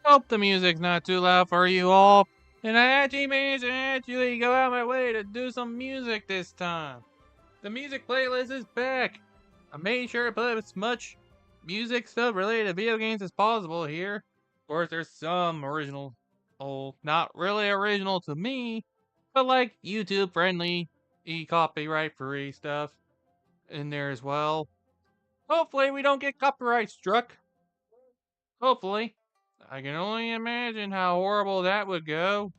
Hope the music's not too loud for you all. And I actually managed to actually go out of my way to do some music this time. The music playlist is back. I made sure to put as much music stuff related to video games as possible here. Of course, there's some original, not really original to me, but like YouTube friendly, copyright free stuff in there as well. Hopefully, we don't get copyright struck. Hopefully. I can only imagine how horrible that would go.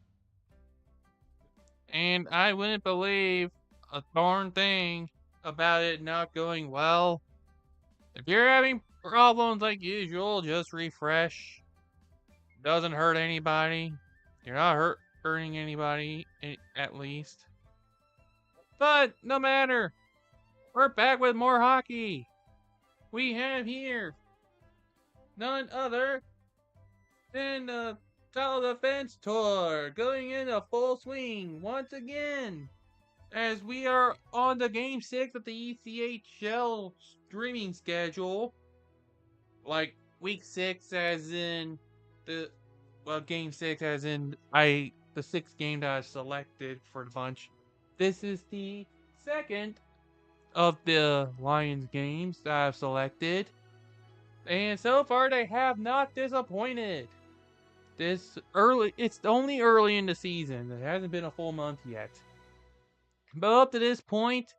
And I wouldn't believe a darn thing about it not going well. If you're having problems like usual, just refresh. Doesn't hurt anybody. You're not hurting anybody, at least. But no matter. We're back with more hockey. We have here none other than the Title Defense Tour going into full swing once again. As we are on the Game 6 of the ECHL streaming schedule. Like, Week 6 as in the... Well, Game 6 as in the sixth game that I selected for the bunch. This is the second of the Lions games that I've selected. And so far they have not disappointed. It's only early in the season. It hasn't been a full month yet. But up to this point,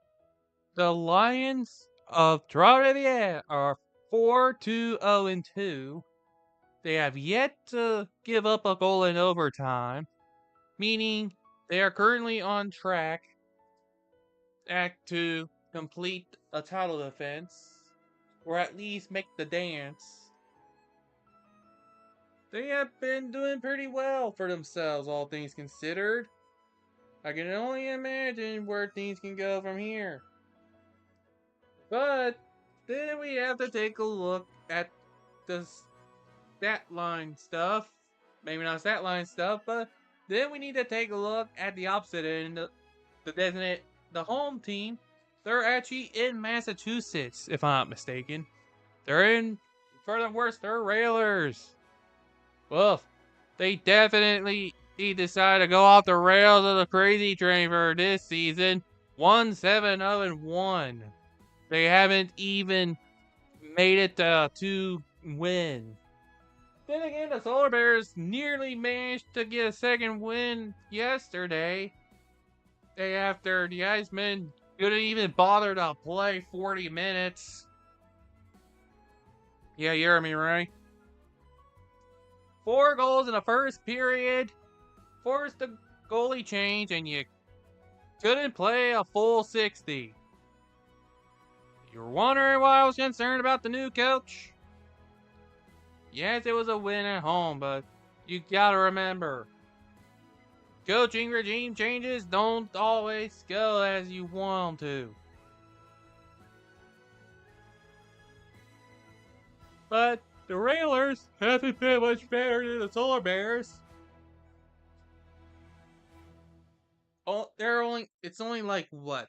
the Lions of Trois-Rivieres are 4-2-0-2. They have yet to give up a goal in overtime, meaning they are currently on track to complete a title defense, or at least make the dance. They have been doing pretty well for themselves, all things considered. I can only imagine where things can go from here. But then we have to take a look at the stat line stuff. Maybe not stat line stuff, but then we need to take a look at the opposite end. The home team. They're actually in Massachusetts, if I'm not mistaken. They're in for the Worcester Railers. Well, they definitely decided to go off the rails of the crazy train for this season. 1-7-0-1. They haven't even made it to win. Then again, the Solar Bears nearly managed to get a second win yesterday. After the Icemen couldn't even bother to play 40 minutes. Yeah, you heard me right. 4 goals in the first period. Forced the goalie change, and you couldn't play a full 60. You were wondering why I was concerned about the new coach? Yes, it was a win at home, but you gotta remember, coaching regime changes don't always go as you want them to. But the Railers haven't been much better than the Solar Bears. Oh, it's only like what?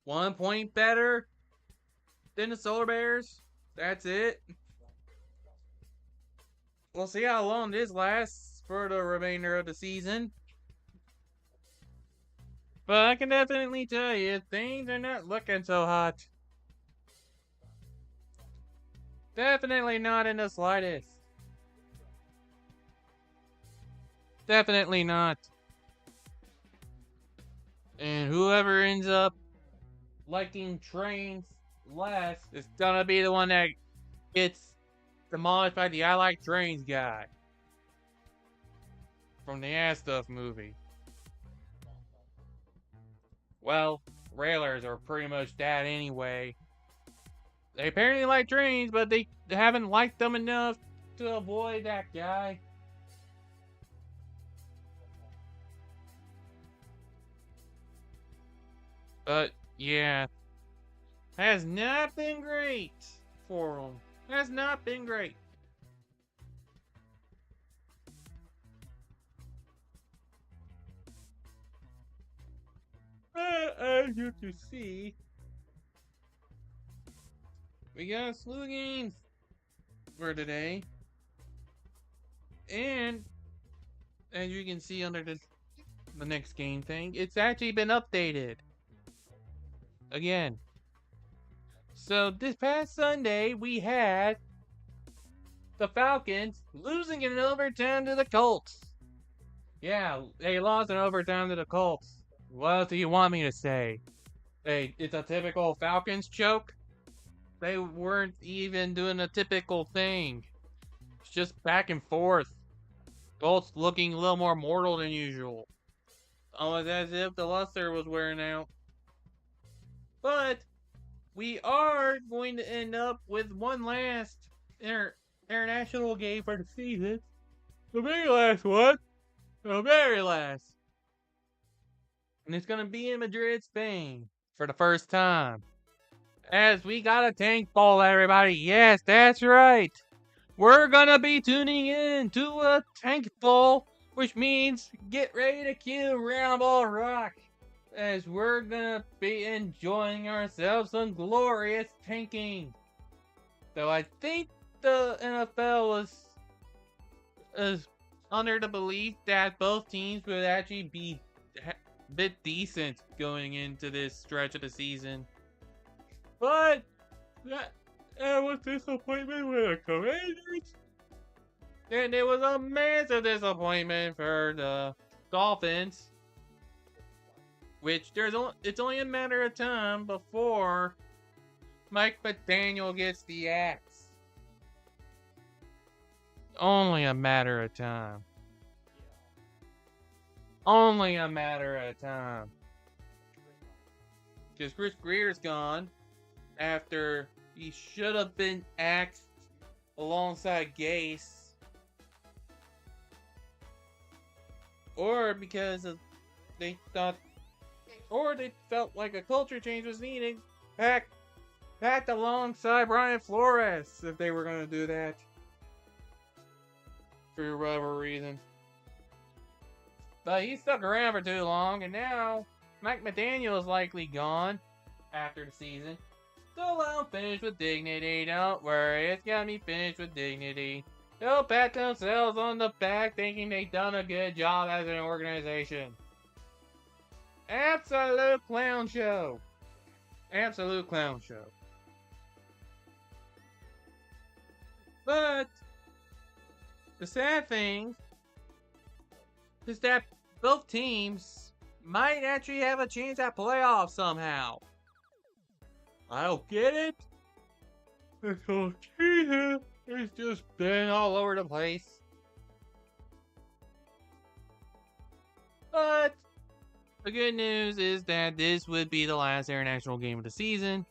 1 point better than the Solar Bears? That's it. We'll see how long this lasts for the remainder of the season. But I can definitely tell you, things are not looking so hot. Definitely not in the slightest. Definitely not. And whoever ends up liking trains less is gonna be the one that gets demolished by the I Like Trains guy from the Ass Stuff movie. Well, railers are pretty much that anyway. They apparently like trains, but they haven't liked them enough to avoid that guy. But yeah, has not been great for them. Has not been great. As you can see, we got a slew of games for today. And as you can see under the next game thing, it's actually been updated. Again. So this past Sunday, we had the Falcons losing in overtime to the Colts. Yeah, they lost in overtime to the Colts. What else do you want me to say? Hey, it's a typical Falcons choke. They weren't even doing a typical thing. It's just back and forth. Colts looking a little more mortal than usual. Almost as if the luster was wearing out. But we are going to end up with one last international game for the season. The very last one. The very last. And it's going to be in Madrid, Spain. For the first time. As we got a tank ball, everybody. Yes, that's right. We're going to be tuning in to a tank ball. Which means get ready to cue Round Ball Rock. As we're gonna be enjoying ourselves some glorious tanking. Though I think the NFL is under the belief that both teams would actually be a bit decent going into this stretch of the season. But that was disappointment with the Commanders. And it was a massive disappointment for the Dolphins. Which it's only a matter of time before Mike McDaniel gets the axe. Only a matter of time. Only a matter of time. Because Chris Greer's gone after he should have been axed alongside Gase. Or because they thought, or they felt like a culture change was needed, packed alongside Brian Flores if they were going to do that. For whatever reason. But he stuck around for too long, and now Mike McDaniel is likely gone after the season. So let him finish with dignity. Don't worry, it's gonna be finished with dignity. They'll pat themselves on the back thinking they've done a good job as an organization. Absolute clown show. Absolute clown show. But the sad thing is that both teams might actually have a chance at playoffs somehow. I don't get it. This whole season has just been all over the place. But the good news is that this would be the last international game of the season,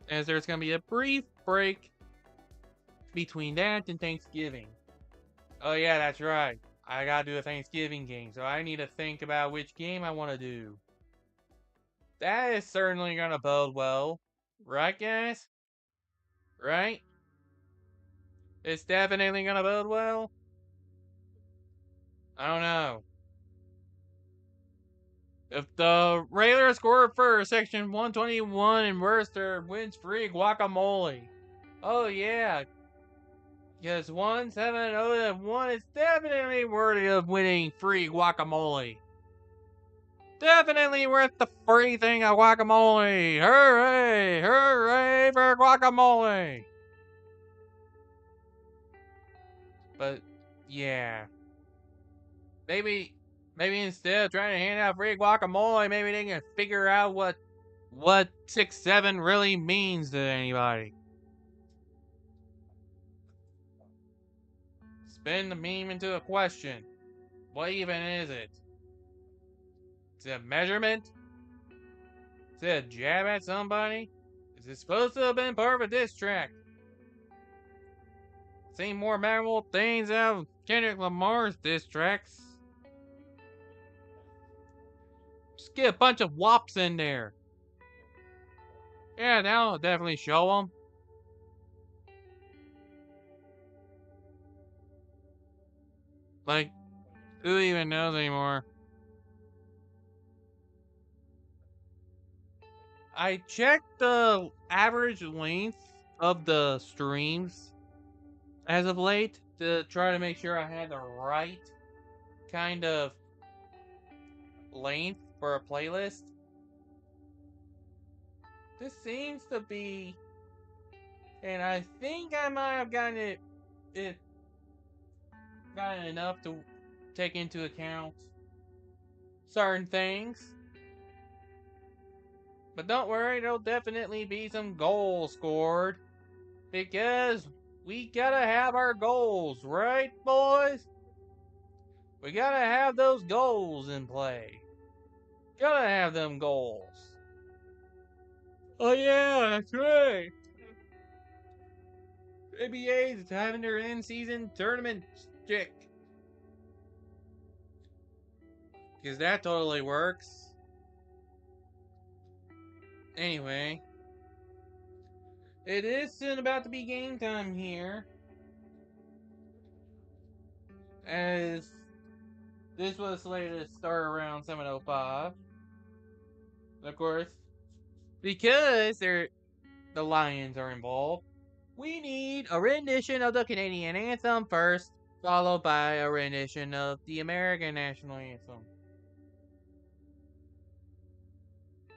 as there's going to be a brief break between that and Thanksgiving. Oh yeah, that's right. I gotta do a Thanksgiving game, so I need to think about which game I want to do. That is certainly gonna bode well. Right, guys? Right? It's definitely gonna bode well? I don't know. If the regular score for Section 121 in Worcester wins free guacamole. Oh yeah. Yes, 1-7-0-1 is definitely worthy of winning free guacamole. Definitely worth the free thing of guacamole. Hooray! Hooray for guacamole! But, yeah. Maybe instead of trying to hand out free guacamole, maybe they can figure out what 6-7 really means to anybody. Spin the meme into a question. What even is it? Is it a measurement? Is it a jab at somebody? Is it supposed to have been part of a diss track? Seen more memorable things out of Kendrick Lamar's diss tracks. Just get a bunch of wops in there. Yeah, that'll definitely show them. Like, who even knows anymore? I checked the average length of the streams as of late. to try to make sure I had the right kind of length for a playlist. This seems to be, and I think I might have gotten enough to take into account certain things. But don't worry, there'll definitely be some goals scored. Because we gotta have our goals, right, boys? We gotta have those goals in play. Gotta have them goals. Oh yeah, that's right. ABA is having their in-season tournament stick. Because that totally works. Anyway, it is soon about to be game time here. As this was slated to start around 7:05. Of course, because the Lions are involved, we need a rendition of the Canadian anthem first, followed by a rendition of the American national anthem.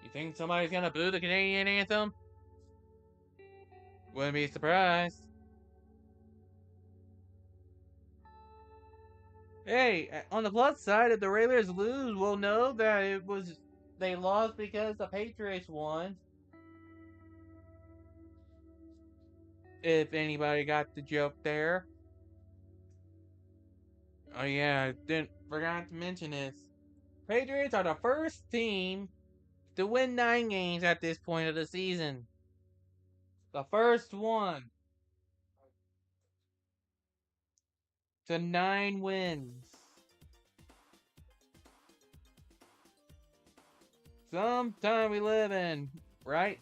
You think somebody's gonna boo the Canadian anthem? Wouldn't be surprised. Hey, on the plus side, if the Raiders lose, we'll know that they lost because the Patriots won. If anybody got the joke there. Oh yeah, forgot to mention this. Patriots are the first team to win 9 games at this point of the season. The first one to 9 wins. Sometime we live in, right?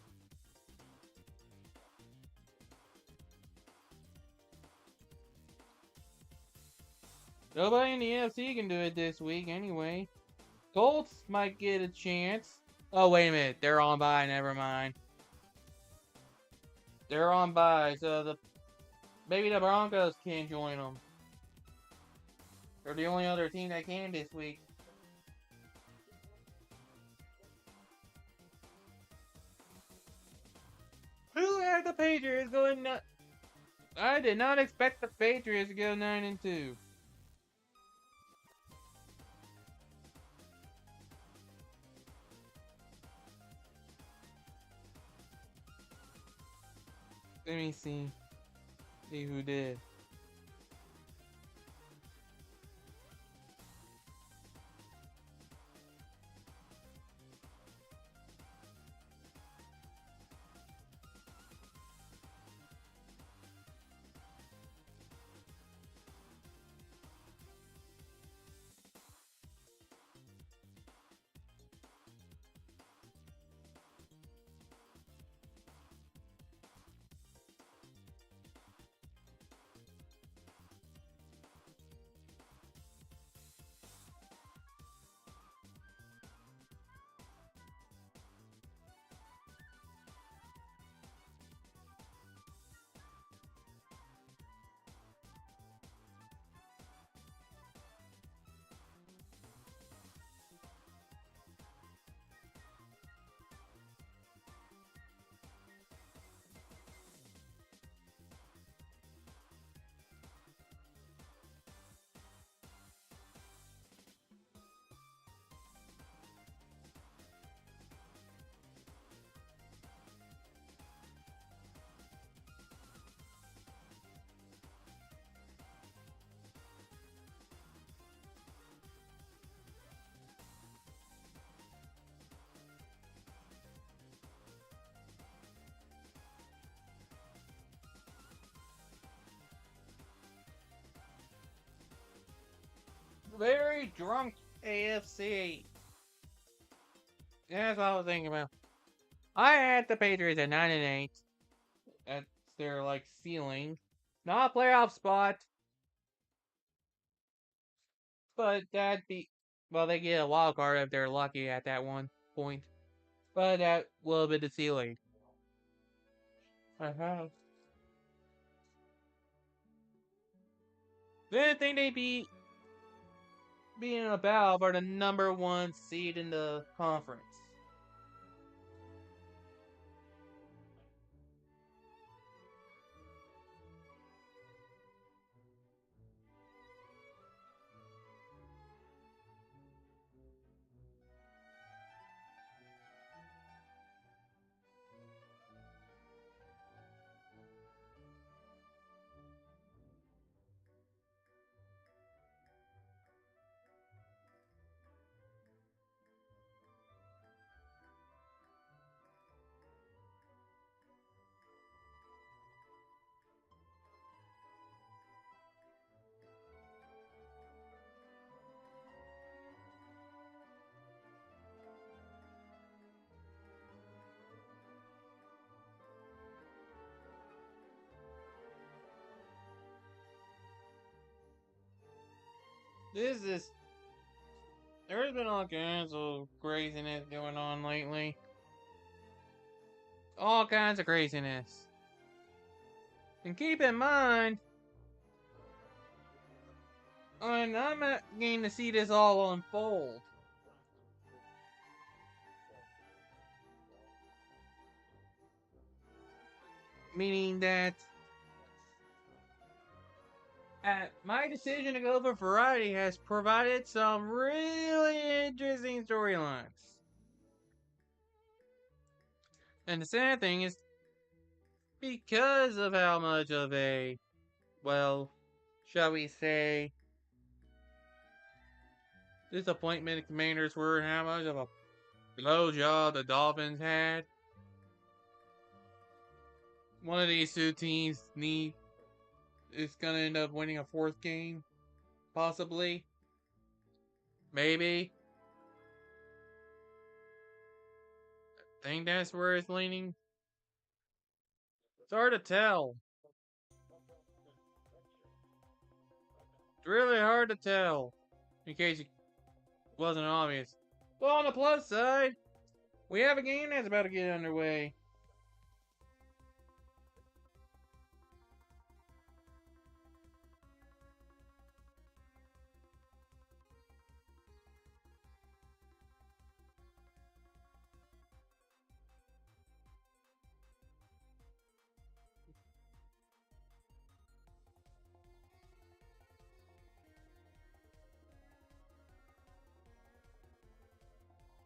Nobody in the NFC can do it this week anyway. Colts might get a chance. Oh, wait a minute. They're on bye. Never mind. They're on bye, so maybe the Broncos can't join them. They're the only other team that can this week. Who had the Patriots going nuts? I did not expect the Patriots to go 9-2. Let me see. See who did. Very drunk AFC. That's what I was thinking about. I had the Patriots at 9-8. That's their ceiling. Not a playoff spot. But they get a wild card if they're lucky at that one point. But that will be the ceiling. Uh-huh. They think they being about for the #1 seed in the conference. This is There's been all kinds of craziness going on lately. All kinds of craziness. And keep in mind, I'm not getting to see this all unfold. Meaning that my decision to go for variety has provided some really interesting storylines. And the sad thing is, because of how much of a, well, shall we say, disappointment the Commanders were, and how much of a blow job the Dolphins had, one of these two teams is gonna end up winning a fourth game, possibly, maybe. I think that's where it's leaning. It's hard to tell. It's really hard to tell, in case it wasn't obvious. But on the plus side, we have a game that's about to get underway.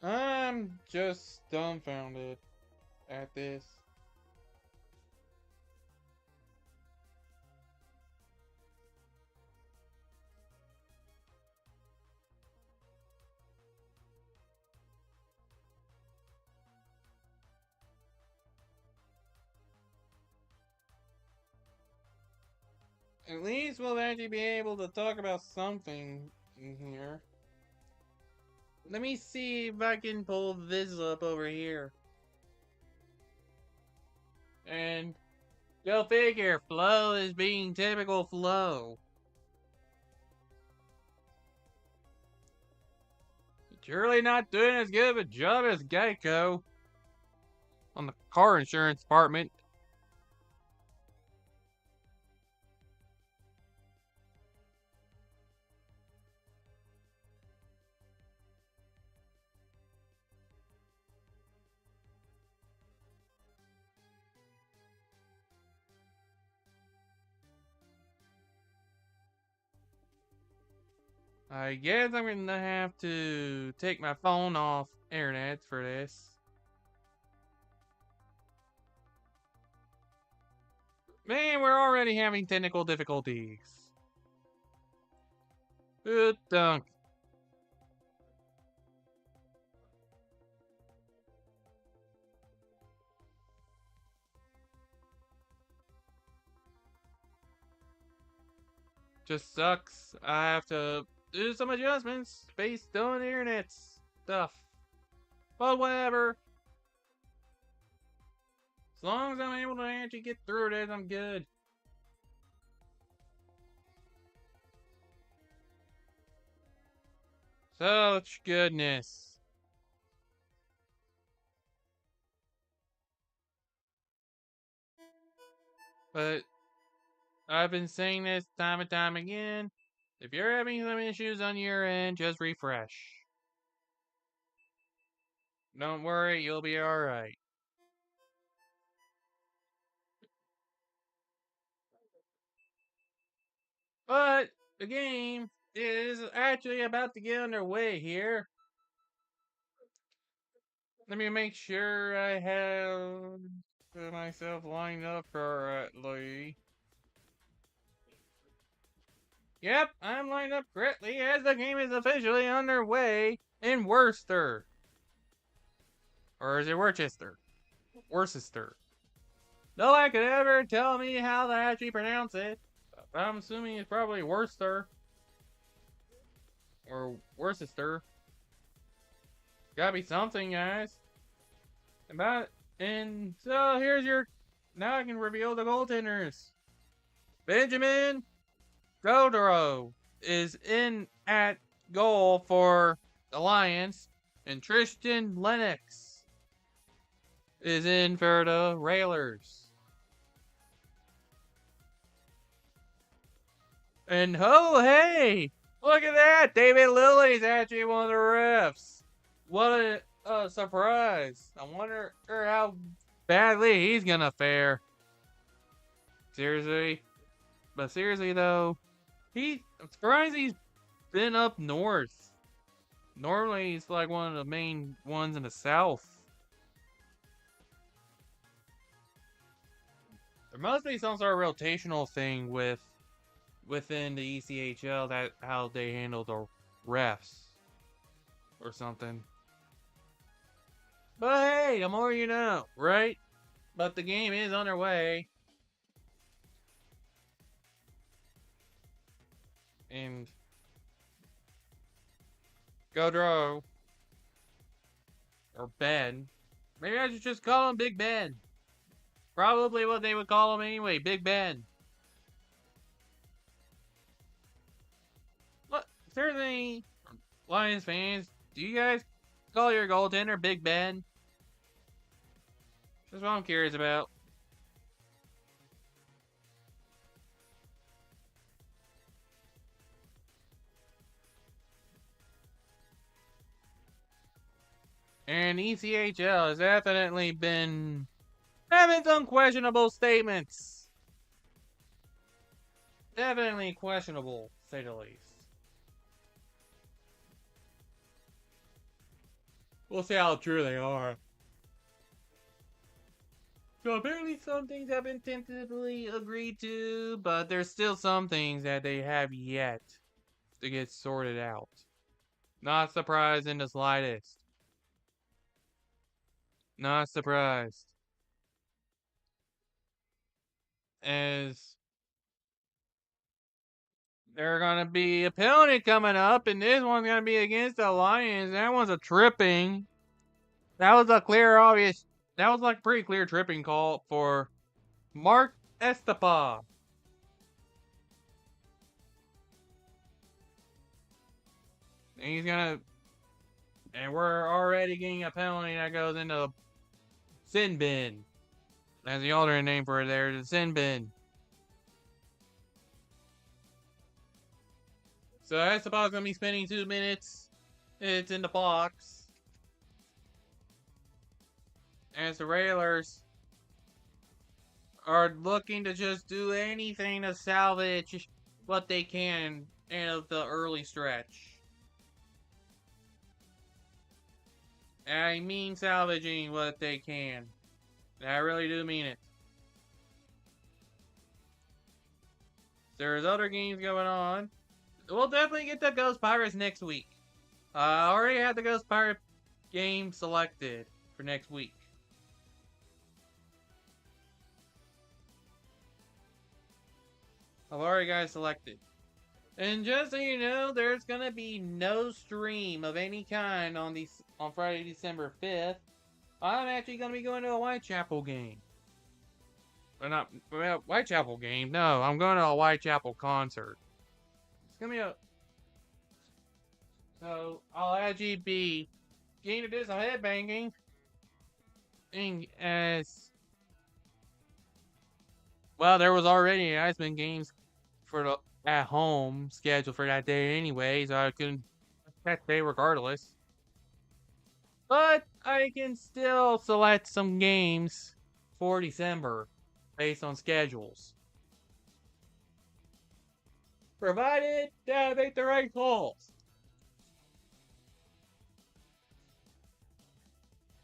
I'm just dumbfounded at this. At least we'll actually be able to talk about something in here. Let me see if I can pull this up over here. And go figure, Flo is being typical Flo. Surely not doing as good of a job as Geico on the car insurance department. I guess I'm gonna have to take my phone off internet for this. Man, we're already having technical difficulties. Good dunk. Just sucks. I have to do some adjustments based on internet stuff. But whatever. As long as I'm able to actually get through this, I'm good. Such goodness. But I've been saying this time and time again. If you're having some issues on your end, just refresh. Don't worry, you'll be alright. But the game is actually about to get underway here. Let me make sure I have myself lined up correctly. Yep, I'm lined up correctly as the game is officially underway in Worcester. Or is it Worcester? Worcester. No one could ever tell me how to actually pronounce it. I'm assuming it's probably Worcester. Or Worcester. Gotta be something, guys. And so here's your. Now I can reveal the goaltenders. Benjamin Gaudreau is in at goal for the Lions, and Tristan Lennox is in for the Railers. And oh hey, look at that! David Lilly's actually one of the refs. What a surprise! I wonder how badly he's gonna fare. Seriously, but seriously though, I'm surprised he's been up north. Normally, he's like one of the main ones in the South. There must be some sort of rotational thing within the ECHL that how they handle the refs or something. But hey, the more you know, right? But the game is underway. And Gaudreau, or Ben, maybe I should just call him Big Ben. Probably what they would call him anyway, Big Ben. Look, certainly, Lions fans, do you guys call your goaltender Big Ben? That's what I'm curious about. And ECHL has definitely been having some questionable statements. Definitely questionable, to say the least. We'll see how true they are. So apparently some things have been tentatively agreed to, but there's still some things that they have yet to get sorted out. Not surprised in the slightest. Not surprised. As there's gonna be a penalty coming up, and this one's gonna be against the Lions. That one's a tripping. That was a clear, obvious. That was like a pretty clear tripping call for Mark Estapa. And he's gonna. And we're already getting a penalty that goes into sin bin. That's the alternate name for it there, the sin bin. So Estepa's gonna be spending 2 minutes. It's in the box. As the Railers are looking to just do anything to salvage what they can in the early stretch. And I mean salvaging what they can. I really do mean it. There's other games going on. We'll definitely get the Ghost Pirates next week. I already had the Ghost Pirate game selected for next week. I've already got it selected. And just so you know, there's gonna be no stream of any kind on Friday, December 5th. I'm actually gonna be going to a Whitechapel game. Or not, well, Whitechapel game. No, I'm going to a Whitechapel concert. It's gonna be a. So I'll actually be getting to do some headbanging. As Well, there was already Iceman games for the at home scheduled for that day anyway, so I couldn't that day regardless. But I can still select some games for December based on schedules. Provided that I make the right calls.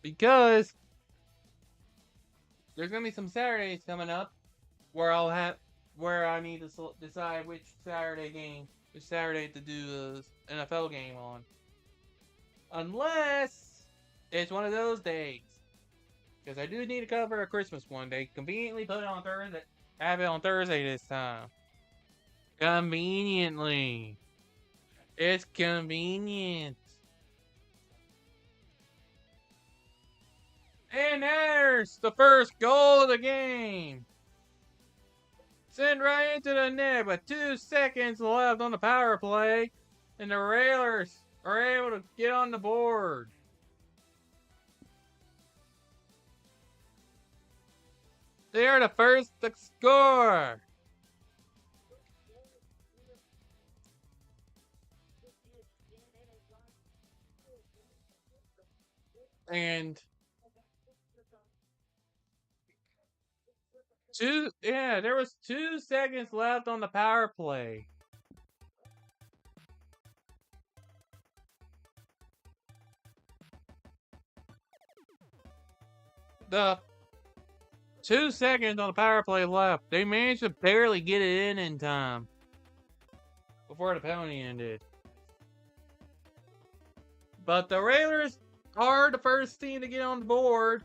Because there's gonna be some Saturdays coming up where I need to decide which Saturday to do the NFL game on. Unless it's one of those days. Because I do need to cover a Christmas one. They conveniently put it on Thursday. Have it on Thursday this time. Conveniently. It's convenient. And there's the first goal of the game. Sent right into the net with 2 seconds left on the power play. And the Railers are able to get on the board. They are the first to score. And there was 2 seconds left on the power play. The 2 seconds on the power play left. They managed to barely get it in time before the penalty ended. But the Railers are the first team to get on the board,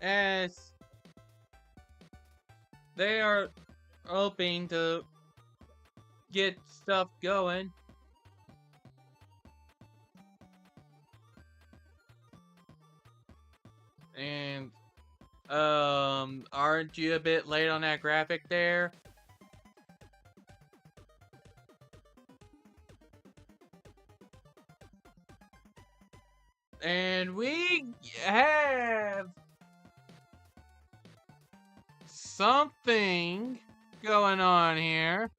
as they are hoping to get stuff going. And aren't you a bit late on that graphic there? And we have something going on here.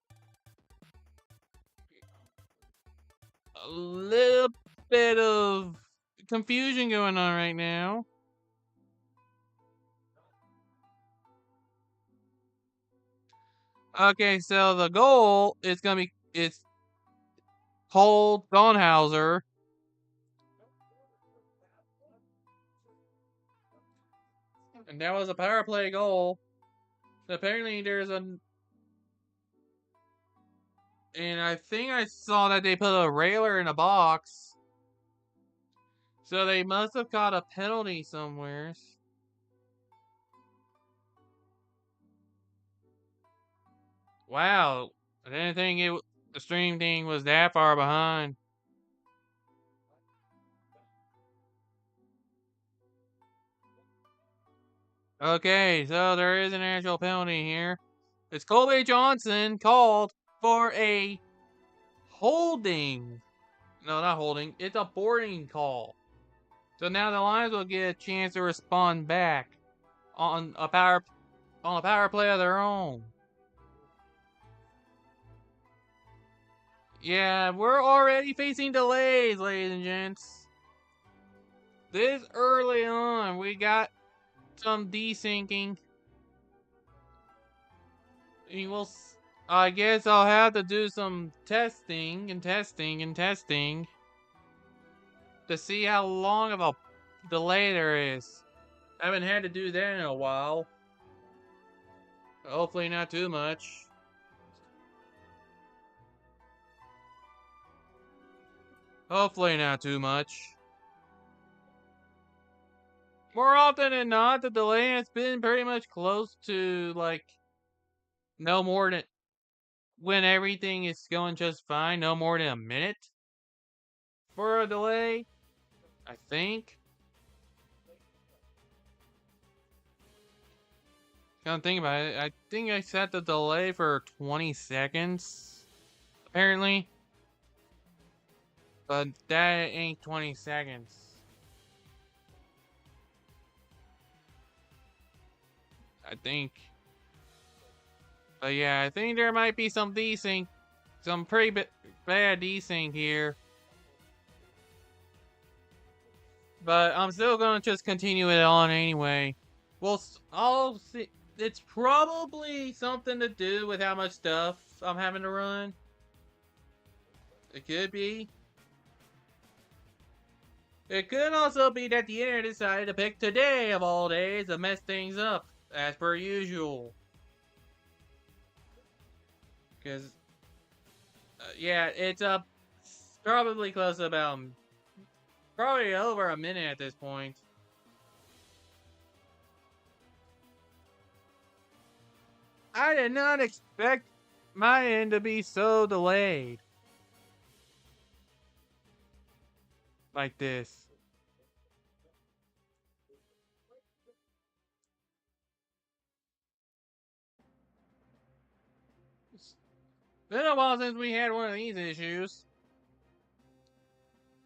A little bit of confusion going on right now. Okay, so the goal is gonna be it's Cole Donhauser. And that was a power play goal. Apparently there's and I think I saw that they put a railer in a box. So they must have caught a penalty somewhere. Wow. I didn't think the stream thing was that far behind. Okay, so there is an actual penalty here. It's Colby Johnson called for a holding. No, not holding. It's a boarding call. So now the Lions will get a chance to respond back on a power play of their own. Yeah, we're already facing delays, ladies and gents. This early on, we got some desyncing. I guess I'll have to do some testing to see how long of a delay there is. I haven't had to do that in a while. Hopefully not too much. Hopefully not too much. More often than not, the delay has been pretty much close to, like, no more than, when everything is going just fine, no more than a minute for a delay, I think. Can't think about it. I think I set the delay for 20 seconds, apparently. But that ain't 20 seconds. I think. But yeah, I think there might be some desync, some pretty bad desync here. But I'm still gonna just continue it on anyway. Well, I'll see. It's probably something to do with how much stuff I'm having to run. It could be. It could also be that the internet decided to pick today of all days to mess things up, as per usual. Because, yeah, it's probably close to about, probably over a minute at this point. I did not expect my end to be so delayed. Like this. It's been a while since we had one of these issues.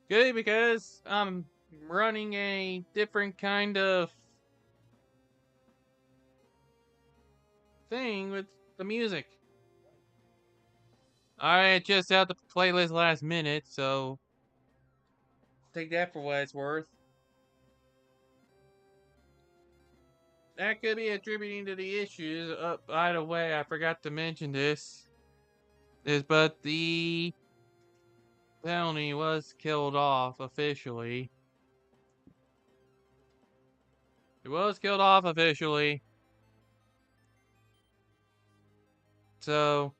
Good, because I'm running a different kind of thing with the music. I just out the playlist last minute, so take that for what it's worth. That could be attributing to the issues. By the way, I forgot to mention this. But the penalty was killed off officially. It was killed off officially. So,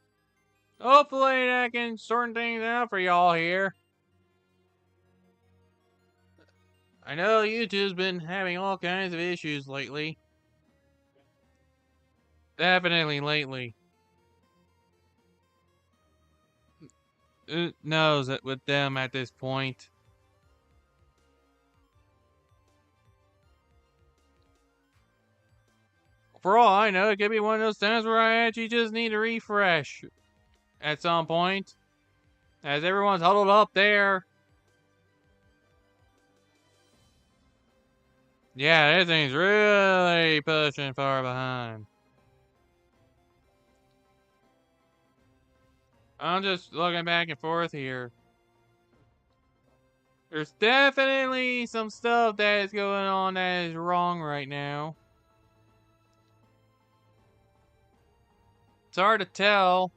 hopefully that can sort things out for y'all here. I know YouTube's been having all kinds of issues lately. Definitely lately. Who knows it with them at this point? For all I know, it could be one of those times where I actually just need a refresh at some point. As everyone's huddled up there. Yeah, this thing's really pushing far behind. I'm just looking back and forth here. There's definitely some stuff that is going on that is wrong right now. It's hard to tell.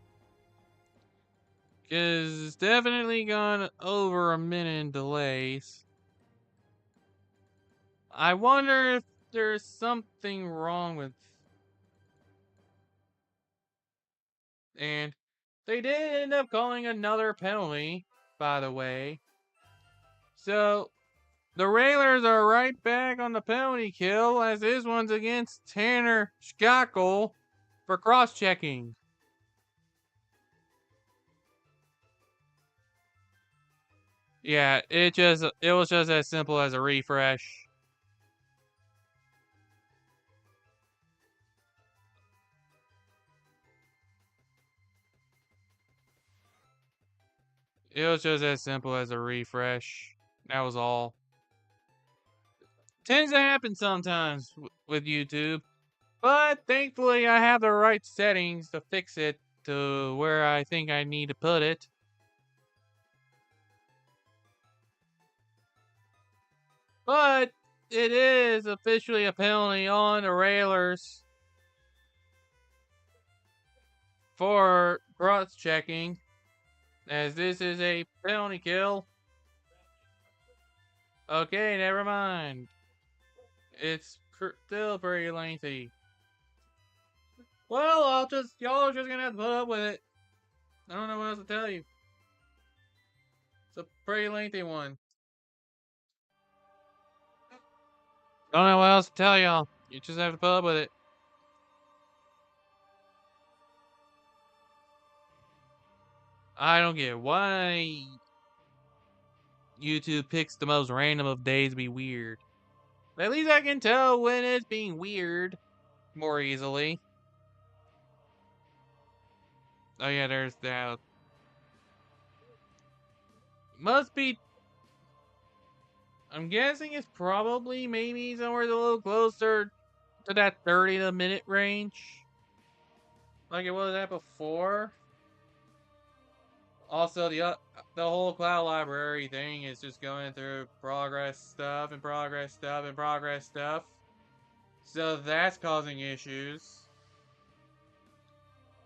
Because it's definitely gone over a minute in delays. I wonder if there's something wrong with... And they did end up calling another penalty, by the way. So, the Railers are right back on the penalty kill, as this one's against Tanner Schackel for cross-checking. Yeah, it was just as simple as a refresh. It was just as simple as a refresh. That was all. Tends to happen sometimes with YouTube. But thankfully I have the right settings to fix it to where I think I need to put it. But it is officially a penalty on the Railers for cross-checking, as this is a penalty kill. Okay, never mind. It's still pretty lengthy. Well, y'all are just gonna have to put up with it. I don't know what else to tell you. It's a pretty lengthy one. Don't know what else to tell y'all. You just have to put up with it. I don't get why YouTube picks the most random of days to be weird. But at least I can tell when it's being weird more easily. Oh yeah, there's that. Must be... I'm guessing it's probably maybe somewhere a little closer to that 30-minute range, like it was at before. Also, the whole cloud library thing is just going through progress stuff and progress stuff and progress stuff. So that's causing issues.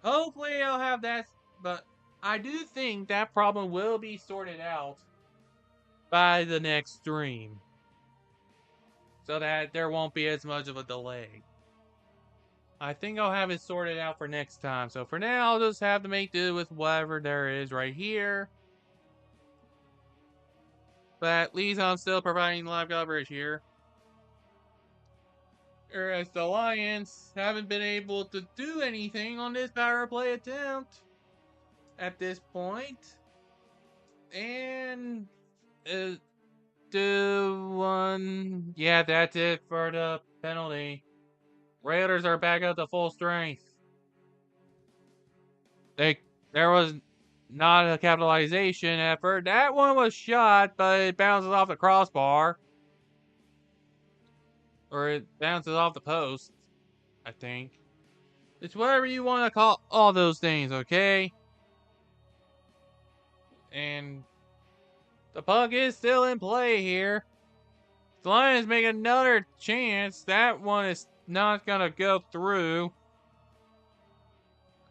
Hopefully I'll have that, but I do think that problem will be sorted out by the next stream. So that there won't be as much of a delay. I think I'll have it sorted out for next time. So for now, I'll just have to make do with whatever there is right here. But at least I'm still providing live coverage here. Whereas the Lions haven't been able to do anything on this power play attempt at this point. And yeah, that's it for the penalty. Raiders are back up to full strength. There was not a capitalization effort. That one was shot, but it bounces off the crossbar. Or it bounces off the post, I think. It's whatever you want to call all those things, okay? And the puck is still in play here. The Lions make another chance. That one is not going to go through.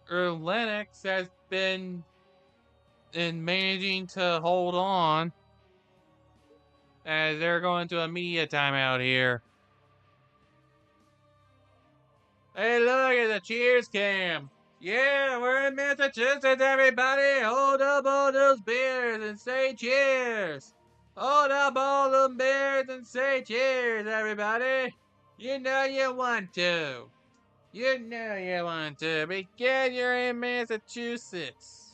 Lennox has been managing to hold on as they're going to a media timeout here. Hey, look at the cheers cam. Yeah, we're in Massachusetts, everybody. Hold up all those beers and say cheers. Hold up all them beers and say cheers, everybody. You know you want to. You know you want to because you're in Massachusetts.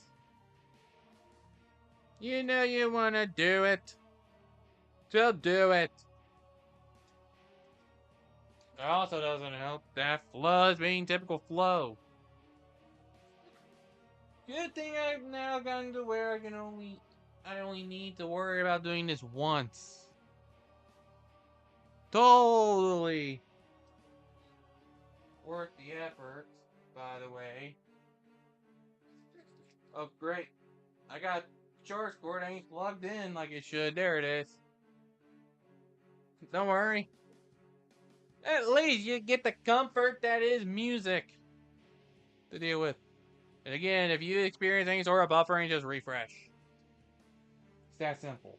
You know you want to do it. So do it. It also doesn't help that Flo is being typical Flo. Good thing I've now gotten to where I only need to worry about doing this once. Totally worth the effort, by the way. Oh, great. I got charge cord ain't plugged in like it should. There it is. Don't worry. At least you get the comfort that is music to deal with. And again, if you experience any sort of buffering, just refresh. It's that simple.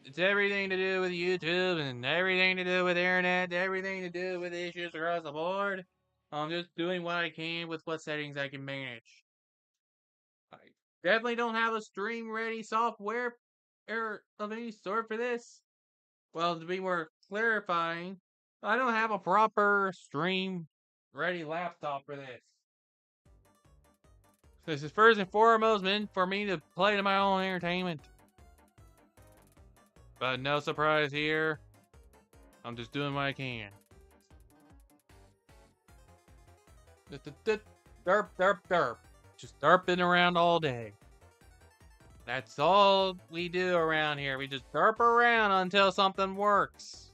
It's everything to do with YouTube and everything to do with internet, everything to do with issues across the board. I'm just doing what I can with what settings I can manage. I definitely don't have a stream-ready software of any sort for this. Well, to be more clarifying, I don't have a proper stream-ready laptop for this. This is first and foremost meant for me to play to my own entertainment. But no surprise here. I'm just doing what I can. Derp, derp, derp. Just derping around all day. That's all we do around here. We just derp around until something works.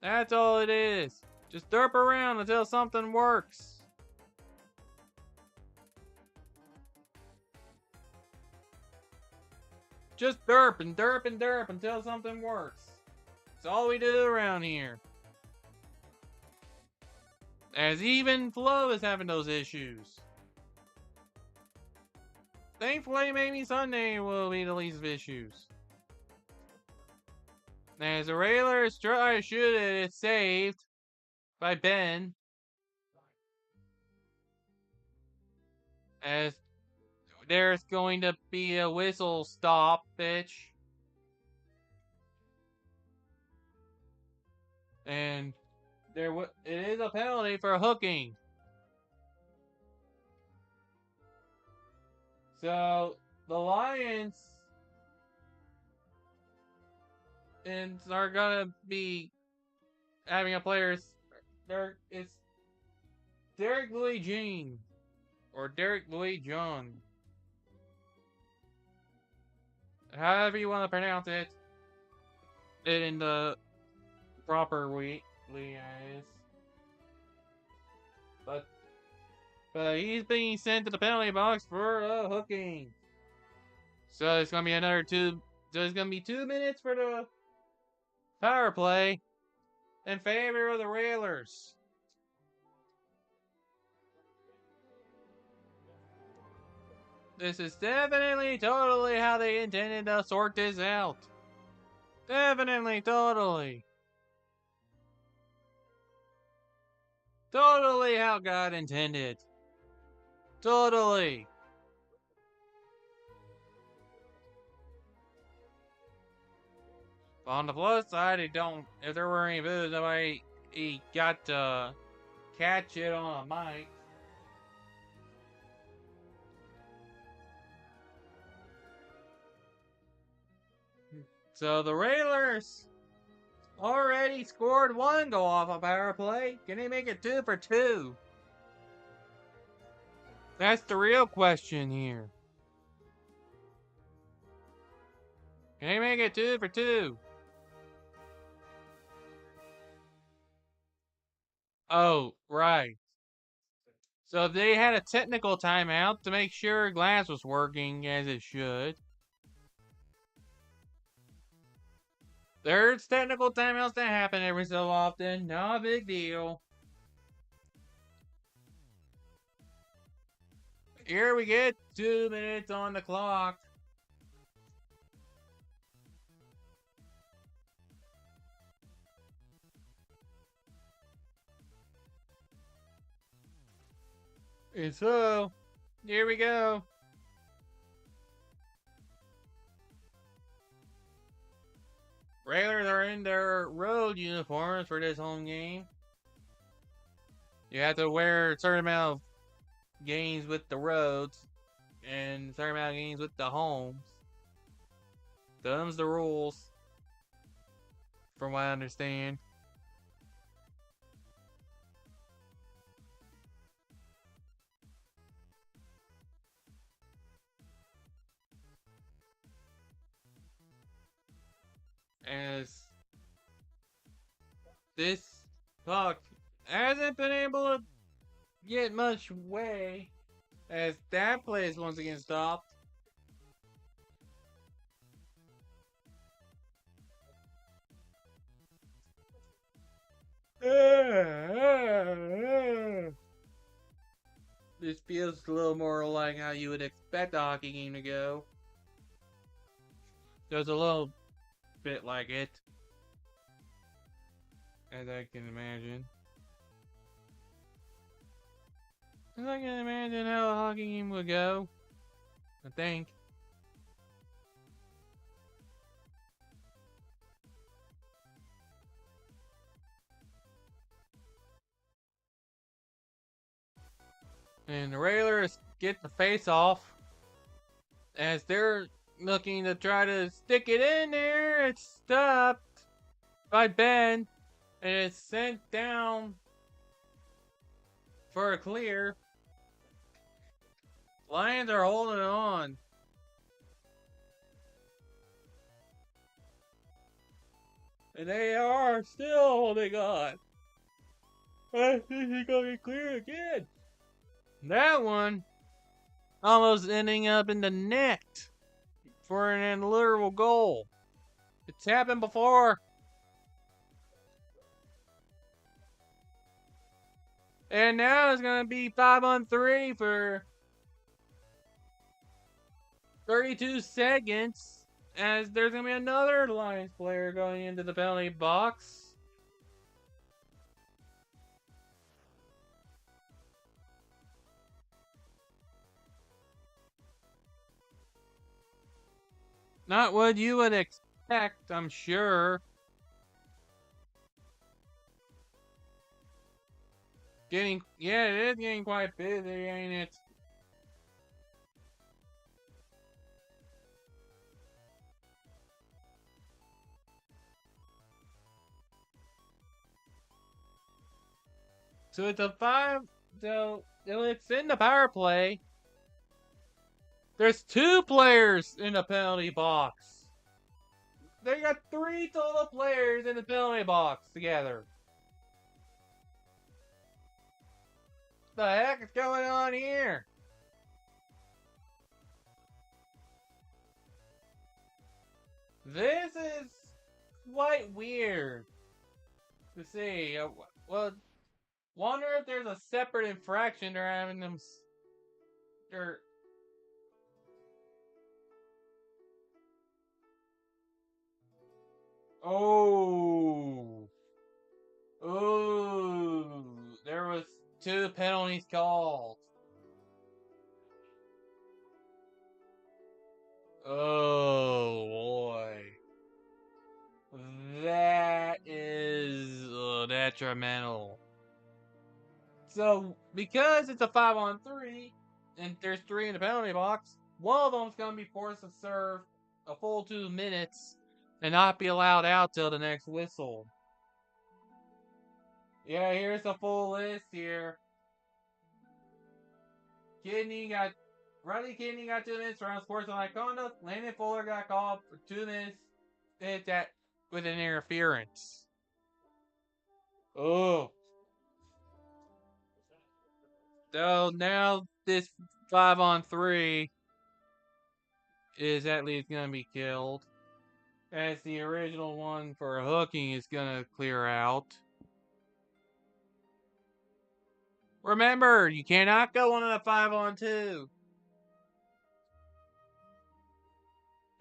That's all it is. Just derp around until something works. Just derp and derp and derp until something works. That's all we do around here. As even Flo is having those issues. Thankfully, maybe Sunday will be the least of issues. As the Raider is trying to shoot it, it's saved by Ben. As there's going to be a whistle stop, bitch. And it is a penalty for hooking. So the Lions are gonna be having a player. It's Derek Louis Jean or Derek Louis John, however you want to pronounce it. In the proper weekly as. But he's being sent to the penalty box for a hooking. So it's gonna be another 2. So it's gonna be 2 minutes for the power play in favor of the Railers. This is definitely totally how they intended to sort this out. Definitely, totally. Totally how God intended. Totally. On the plus side, if there were any booze, nobody he got to catch it on a mic. So the Railers already scored 1 goal off a power play. Can they make it 2 for 2? That's the real question here. Can they make it 2 for 2? Oh, right. So they had a technical timeout to make sure glass was working as it should. There's technical timeouts that happen every so often. Not a big deal. Here we get 2 minutes on the clock. And so, here we go. Railers are in their road uniforms for this home game. You have to wear a certain amount of games with the roads and a certain amount of games with the homes. Them's the rules, from what I understand. As this puck hasn't been able to get much way, as that play is once again stopped. This feels a little more like how you would expect a hockey game to go. There's a little bit like it, as I can imagine. As I can imagine how a hockey game would go, I think. And the Railers get the face off as they're looking to try to stick it in there. It's stopped by Ben, and it's sent down for a clear. Lions are holding on. And they are still holding on. I think he's gonna get clear again. That one almost ending up in the net for an literal goal. It's happened before. And now it's going to be 5-on-3 for 32 seconds. As there's going to be another Lions player going into the penalty box. Not what you would expect, I'm sure. It is getting quite busy, ain't it? So it's a 5, so it's in the power play. There's 2 players in the penalty box. They got 3 total players in the penalty box together. What the heck is going on here? This is quite weird to see. Well, wonder if there's a separate infraction they're having them. They're. Oh. Ooh. There was 2 penalties called. Oh boy. That is detrimental. So, because it's a 5-on-3, and there's 3 in the penalty box, one of them's going to be forced to serve a full 2 minutes and not be allowed out till the next whistle. Yeah, here's the full list here. Riley Kidney got 2 minutes for unsportsmanlike conduct. Landon Fuller got called for 2 minutes with an interference. Oh. So now this 5-on-3 is at least going to be killed. As the original one for hooking is going to clear out. Remember, you cannot go on a 5-on-2.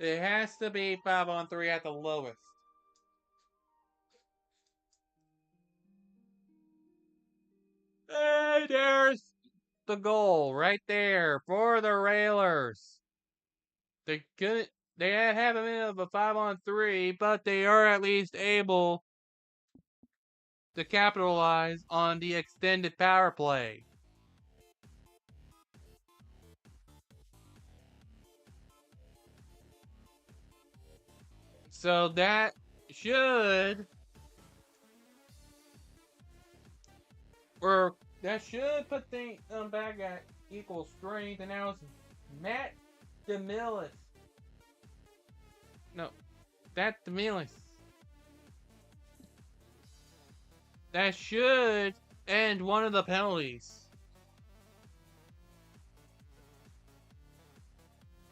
It has to be 5-on-3 at the lowest. Hey, there's the goal right there for the Railers. They have a minute of a 5-on-3, but they are at least able to capitalize on the extended power play. So that should put things back at equal strength. And now it's Matt DeMillis. No, that DeMillis. That should end one of the penalties.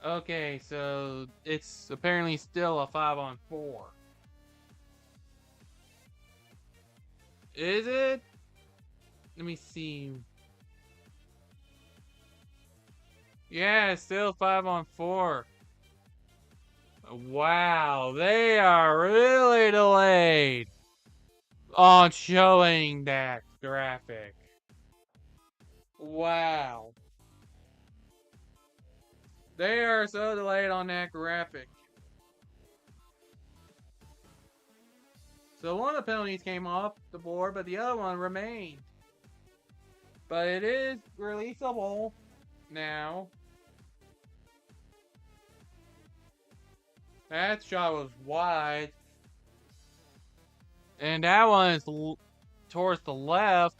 Okay, so it's apparently still a 5-on-4. Is it? Let me see. Yeah, it's still 5-on-4. Wow, they are really delayed on showing that graphic. Wow. They are so delayed on that graphic. So one of the penalties came off the board, but the other one remained. But it is releasable now. That shot was wide. And that one is towards the left.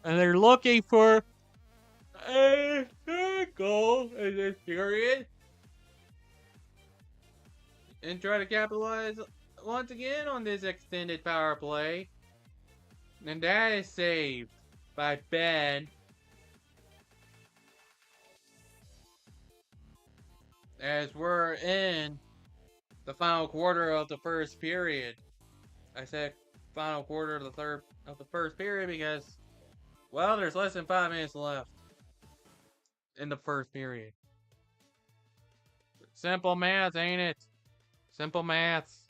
And they're looking for a goal in this period. And try to capitalize once again on this extended power play. And that is saved by Ben. As we're in the final quarter of the first period. I said final quarter of the first period because, well, there's less than 5 minutes left in the first period. Simple math, ain't it? Simple maths.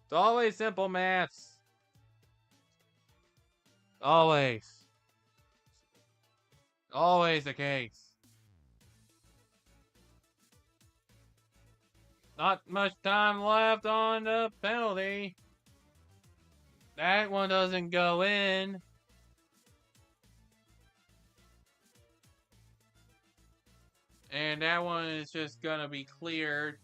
It's always simple maths. Always. Always the case. Not much time left on the penalty. That one doesn't go in. And that one is just gonna be cleared.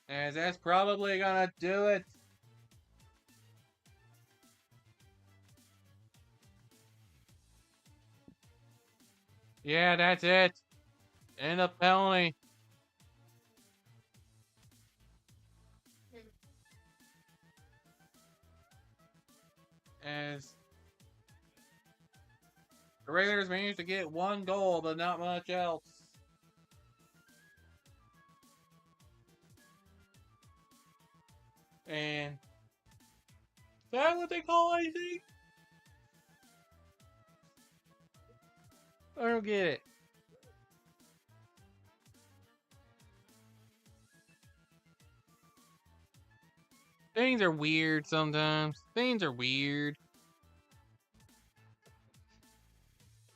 As that's probably gonna do it. Yeah, that's it. End up penalty. As the Raiders managed to get one goal, but not much else. And is that what they call icing? I don't get it. Things are weird sometimes. Things are weird.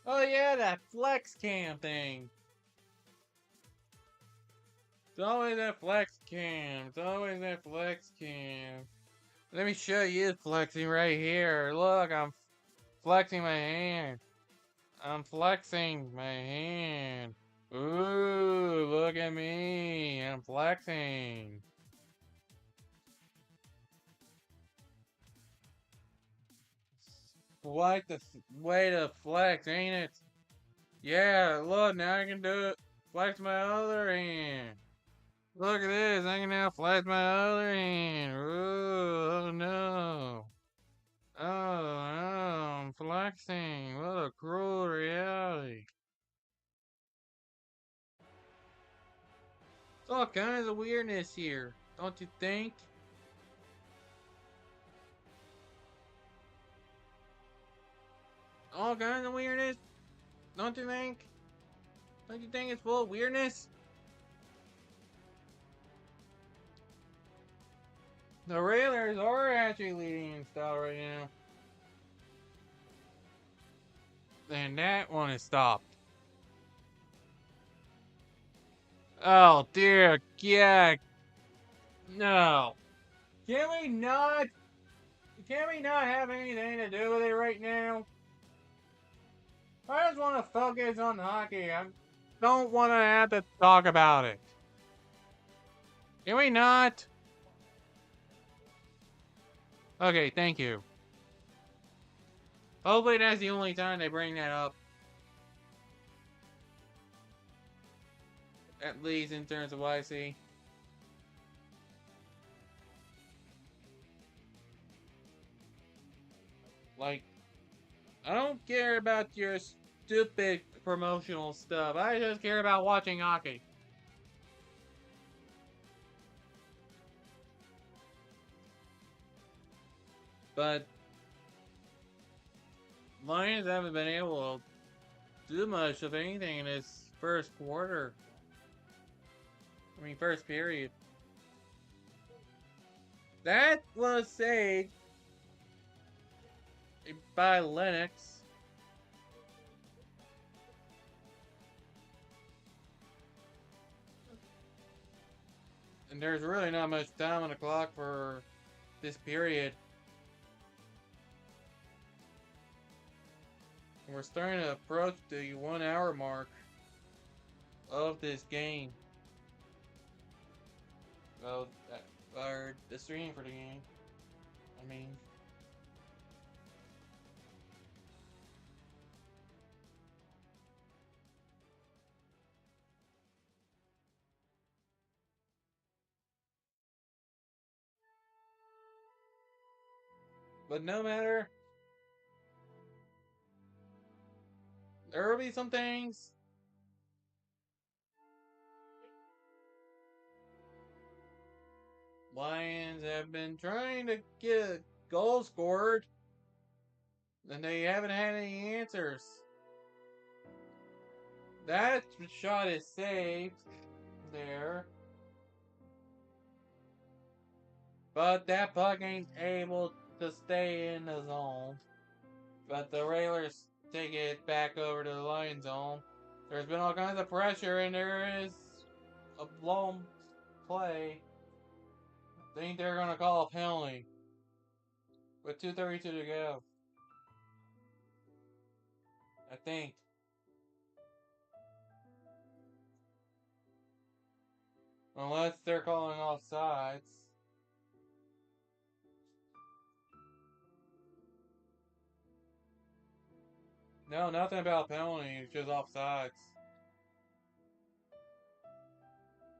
Oh yeah, that flex cam thing. It's always that flex cam. It's always that flex cam. Let me show you flexing right here. Look, I'm flexing my hand. I'm flexing my hand. Ooh, look at me. I'm flexing. Quite the way to flex, ain't it? Yeah, look, now I can do it. Flex my other hand. Look at this, I can now flex my other hand. Ooh, oh no. Oh no, I'm flexing. What a cruel reality. It's all kinds of weirdness here, don't you think? All kinds of weirdness, don't you think? Don't you think it's full of weirdness? The Railers are actually leading in style right now. And that one is stopped. Oh dear, yeah, no. Can we not? Can we not have anything to do with it right now? I just want to focus on hockey. I don't want to have to talk about it. Can we not? Okay, thank you. Hopefully that's the only time they bring that up. At least in terms of what I see. Like, I don't care about your stupid promotional stuff. I just care about watching hockey. But Lions haven't been able to do much of anything in this first quarter. I mean, first period. That was saved by Lennox. And there's really not much time on the clock for this period. And we're starting to approach the 1 hour mark of this game. Well, or the stream for the game. I mean. But no matter. There will be some things. Lions have been trying to get a goal scored. And they haven't had any answers. That shot is saved there. But that puck ain't able to stay in the zone. But the Railers take it back over to the Lion zone. There's been all kinds of pressure, and there is a blown play. I think they're going to call a penalty with 2:32 to go. I think. Unless they're calling offsides. No, nothing about penalties, just offsides.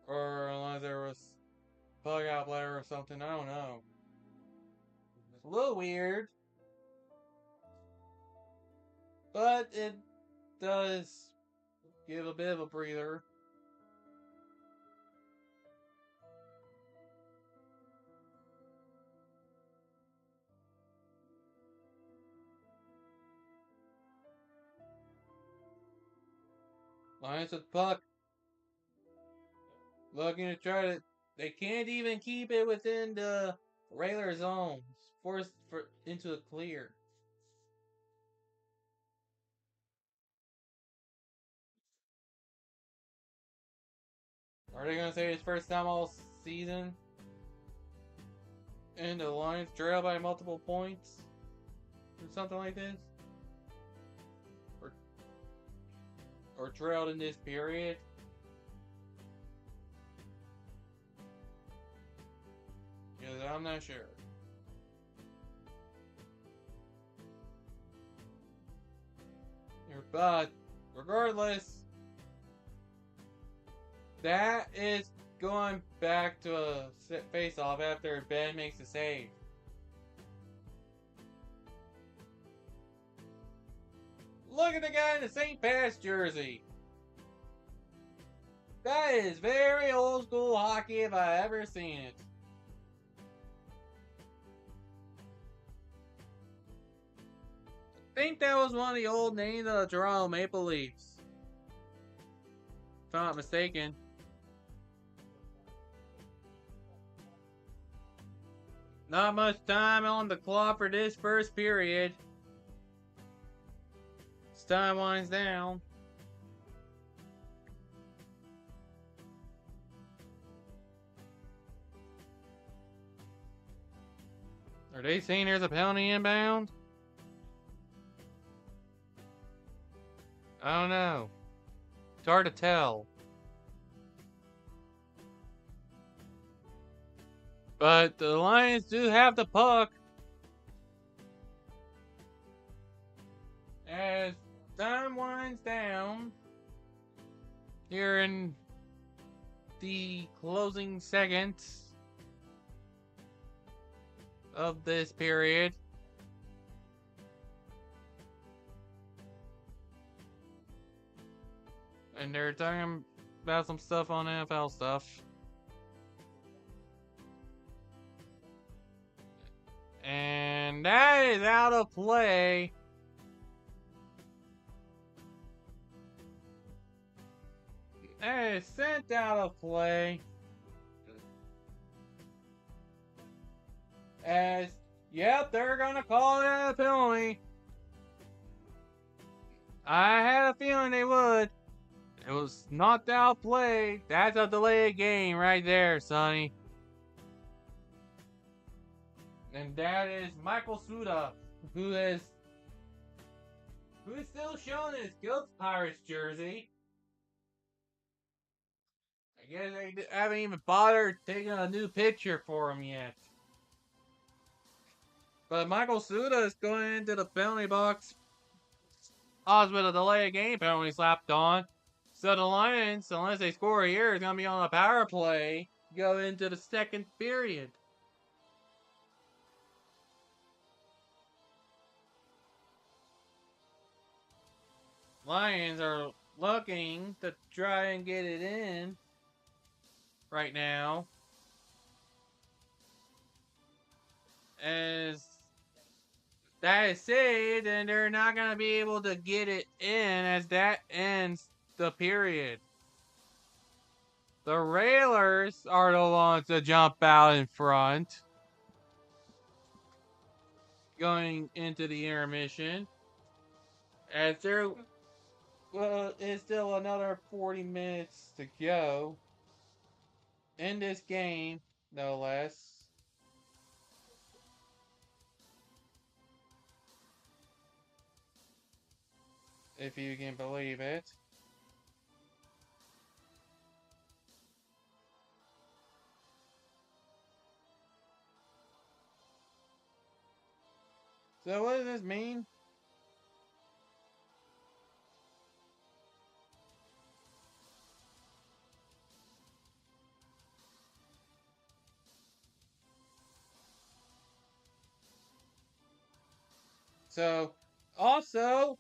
Or unless there was bug out player or something, I don't know. It's a little weird. But it does give a bit of a breather. Lions with the puck. Looking to try to. They can't even keep it within the regular zones. Forced into a clear. Are they gonna say it's first time all season? And the Lions trail by multiple points? Or something like this? Or trailed in this period? Because I'm not sure. But regardless, that is going back to a face-off after Ben makes a save. Look at the guy in the St. Pat's jersey. That is very old school hockey if I ever seen it. I think that was one of the old names of the Toronto Maple Leafs. If I'm not mistaken. Not much time on the clock for this first period. As time winds down. Are they saying there's a penalty inbound? I don't know. It's hard to tell. But the Lions do have the puck. As time winds down here in the closing seconds of this period. And they're talking about some stuff on NFL stuff. And that is out of play. That is sent out of play. As, yep, they're gonna call it a penalty. I had a feeling they would. It was knocked out play. That's a delayed game right there, Sonny. And that is Michael Suda, who is still showing his Ghost Pirates jersey. I guess they haven't even bothered taking a new picture for him yet. But Michael Suda is going into the penalty box. Odds with a delay of game penalty slapped on. So the Lions, unless they score here, is going to be on a power play go into the second period. Lions are looking to try and get it in right now. As that is said, then they're not going to be able to get it in as that ends the period. The Railers are the ones to jump out in front. Going into the intermission. As there is still another 40 minutes to go in this game, no less. If you can believe it. So what does this mean? So, also,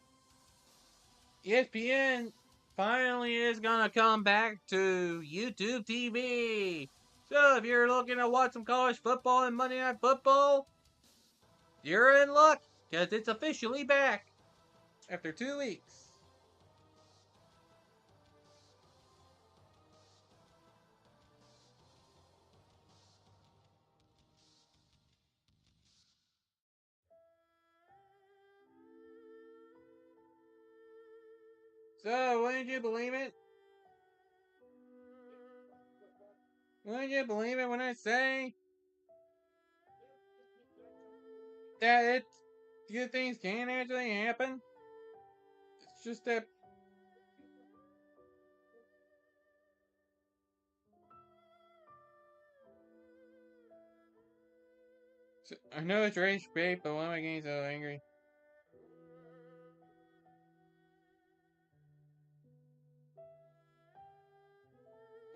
ESPN finally is gonna come back to YouTube TV. So if you're looking to watch some college football and Monday Night Football, you're in luck because it's officially back after 2 weeks. So wouldn't you believe it? Wouldn't you believe it when I say that good things can actually happen? It's just that I know it's rage bait, but why am I getting so angry?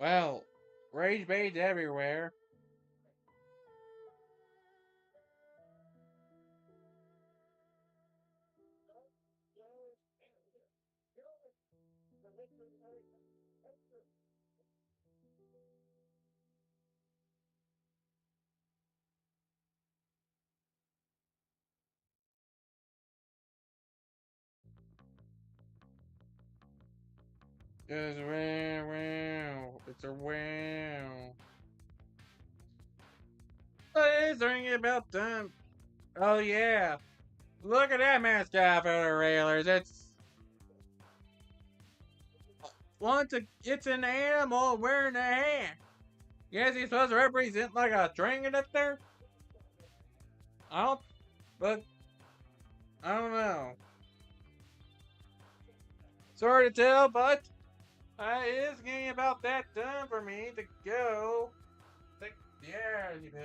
Well, rage bait's everywhere. Just wow, wow. It's a wow. What is there about them? Oh yeah. Look at that mascot for the Railers. It's an animal wearing a hat. Yes, he's supposed to represent like a dragon up there? I don't but I don't know. Sorry to tell, but it is getting about that time for me to go. Yeah, you do.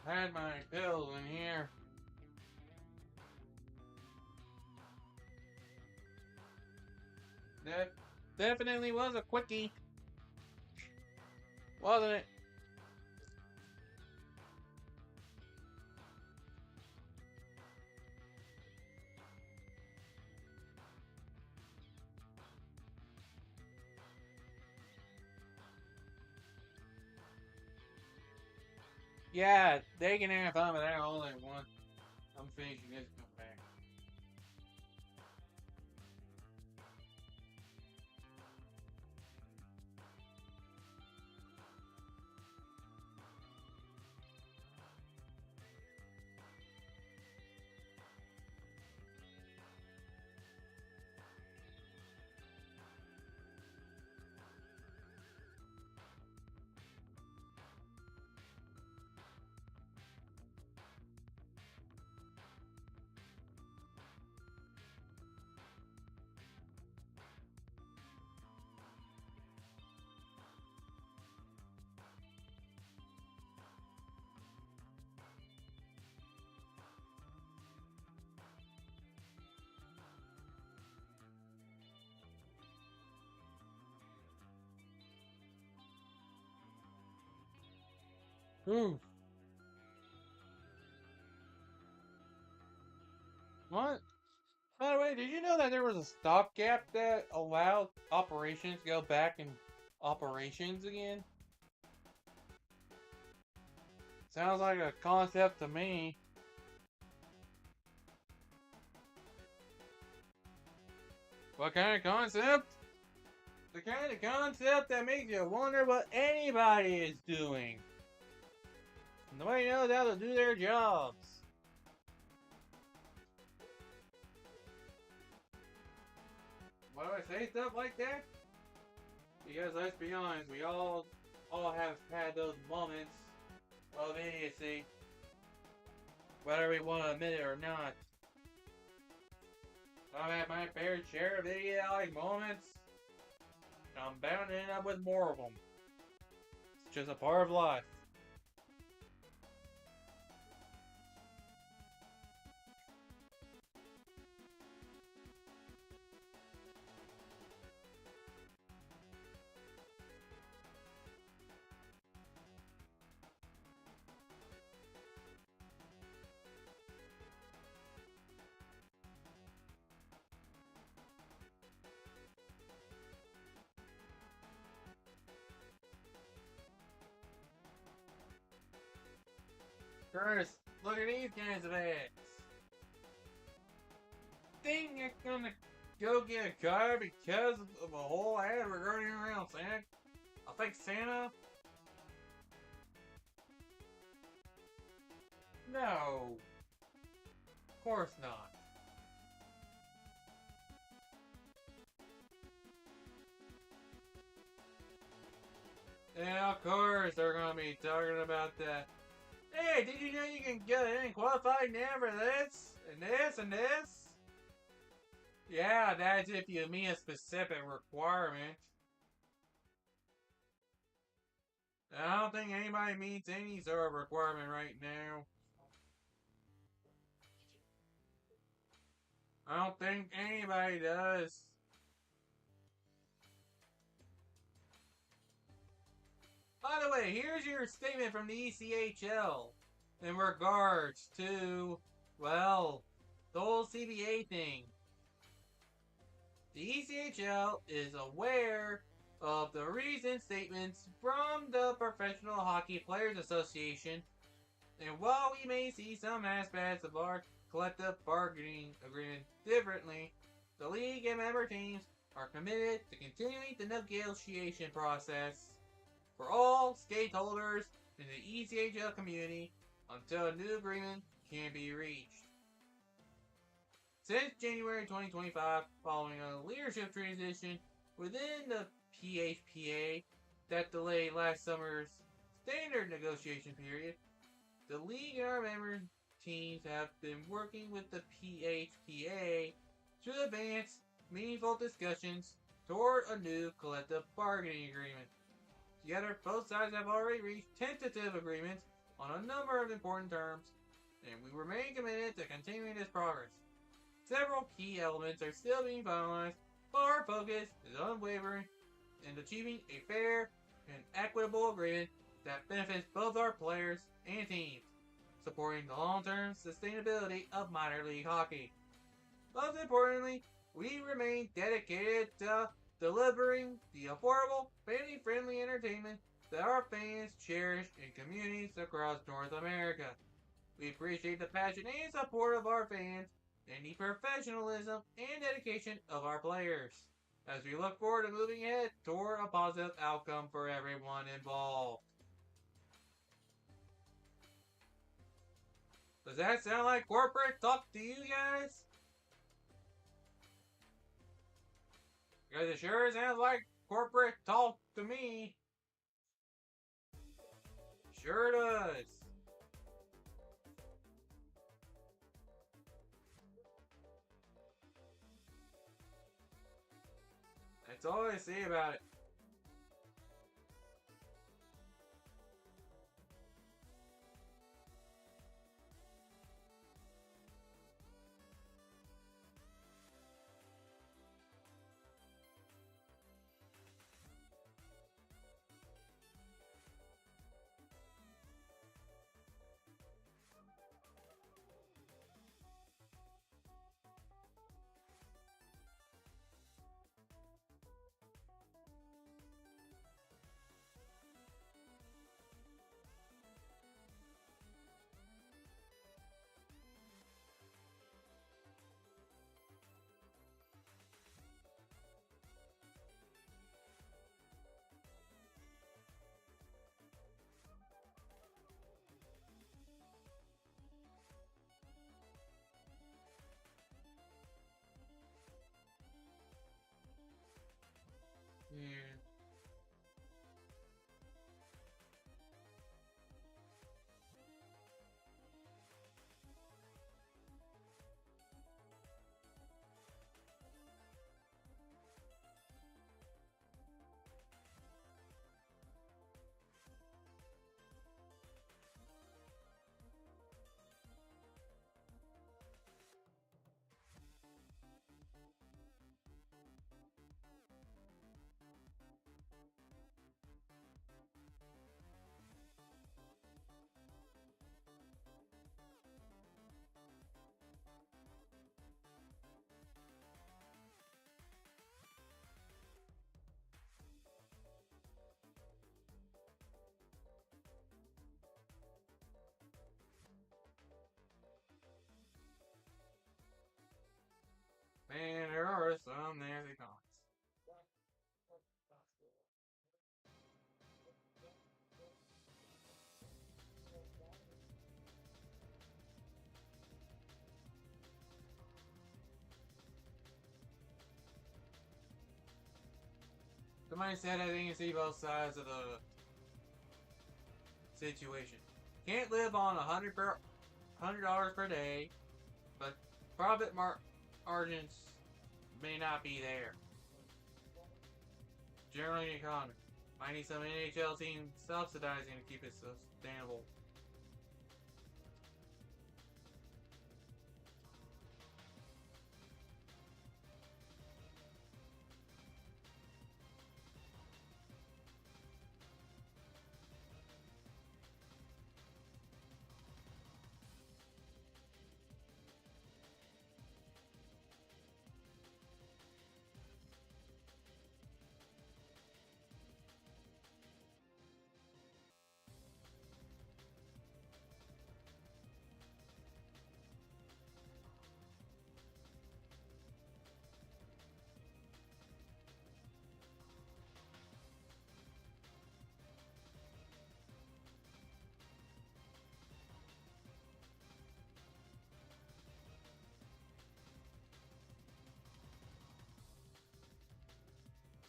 I had my pills in here. That definitely was a quickie, wasn't it? Yeah, they can have fun with that all they want. I'm finishing this come back. Ooh. What? By the way, did you know that there was a stopgap that allowed operations to go back in operations again? Sounds like a concept to me. What kind of concept? The kind of concept that makes you wonder what anybody is doing. Nobody knows how to do their jobs. Why do I say stuff like that? Because let's be honest, we all have had those moments of idiocy, whether we want to admit it or not. I've had my fair share of idiotic moments. I'm bound to end up with more of them. It's just a part of life. First, look at these kinds of ads. Think you're gonna go get a car because of a whole ad regarding around Santa? I think Santa? No. Of course not. Yeah, of course they're gonna be talking about that. Hey, did you know you can get in qualified now for this? And this and this? Yeah, that's if you meet a specific requirement. I don't think anybody meets any sort of requirement right now. I don't think anybody does. By the way, here's your statement from the ECHL in regards to, well, the whole CBA thing. The ECHL is aware of the recent statements from the Professional Hockey Players Association, and while we may see some aspects of our collective bargaining agreement differently, the league and member teams are committed to continuing the negotiation process for all stakeholders in the ECHL community until a new agreement can be reached. Since January 2025, following a leadership transition within the PHPA that delayed last summer's standard negotiation period, the league and our member teams have been working with the PHPA to advance meaningful discussions toward a new collective bargaining agreement. Together, both sides have already reached tentative agreements on a number of important terms, and we remain committed to continuing this progress. Several key elements are still being finalized, but our focus is unwavering in achieving a fair and equitable agreement that benefits both our players and teams, supporting the long-term sustainability of minor league hockey. Most importantly, we remain dedicated to delivering the affordable, family-friendly entertainment that our fans cherish in communities across North America. We appreciate the passion and support of our fans and the professionalism and dedication of our players, as we look forward to moving ahead toward a positive outcome for everyone involved. Does that sound like corporate talk to you guys? Because it sure sounds like corporate talk to me. Sure does. That's all I say about it. regardless, there's the comments. Somebody said I think you see both sides of the situation. Can't live on $100 per day, but profit margins may not be there. Generally, the economy. Might need some NHL team subsidizing to keep it sustainable.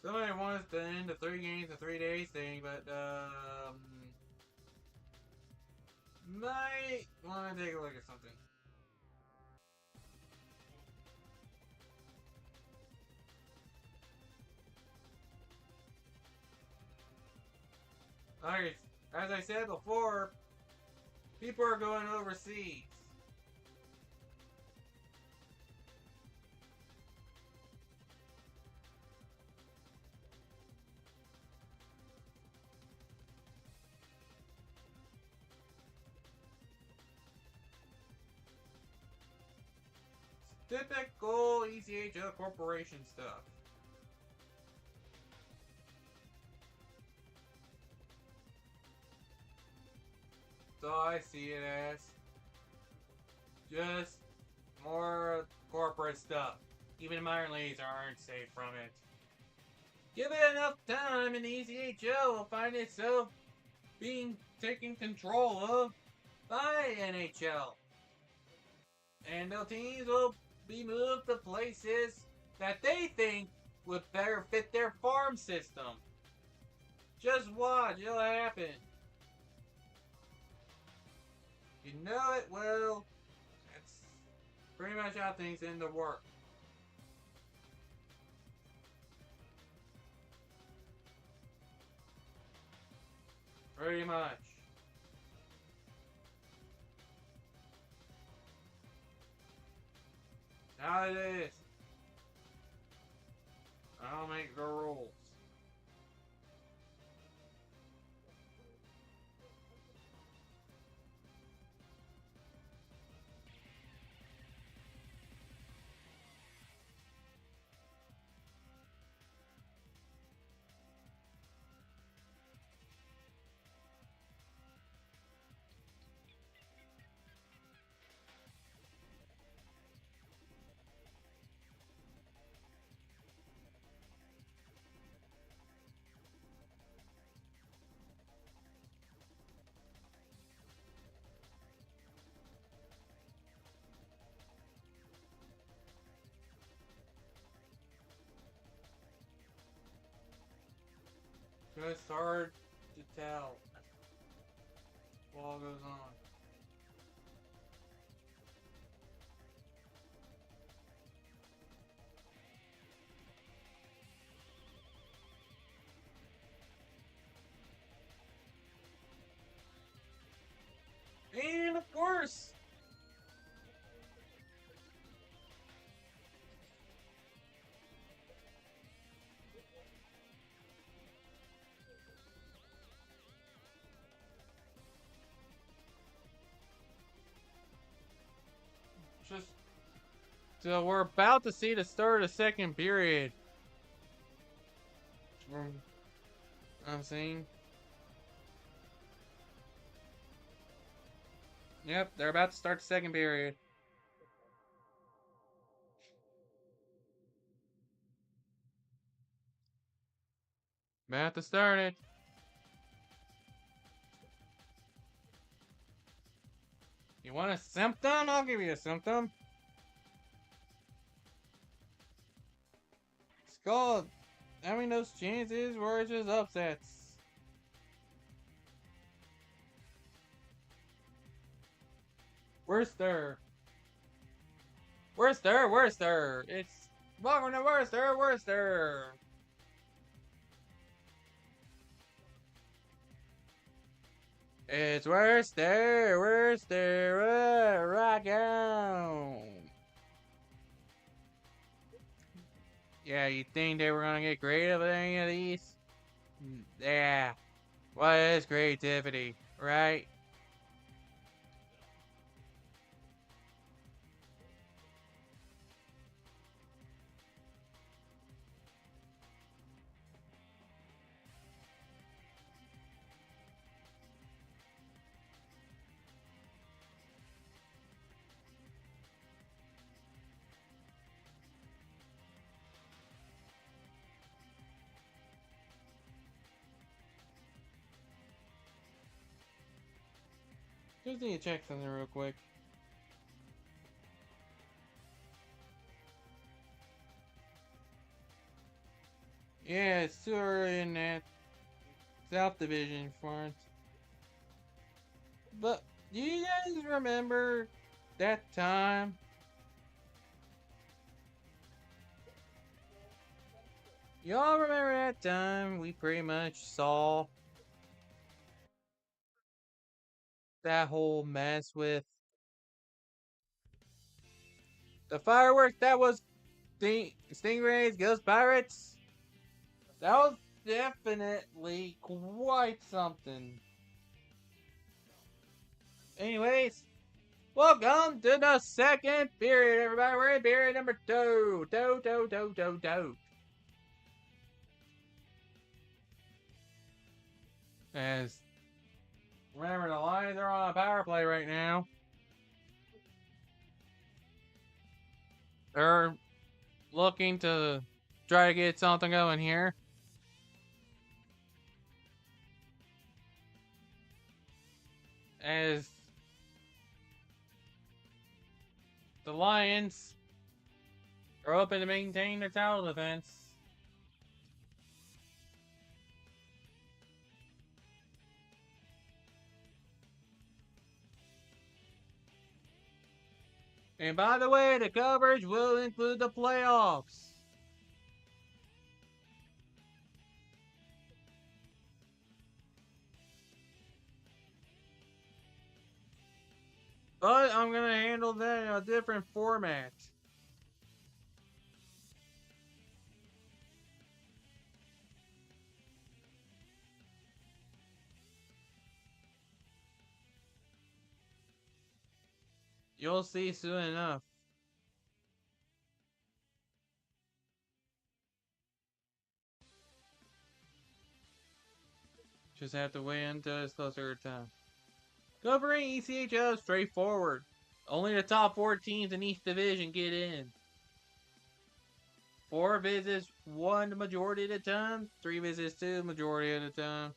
Somebody wants to end the 3 games in 3 days thing, but might want to take a look at something. Alright, as I said before, people are going overseas. Typical ECHL corporation stuff. So I see it as just more corporate stuff. Even minor leagues aren't safe from it. Give it enough time and the ECHL will find itself being taken control of by NHL. And the teams will be moved to places that they think would better fit their farm system. Just watch, it'll happen. You know it will. That's pretty much how things end to work. Pretty much. How it is. I'll make the rules. It's hard to tell what all goes on. And of course, so we're about to see the start of the second period. I'm seeing. Yep, they're about to start the second period. About to start it. You want a symptom? I'll give you a symptom. It's called having those chances where it's just upsets. Worcester. Worcester, Worcester. It's welcome to Worcester, Worcester. It's Worcester, Worcester, rock on. Yeah, you think they were gonna get creative with any of these? Yeah. What is creativity, right? Just need to check something real quick. Yeah, it's too early in that South Division for it. But do you guys remember that time? Y'all remember that time we pretty much saw that whole mess with the fireworks that was Stingrays, Ghost Pirates? That was definitely quite something. Anyways, welcome to the second period, everybody. We're in period number 2. Two. As remember, the Lions are on a power play right now. They're looking to try to get something going here. As the Lions are hoping to maintain their tower defense. And by the way, the coverage will include the playoffs. But I'm going to handle that in a different format. You'll see soon enough. Just have to wait until it's closer to time. Covering ECHL is straightforward. Only the top 4 teams in each division get in. 4 visits, 1 the majority of the time. 3 visits, 2 majority of the time.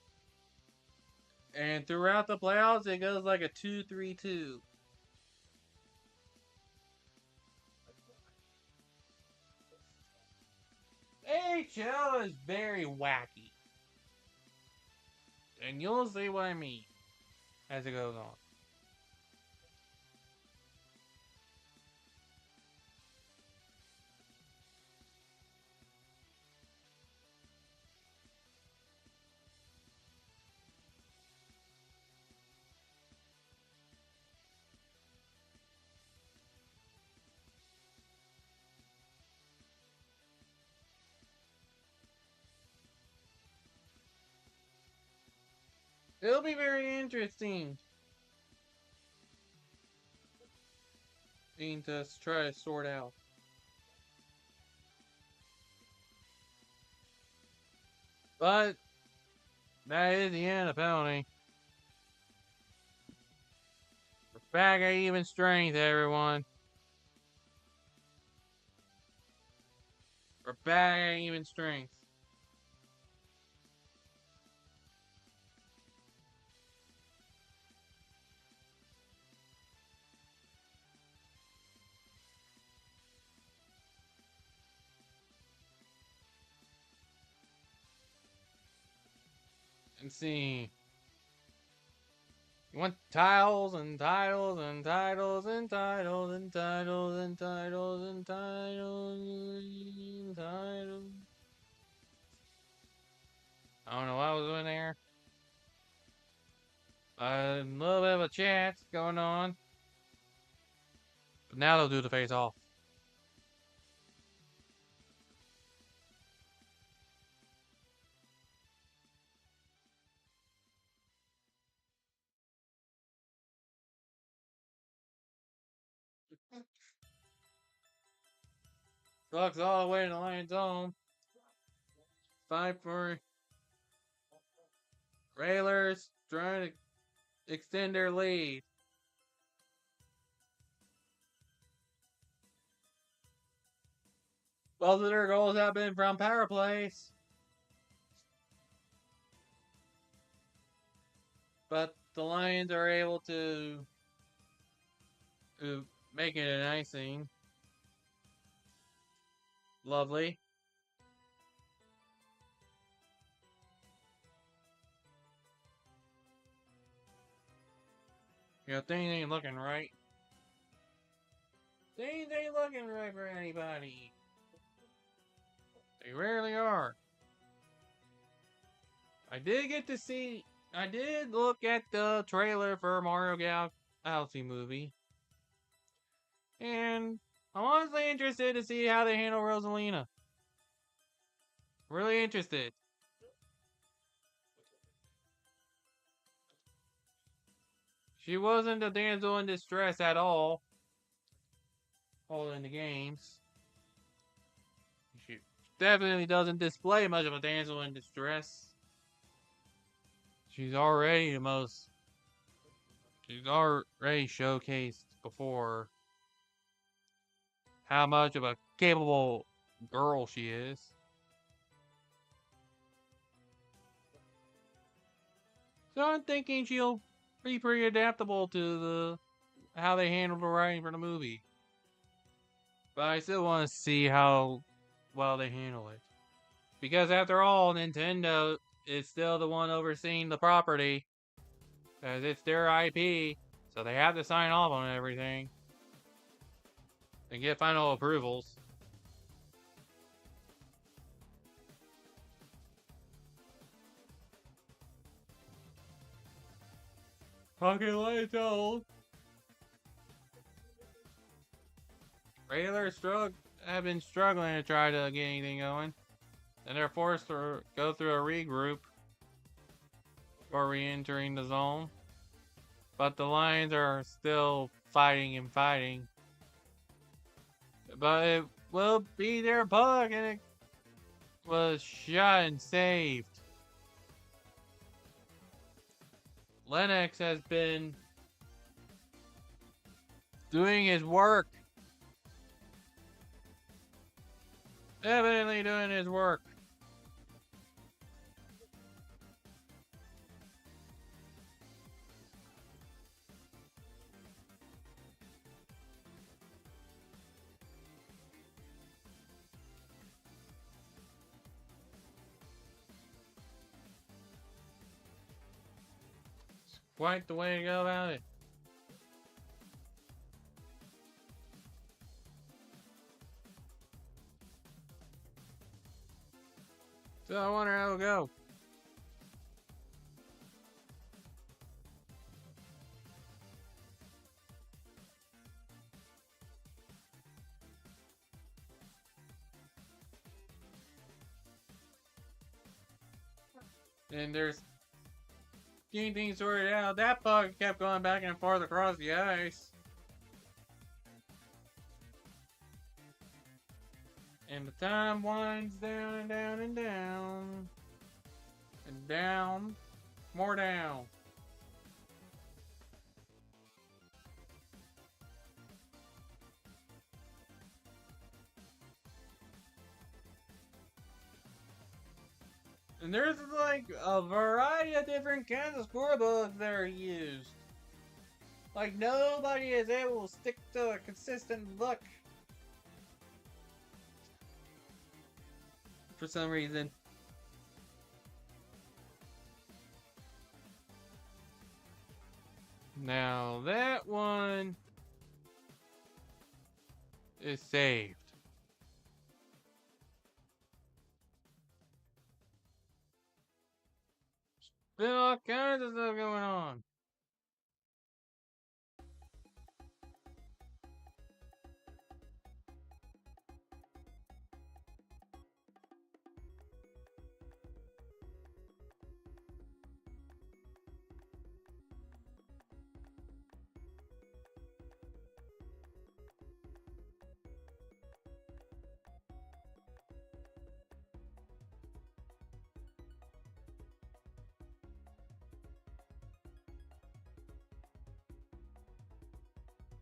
And throughout the playoffs, it goes like a 2-3-2. ECHL is very wacky. And you'll see what I mean as it goes on. It'll be very interesting. Need to try to sort out. But that is the end of the penalty. We're back at even strength, everyone. We're back at even strength. Let's see. You want tiles and titles and titles and titles and titles and titles and titles and titles. I don't know what I was doing there. A little bit of a chat going on. But now they'll do the face off. Trucks all the way to the Lions home. Fight for Railers trying to extend their lead. Both of their goals have been from power plays. But the Lions are able to make it an icing. Lovely. You know, things ain't looking right. Things ain't looking right for anybody. They rarely are. I did look at the trailer for Mario Galaxy movie. And I'm honestly interested to see how they handle Rosalina. Really interested. She wasn't a damsel in distress at all in the games. She definitely doesn't display much of a damsel in distress. She's already showcased before how much of a capable girl she is. So I'm thinking she'll be pretty adaptable to how they handle the writing for the movie. But I still want to see how well they handle it. Because after all, Nintendo is still the one overseeing the property. As it's their IP, so they have to sign off on everything. And get final approvals. Pocket lights old. Railers have been struggling to try to get anything going. And they're forced to go through a regroup before re-entering the zone. But the Lions are still fighting and fighting. But it will be their puck, and it was shot and saved. Lennox has been doing his work. Evidently doing his work. It's quite the way to go about it. So I wonder how it'll go. And there's getting things sorted out. That puck kept going back and forth across the ice. And the time winds down and down and down. And down. More down. And there's like a variety of different kinds of scorebooks that are used. Like nobody is able to stick to a consistent look. For some reason. Now that one is saved. Been all kinds of stuff going on.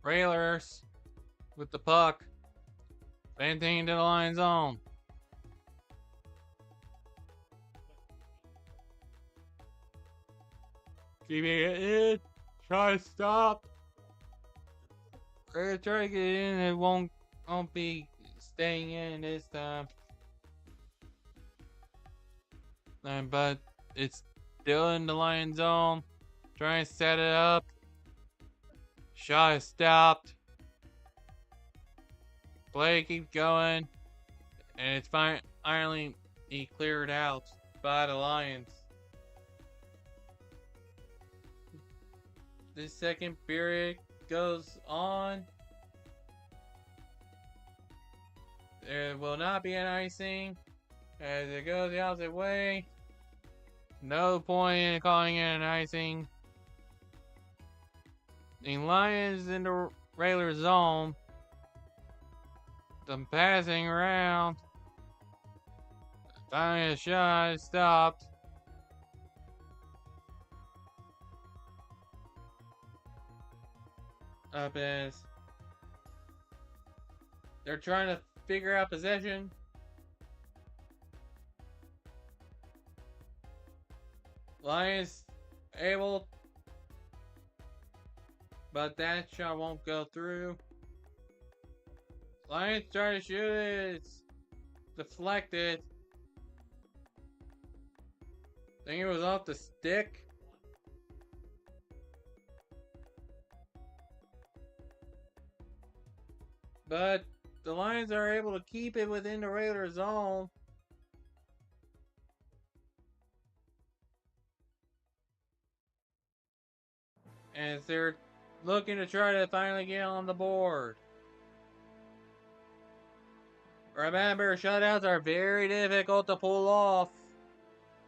Railers with the puck. Maintain to the line zone. Keeping it in. Try to stop. Try to get in. It won't be staying in this time. But it's still in the line zone. Trying to set it up. Shot is stopped. Play keeps going. And it's finally cleared out by the Lions. This second period goes on. There will not be an icing as it goes the opposite way. No point in calling it an icing. The Lions in the regular zone. Them passing around. Finally a shot is stopped. Up as they're trying to figure out possession. Lions able, but that shot won't go through. Lions trying to shoot it. It's deflected. I think it was off the stick. But the Lions are able to keep it within the regular zone. As they're looking to try to finally get on the board. Remember, shutouts are very difficult to pull off.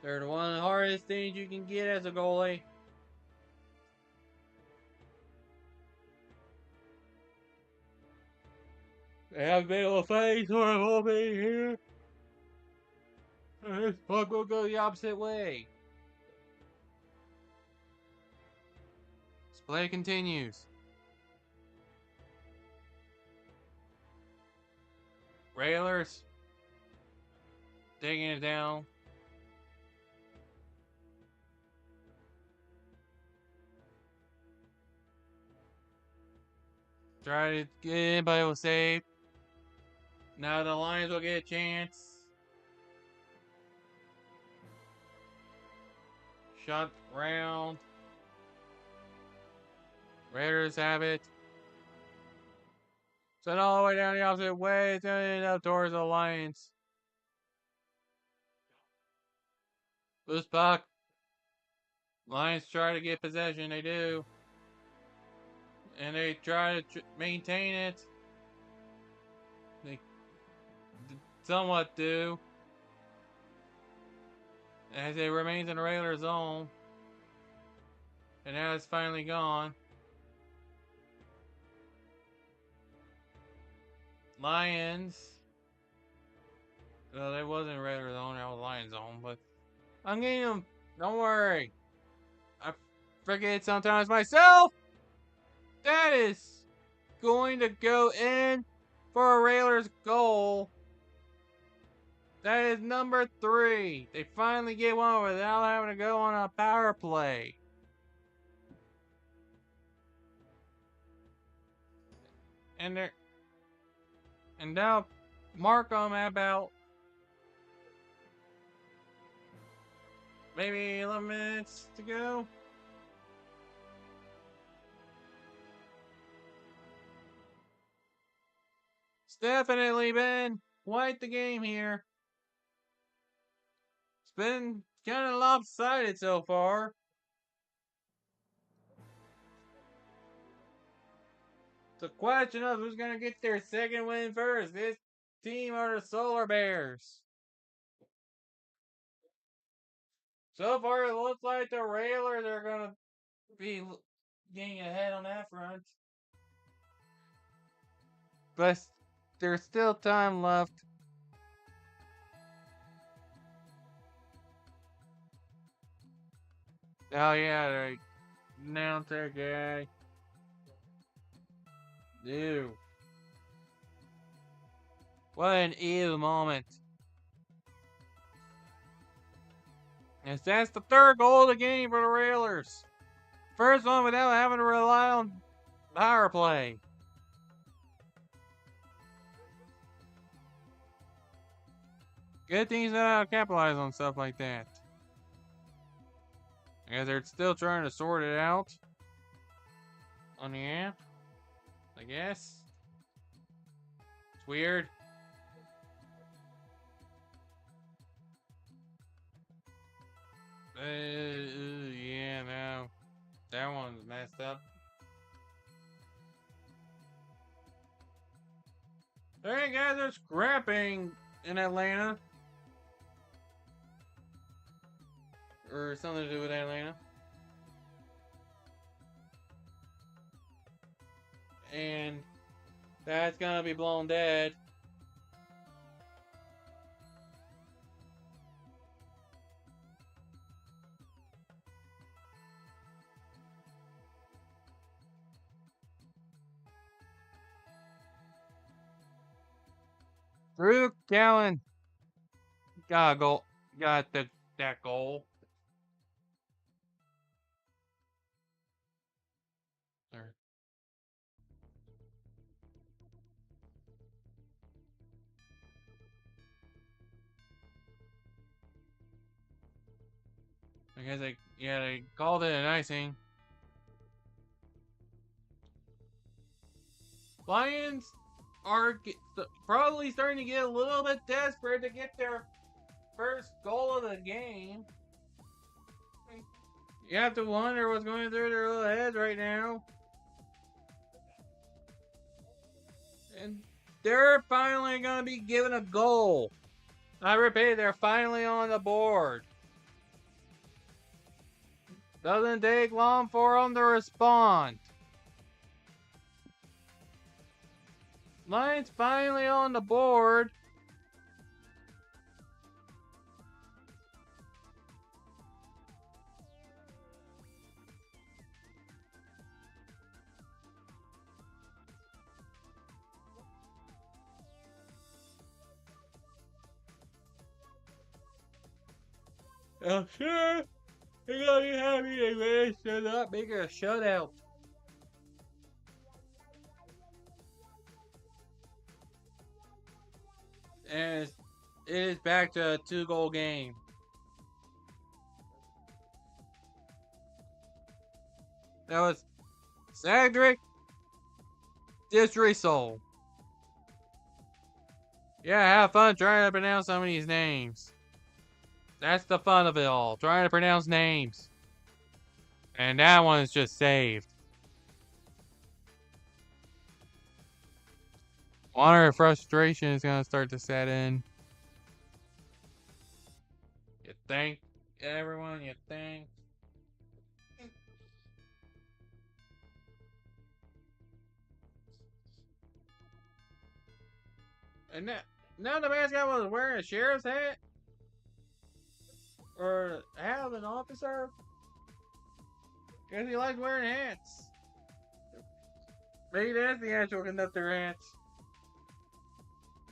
They're one of the hardest things you can get as a goalie. They have been able to face or a little bit here. And this puck will go the opposite way. This play continues. Railers taking it down. Try to get in, but it was saved. Now the Lions will get a chance. Shot round. Raiders have it. Sent all the way down the opposite way. It's going to end up towards the Lions. Loose puck. Lions try to get possession. They do. And they try to maintain it. They somewhat do. As it remains in the regular zone. And now it's finally gone. Lions. Well, it wasn't regular zone, that was Lions zone, but I'm getting them. Don't worry. I forget sometimes myself. That is going to go in for a Railers goal. That is number 3. They finally get one without having to go on a power play. And now mark them about maybe 11 minutes to go. It's definitely been quite the game here. It's been kind of lopsided so far. It's a question of who's going to get their second win first. This team or the Solar Bears. So far, it looks like the Railers are going to be getting ahead on that front. But there's still time left. Oh, yeah, the announcer guy. Ew. What an ew moment. And that's the third goal of the game for the Railers. First one without having to rely on power play. Good teams know how to capitalize on stuff like that. Because they're still trying to sort it out on the app, I guess. It's weird. Yeah, no. That one's messed up. Hey guys, are scrapping in Atlanta. Or something to do with Atlanta. And that's gonna be blown dead. Drew Gallen got a goal. Got that goal. There. I guess they called it an icing. Lions are probably starting to get a little bit desperate to get their first goal of the game. You have to wonder what's going through their little heads right now. And they're finally going to be given a goal. I repeat, they're finally on the board. Doesn't take long for them to respond. Lions finally on the board. I'm sure they're gonna be happy they managed to not make it a shutout. And it is back to a 2-goal game. That was Cedric Disrisol. Yeah, have fun trying to pronounce some of these names. That's the fun of it all, trying to pronounce names. And that one is just saved. Wonder if frustration is gonna start to set in. You think, everyone? You think? And now the mascot was wearing a sheriff's hat? Or a hat of an officer? Because he likes wearing hats. Maybe that's the actual conductor hats.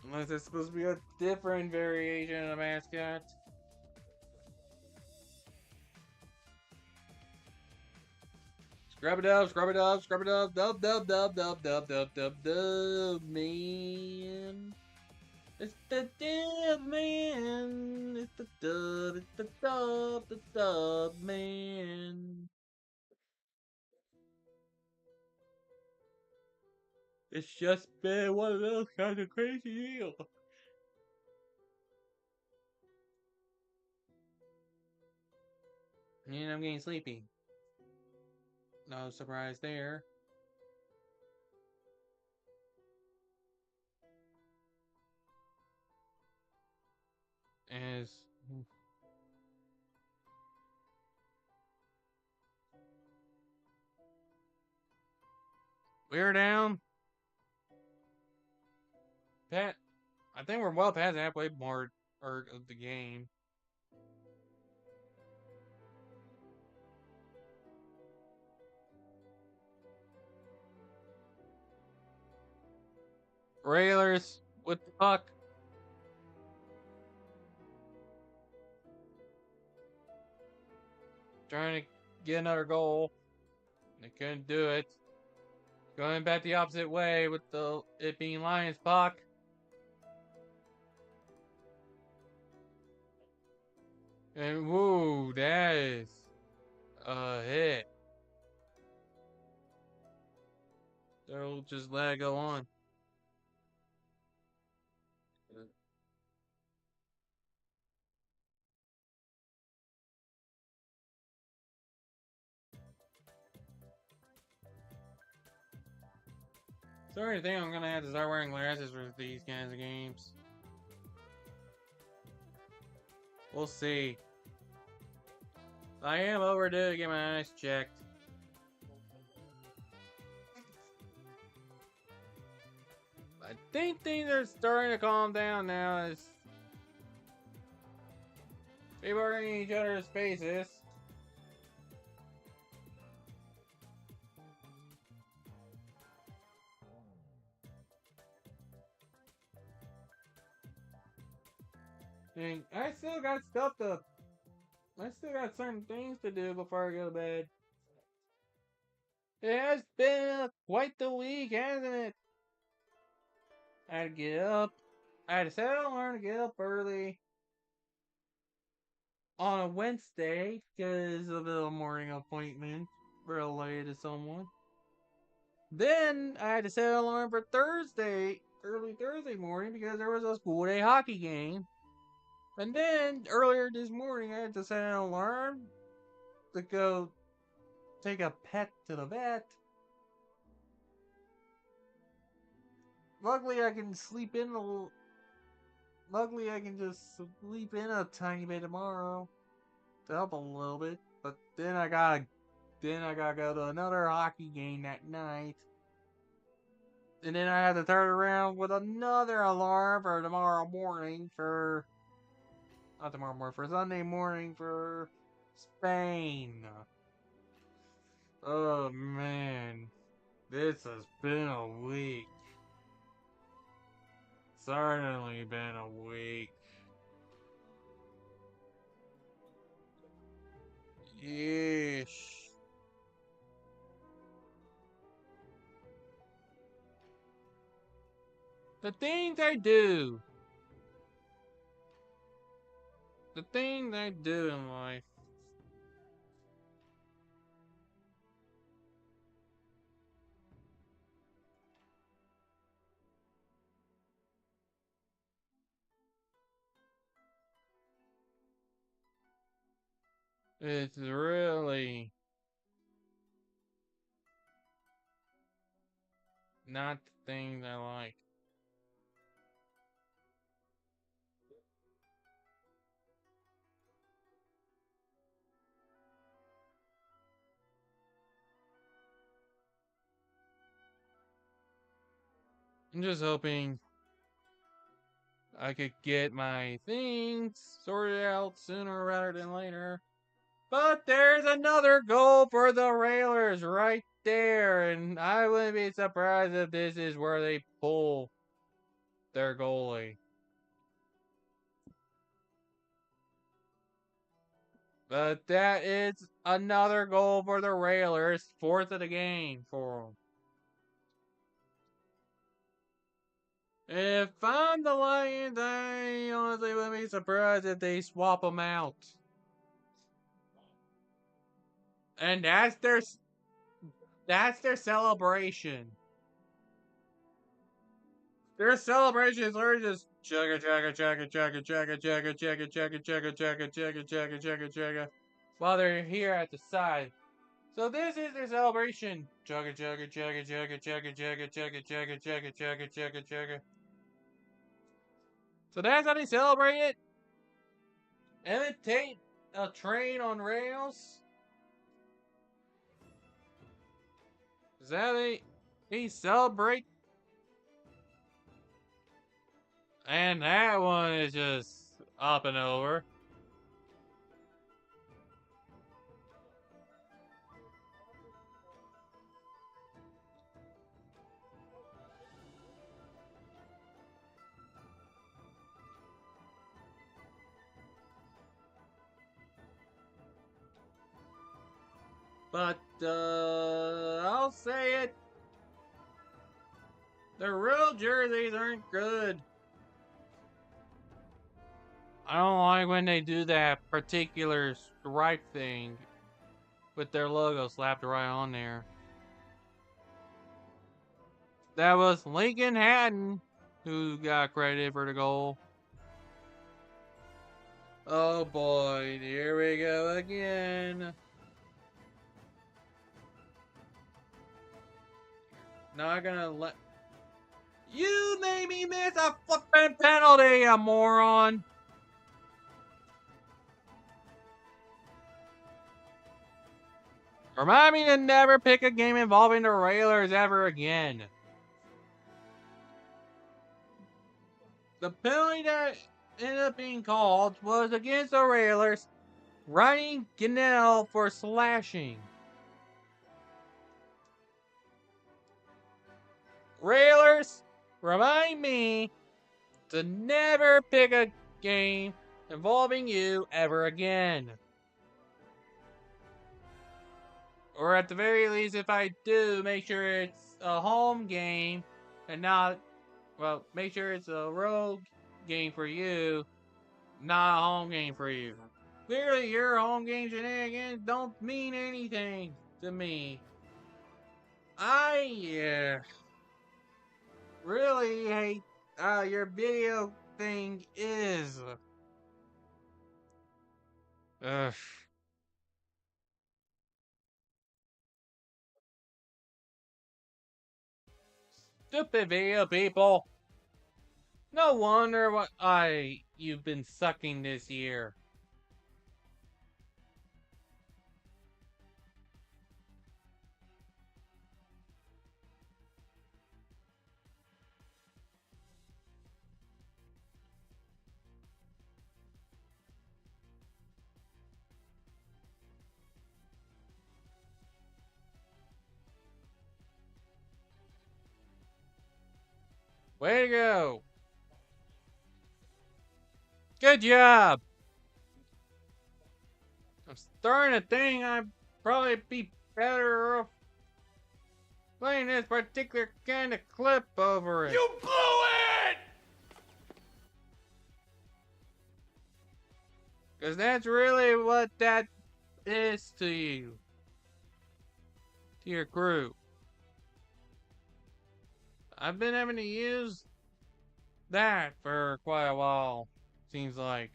Unless it's supposed to be a different variation of the mascot. Scrub it up, scrub it up, scrub it up, dub, dub, dub, dub, dub, dub, dub, dub, man. It's the dub, man. It's the dub, man. It's just been one of those kind of crazy deals. And I'm getting sleepy. No surprise there. As we're down. Pat, I think we're well past halfway mark of the game. Railers with the puck. Trying to get another goal. They couldn't do it. Going back the opposite way with it being Lions puck. And woo, that is a hit. They'll just let it go on. Sorry, I think I'm gonna have to start wearing glasses for these kinds of games. We'll see. I am overdue to get my eyes checked. I think things are starting to calm down now as people are in each other's faces. And I still got certain things to do before I go to bed. It has been quite the week, hasn't it? I had to get up. I had to set an alarm to get up early on a Wednesday because of a morning appointment related to someone. Then I had to set an alarm for early Thursday morning because there was a school day hockey game. And then earlier this morning, I had to set an alarm to go take a pet to the vet. Luckily, I can sleep in Luckily, I can just sleep in a tiny bit tomorrow to help a little bit. But then I gotta go to another hockey game that night. And then I have to turn around with another alarm for tomorrow morning for not tomorrow morning, for Sunday morning for Spain. Oh man, this has been a week. Certainly been a week. Yeesh. The things I do. The things I do in life. It's really not the things I like. I'm just hoping I could get my things sorted out sooner rather than later. But there's another goal for the Railers right there, and I wouldn't be surprised if this is where they pull their goalie. But that is another goal for the Railers, fourth of the game for them. If I'm the Lions, I honestly wouldn't be surprised if they swap them out. And that's their celebration. Their celebrations are just chugga chugga chugga chugga chugga chugga chugga chugga chugga chugga chugga chugga chugga chugga while they're here at the side. So this is their celebration. Chugga chugga chugga chugga chugga chugga chugga chugga chugga chugga chugga chugga. So that's how they celebrate it. Imitate a train on rails. Is that how they celebrate? And that one is just up and over. But I'll say it. The real jerseys aren't good. I don't like when they do that particular stripe thing with their logo slapped right on there. That was Lincoln Hatton who got credited for the goal. Oh boy, here we go again. Not gonna let you made me miss a flippin' penalty, you moron. Remind me to never pick a game involving the Railers ever again. The penalty that ended up being called was against the Railers, Ryan Ginnell for slashing. Railers, remind me to never pick a game involving you ever again. Or at the very least, if I do, make sure it's a home game and not, well, make sure it's a road game for you, not a home game for you. Clearly, your home game shenanigans don't mean anything to me. I really hate your video thing is. Ugh. Stupid video people. No wonder what you've been sucking this year. Way to go. Good job. I'm starting to think I'd probably be better off playing this particular kind of clip over it. You blew it! Because that's really what that is to you. To your crew. I've been having to use that for quite a while, seems like.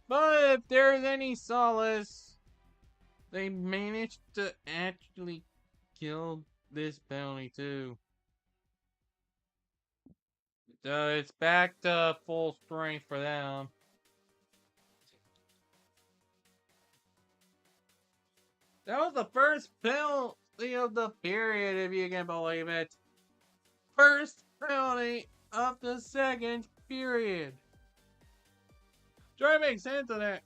But if there's any solace, they managed to actually kill this penalty too. So it's back to full strength for them. That was the first penalty of the period, if you can believe it. First penalty of the second period. Try to make sense of that.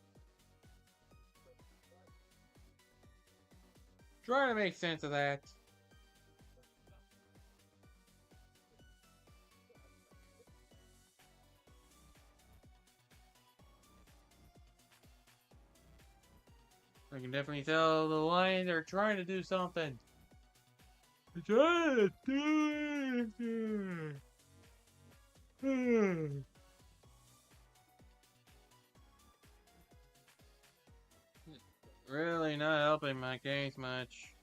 Try to make sense of that. I can definitely tell the Lions are trying to do something. They're trying to do it. Really not helping my case much.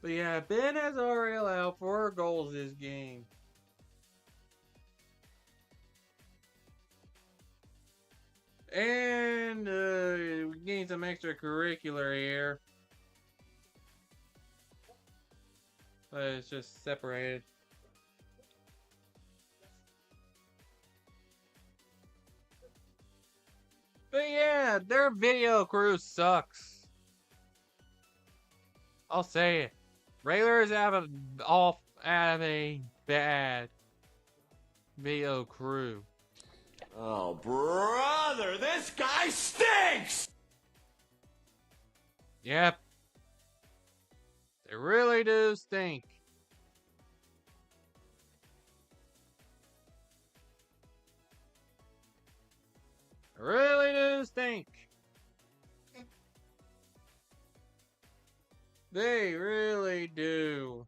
But yeah, Ben has already allowed 4 goals this game. And we gained some extracurricular here. But it's just separated. But yeah, their video crew sucks. I'll say it. Railers have a bad video crew. Oh, brother, this guy stinks! Yep. They really do stink. They really do stink. They really do.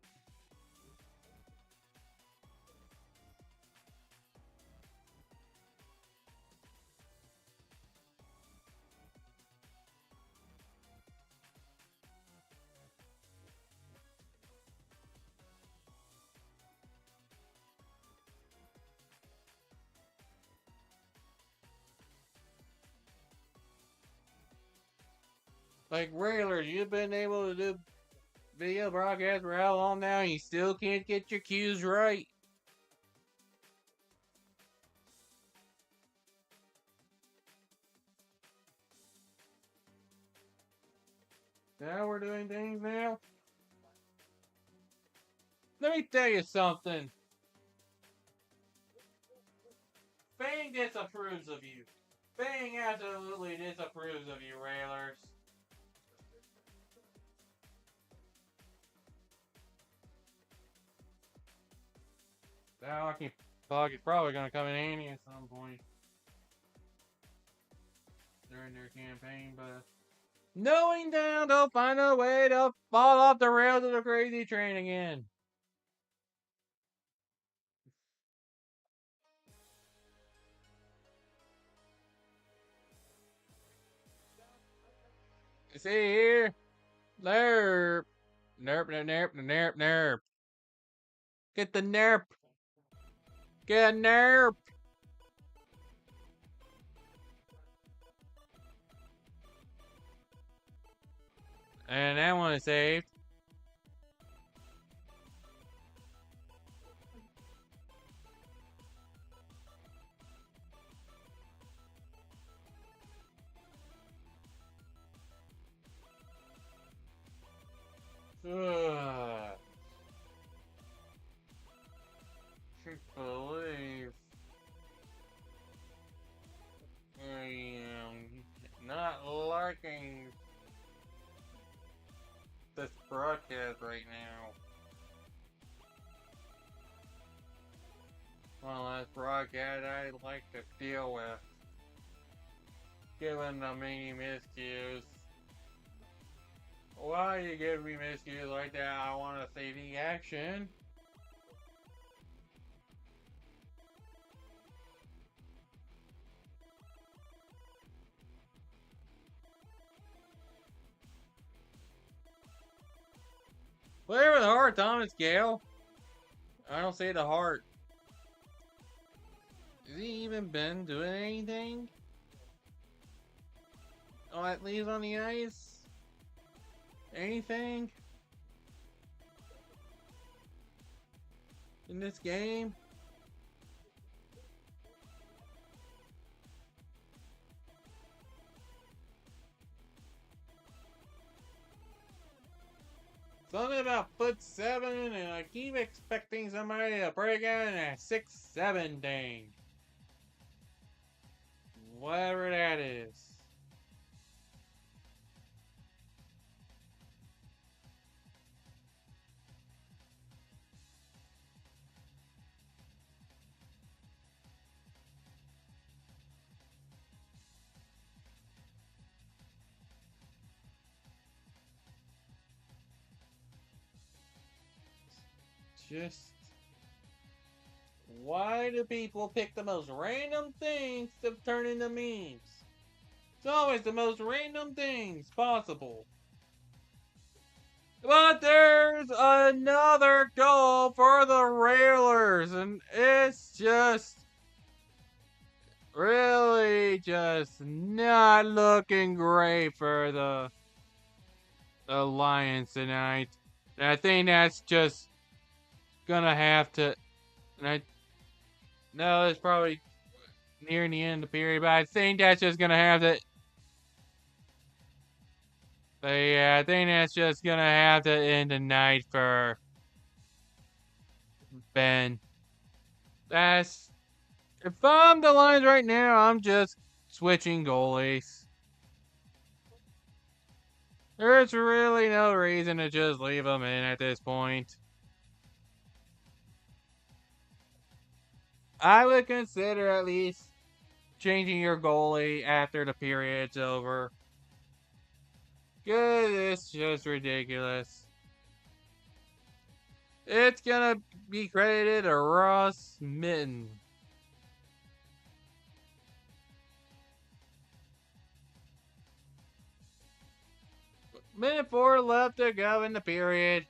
Like, Railers, you've been able to do video broadcasts for how long now and you still can't get your cues right? Now we're doing things now? Let me tell you something. Fang disapproves of you. Fang absolutely disapproves of you, Railers. That hockey puck is probably going to come in handy at some point during their campaign, but knowing down, they'll find a way to fall off the rails of the crazy train again. You see here? Nerp. Nerp, nerp, nerp, nerp, nerp. Get the nerp. Get a nerp. And that one is saved. Ugh. Can't believe I am not liking this broadcast right now. Well, that's broadcast I'd like to deal with. Given the many miscues. Why you give me miscues like that? I want to see the action. Play with heart, Thomas Gale. I don't see the heart. Has he even been doing anything? Oh, that leaves on the ice? Anything? In this game? Something about 4'7", and I keep expecting somebody to break out in a 6'7" thing. Whatever that is. Just, why do people pick the most random things to turn into memes? It's always the most random things possible. But there's another goal for the Railers, and it's just really just not looking great for the Lions tonight. And I think that's just gonna have to. And I know it's probably nearing the end of the period, but I think that's just gonna have to. But yeah, I think that's just gonna have to end the night for Ben. That's if I'm the Lions right now, I'm just switching goalies. There's really no reason to just leave them in at this point. I would consider at least changing your goalie after the period's over. Cause it's just ridiculous. It's gonna be credited to Ross Mitten. Minute 4 left to go in the period.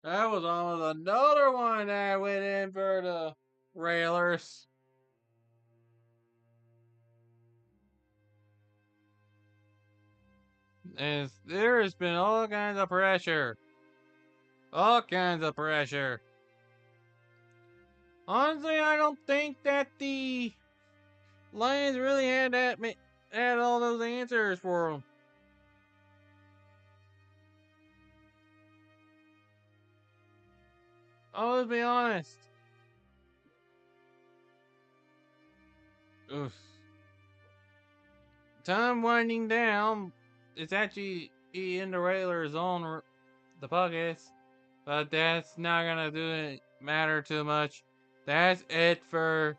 That was almost another one that went in for the Railers. And there has been all kinds of pressure. All kinds of pressure. Honestly, I don't think that the Lions really had all those answers for them. I'll be honest. Oof. Time winding down. It's actually in the Railers' own the puck is, but that's not gonna matter too much. That's it for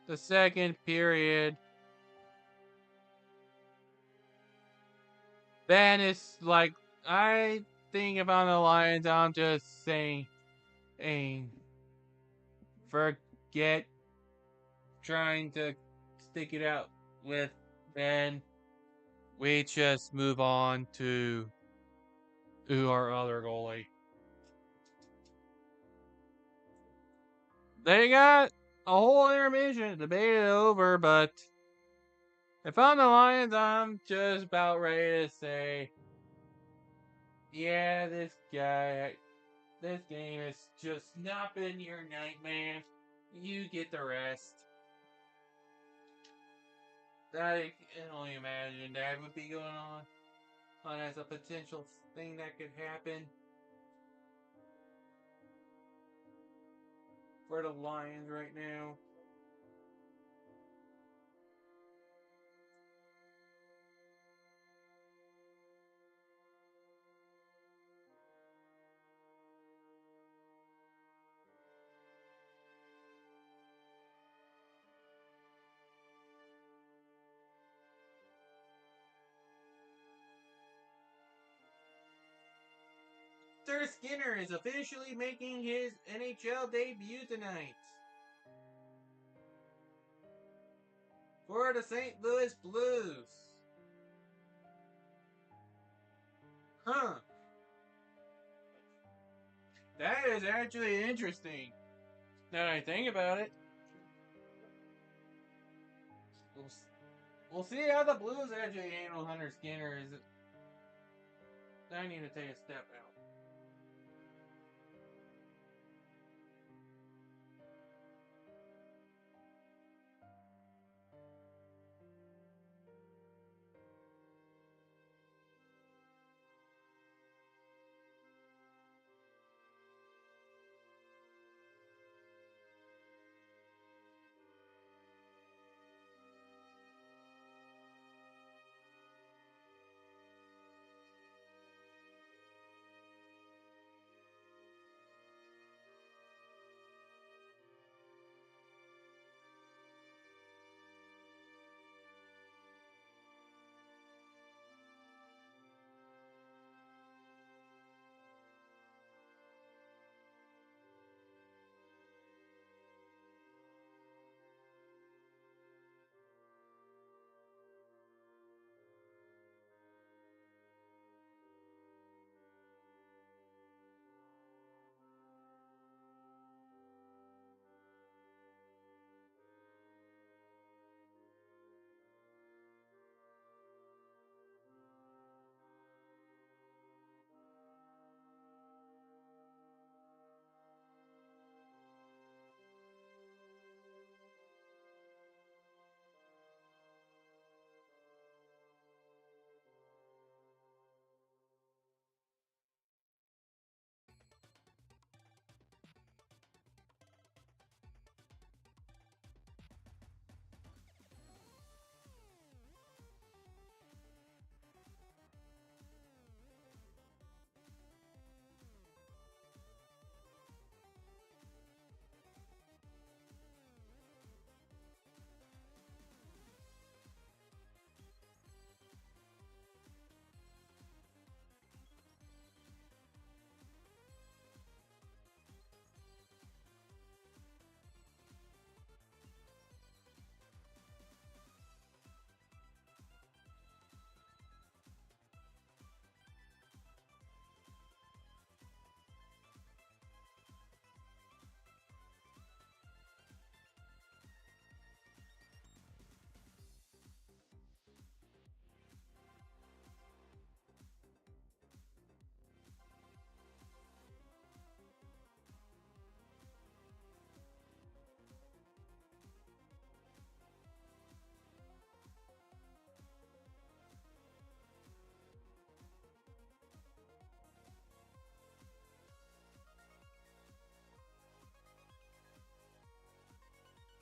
the second period. Then it's like I think if I'm the Lions, I'm just saying, forget trying to stick it out with Ben. We just move on to our other goalie. They got a whole intermission debated over, but if I'm the Lions, I'm just about ready to say, yeah, this game has just not been your night, man. You get the rest. I can only imagine that would be going on as a potential thing that could happen for the Lions right now. Sir Skinner is officially making his NHL debut tonight for the St. Louis Blues. Huh. That is actually interesting. Now that I think about it. We'll see how the Blues actually handle Hunter Skinner. I need to take a step out.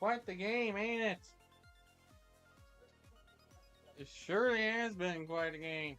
quite the game, ain't it? It surely has been quite a game.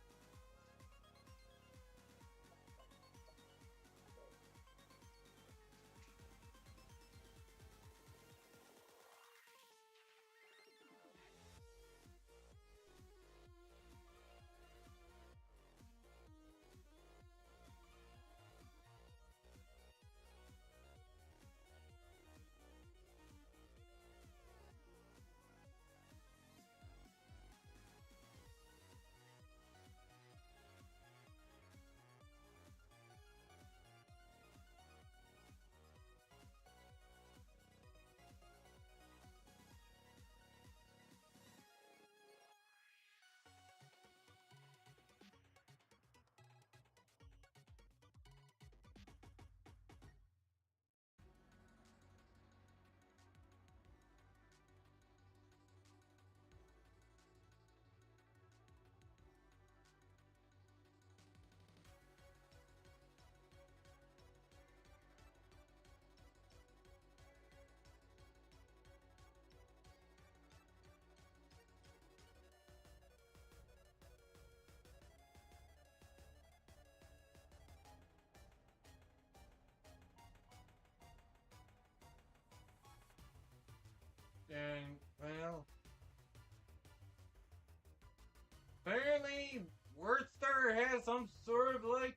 And, well, apparently Worcester has some sort of like,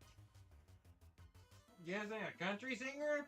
guessing a country singer?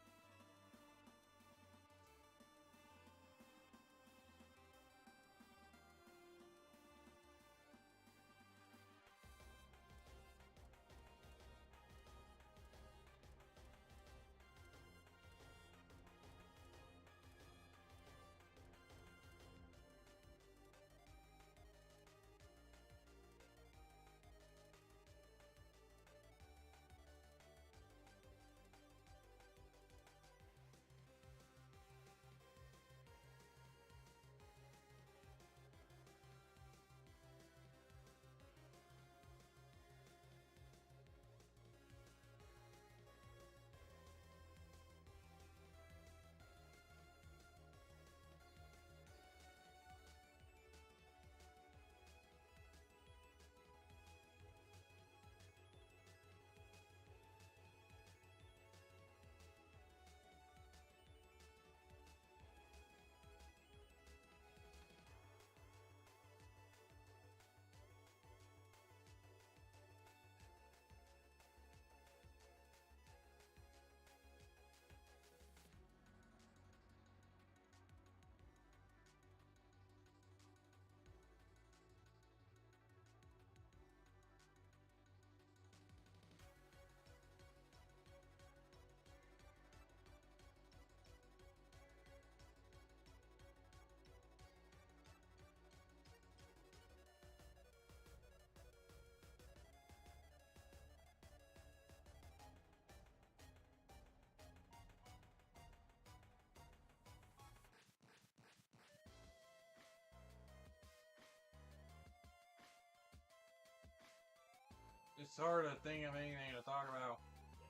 It's hard to think of anything to talk about.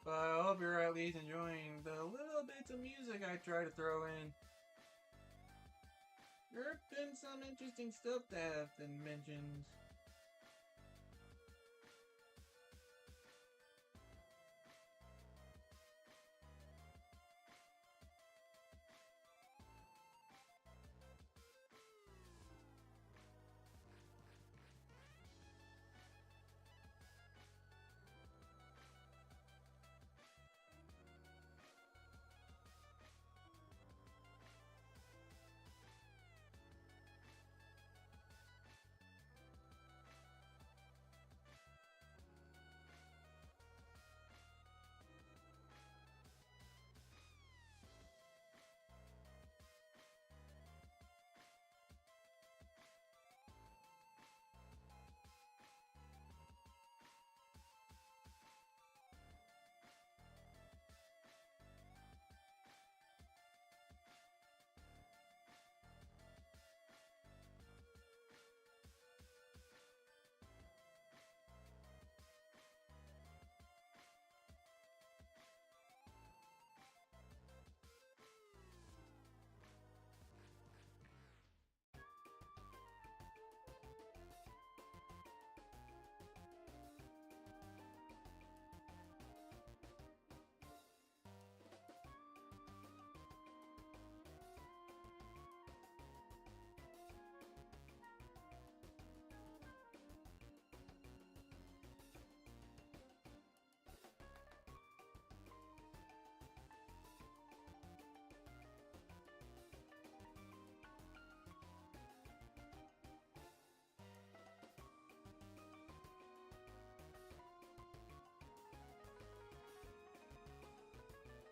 But I hope you're at least enjoying the little bits of music I try to throw in. There have been some interesting stuff that have been mentioned.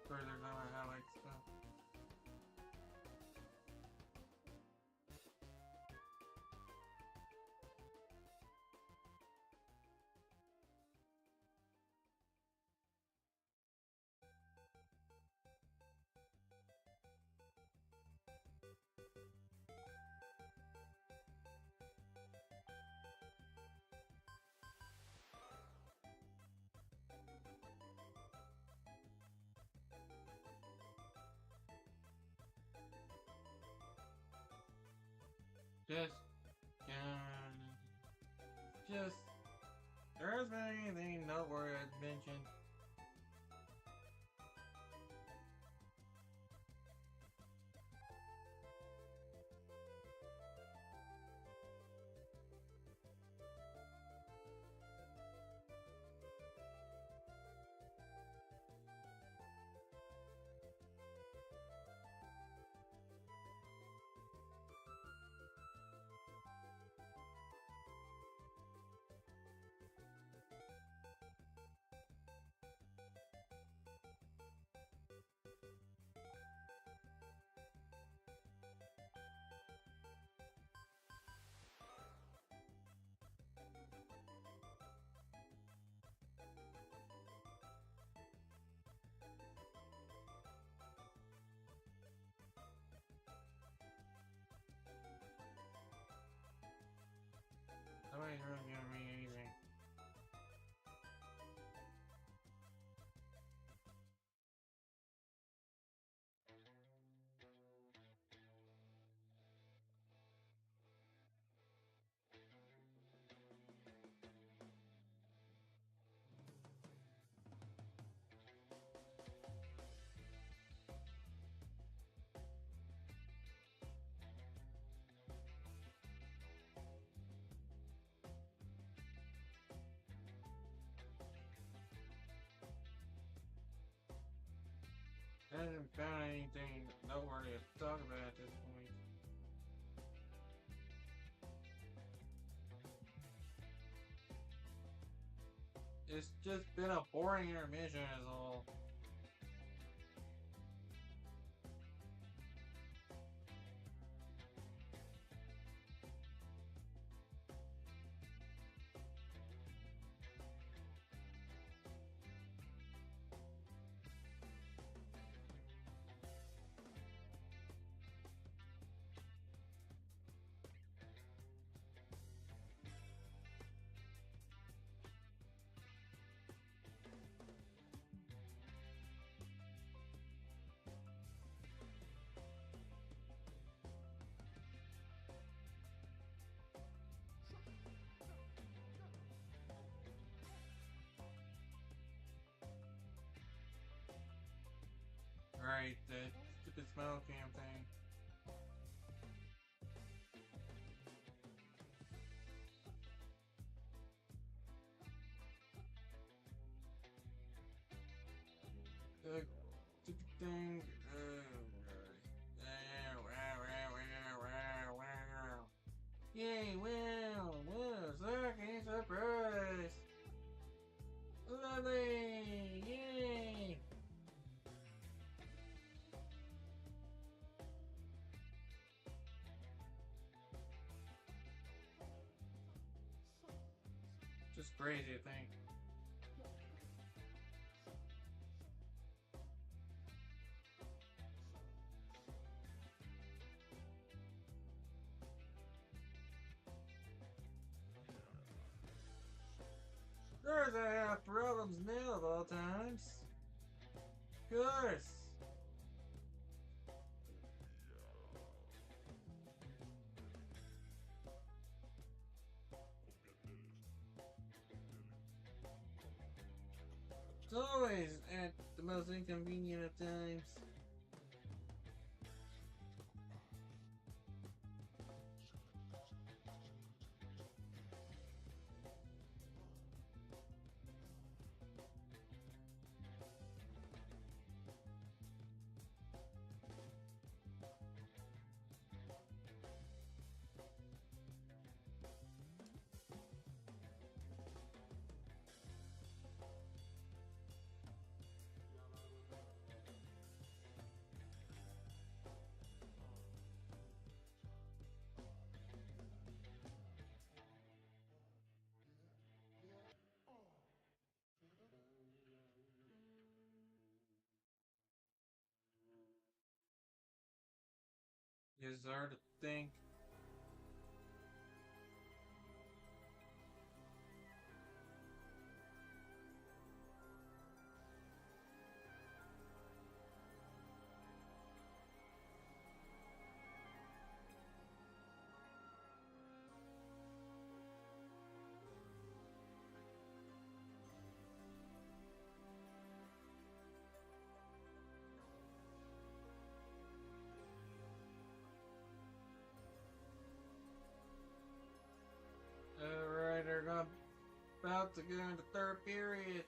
further than how I stuff. Just, there hasn't been anything noteworthy I'd mention. Nobody's really giving me anything. I haven't found anything noteworthy to talk about at this point. It's just been a boring intermission is all. Right, the stupid smoke cam thing. The stupid thing. Yay, wow, second surprise! Lovely! Yay! Just crazy to think. There's a half problems now of all times. Of course. It's always at the most inconvenient of times. It's hard to think. Alright, they're about to go into third periods.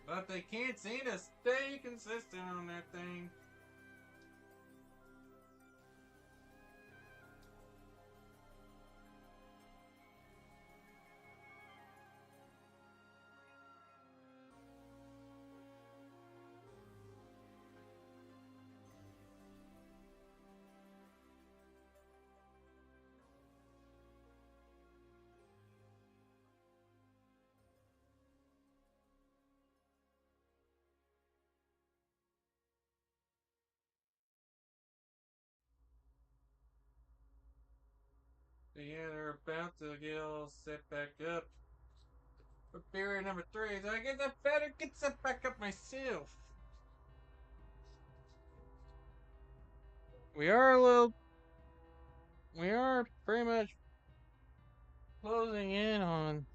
But they can't seem to stay consistent on that thing. But yeah, they're about to get all set back up for period number 3, so I guess I better get set back up myself. We are pretty much closing in on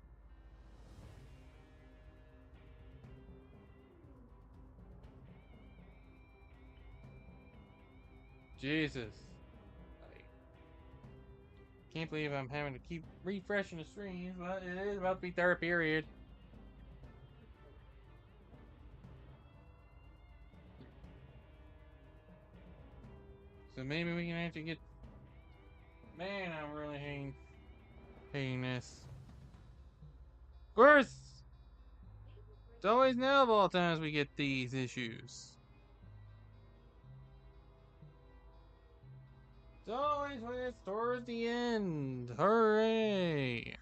Jesus. I can't believe I'm having to keep refreshing the screens, but it is about to be third period. So maybe we can actually get. Man, I'm really hating this. Of course, it's always now of all times we get these issues. It's always when it's towards the end. Hooray!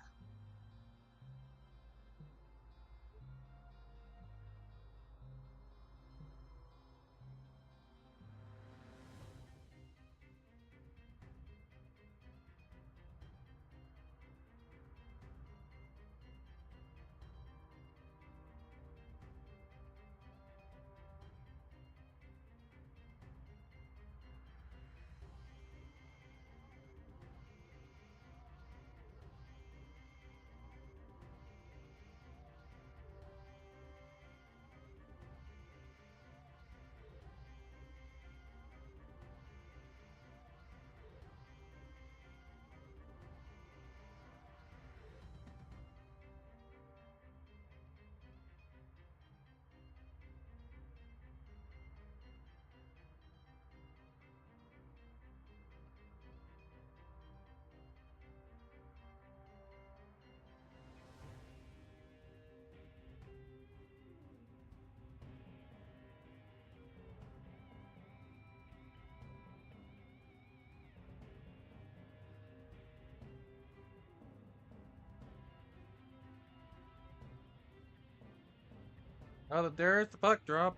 Oh, there's the puck drop.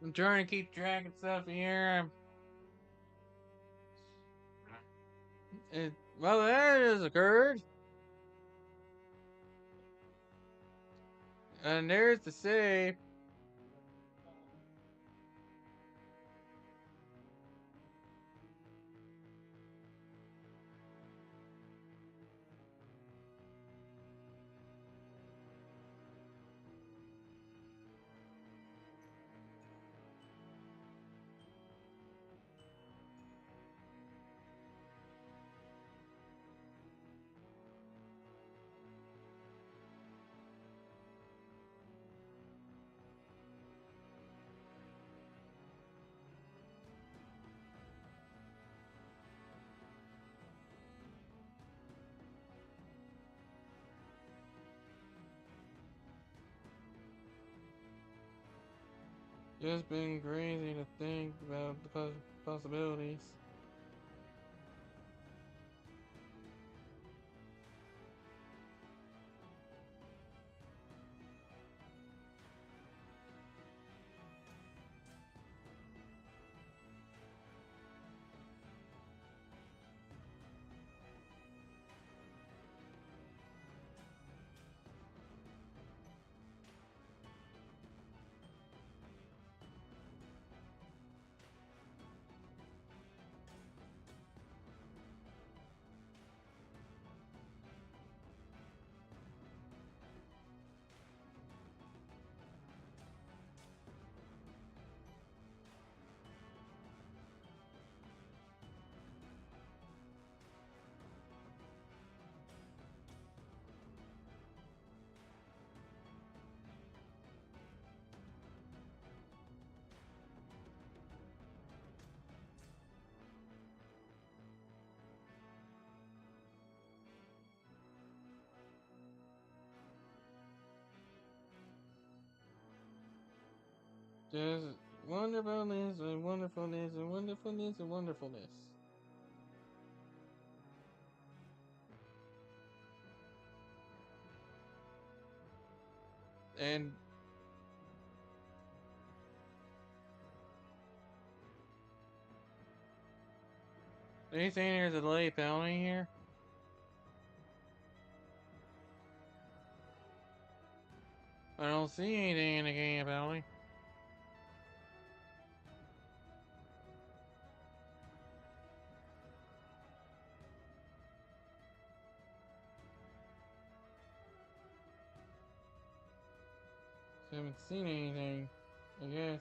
I'm trying to keep track of stuff here. Well, that has occurred. And there's the save. just been crazy to think about the possibilities. Just wonderfulness and wonderfulness and wonderfulness and wonderfulness. And are you saying there's a delay penalty here? I don't see anything indicating a penalty. Haven't seen anything, I guess.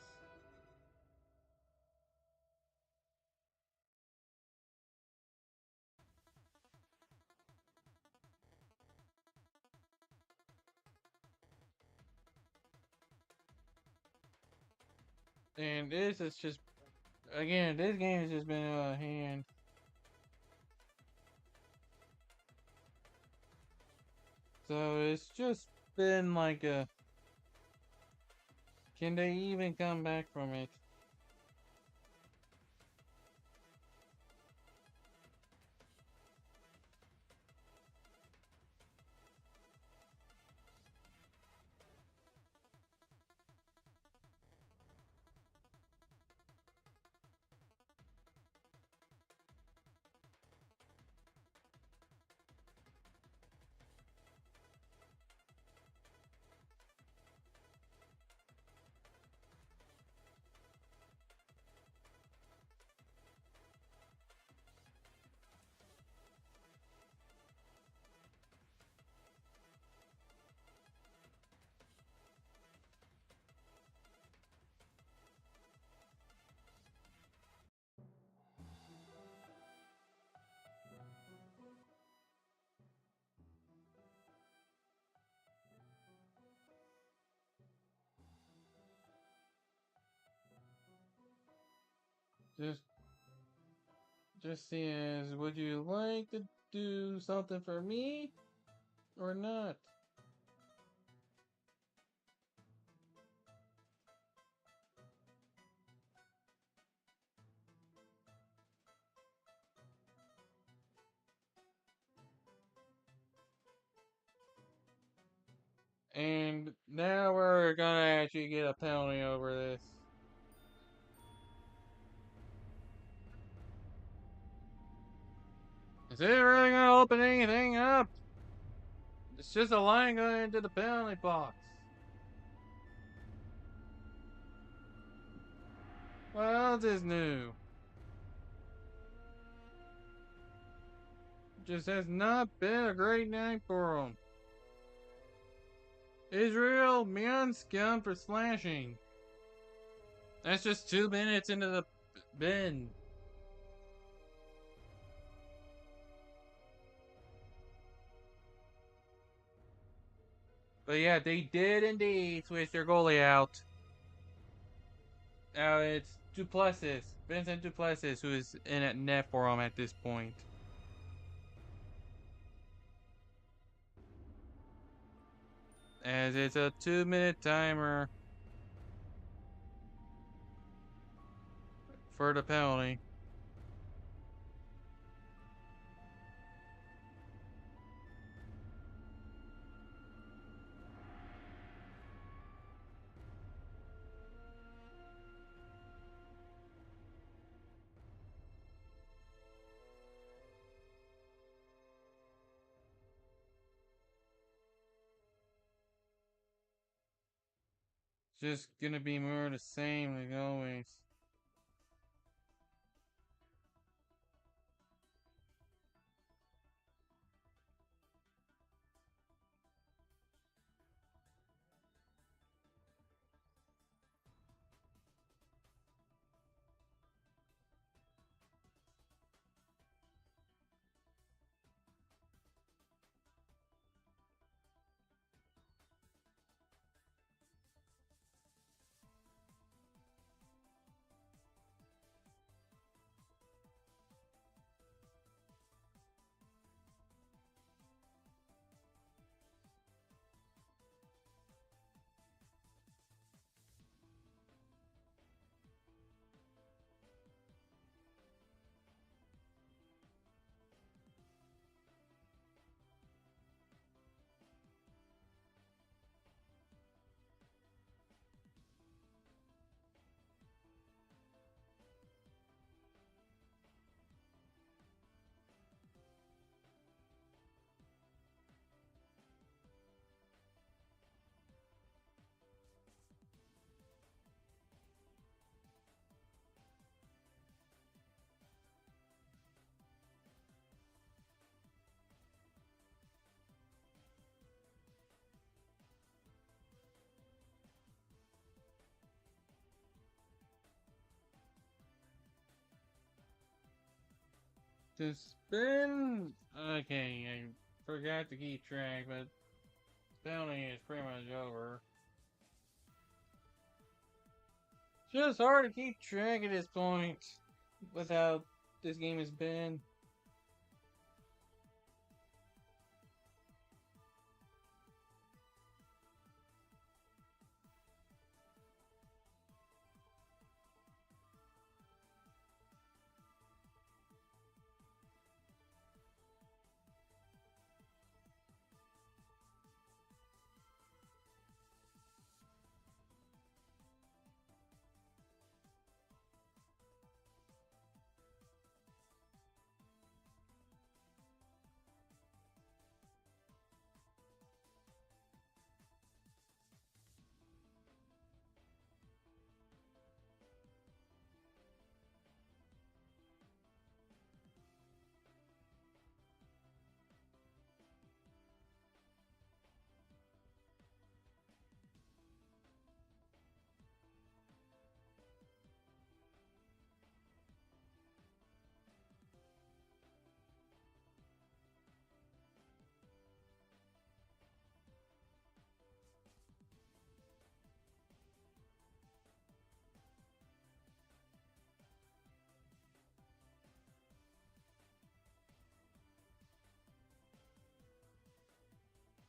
And this is just, again, this game has just been out of hand. So it's just been like a, can they even come back from it? Just see as, would you like to do something for me or not? And now we're gonna actually get a penalty over this. Is it really gonna open anything up? It's just a line going into the penalty box. What else is new? Just has not been a great night for him. Israel beyond scum for slashing. That's just 2 minutes into the bin. But yeah, they did indeed switch their goalie out. Now it's Duplessis, Vincent Duplessis, who is in at net for him at this point. As it's a 2-minute timer. for the penalty. Just gonna be more the same like always. To spin. Okay, I forgot to keep track, but penalty is pretty much over. Just hard to keep track at this point with how this game has been.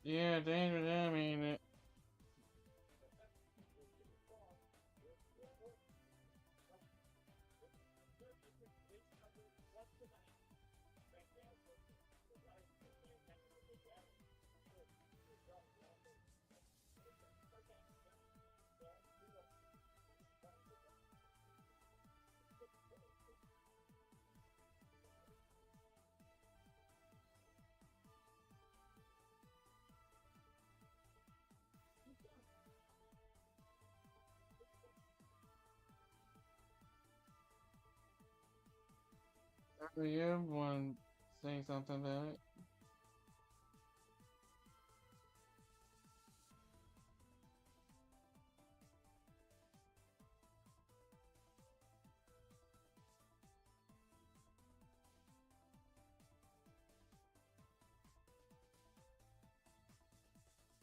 Yeah, dangerous. I mean, you want saying something about it?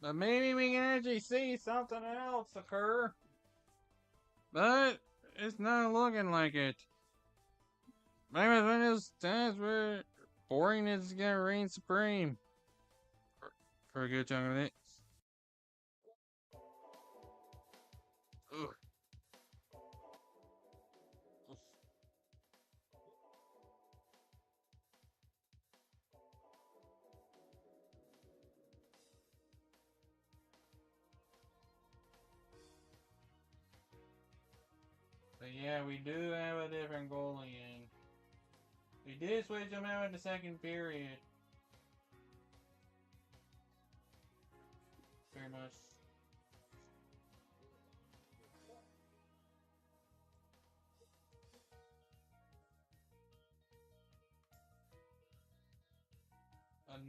But maybe we can actually see something else occur. But it's not looking like it. Maybe it's one of those times where boringness is gonna reign supreme. For a good chunk of it. Ugh. But yeah, we do have a different goalie in. We did switch him out in the second period. Very much.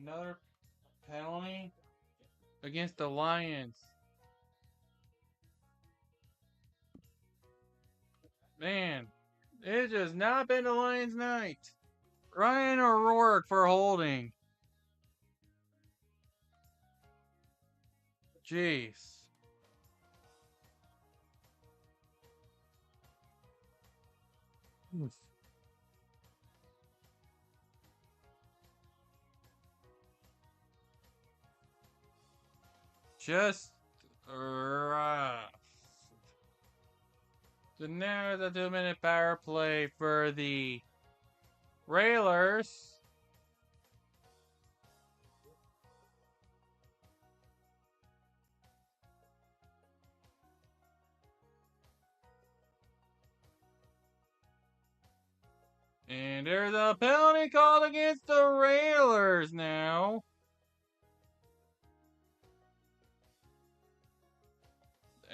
Another penalty against the Lions. Man, it's just not been the Lions' night. Ryan O'Rourke for holding. Jeez. Oof. Just rough. So now the 2-minute power play for the Railers. And there's a penalty called against the Railers now.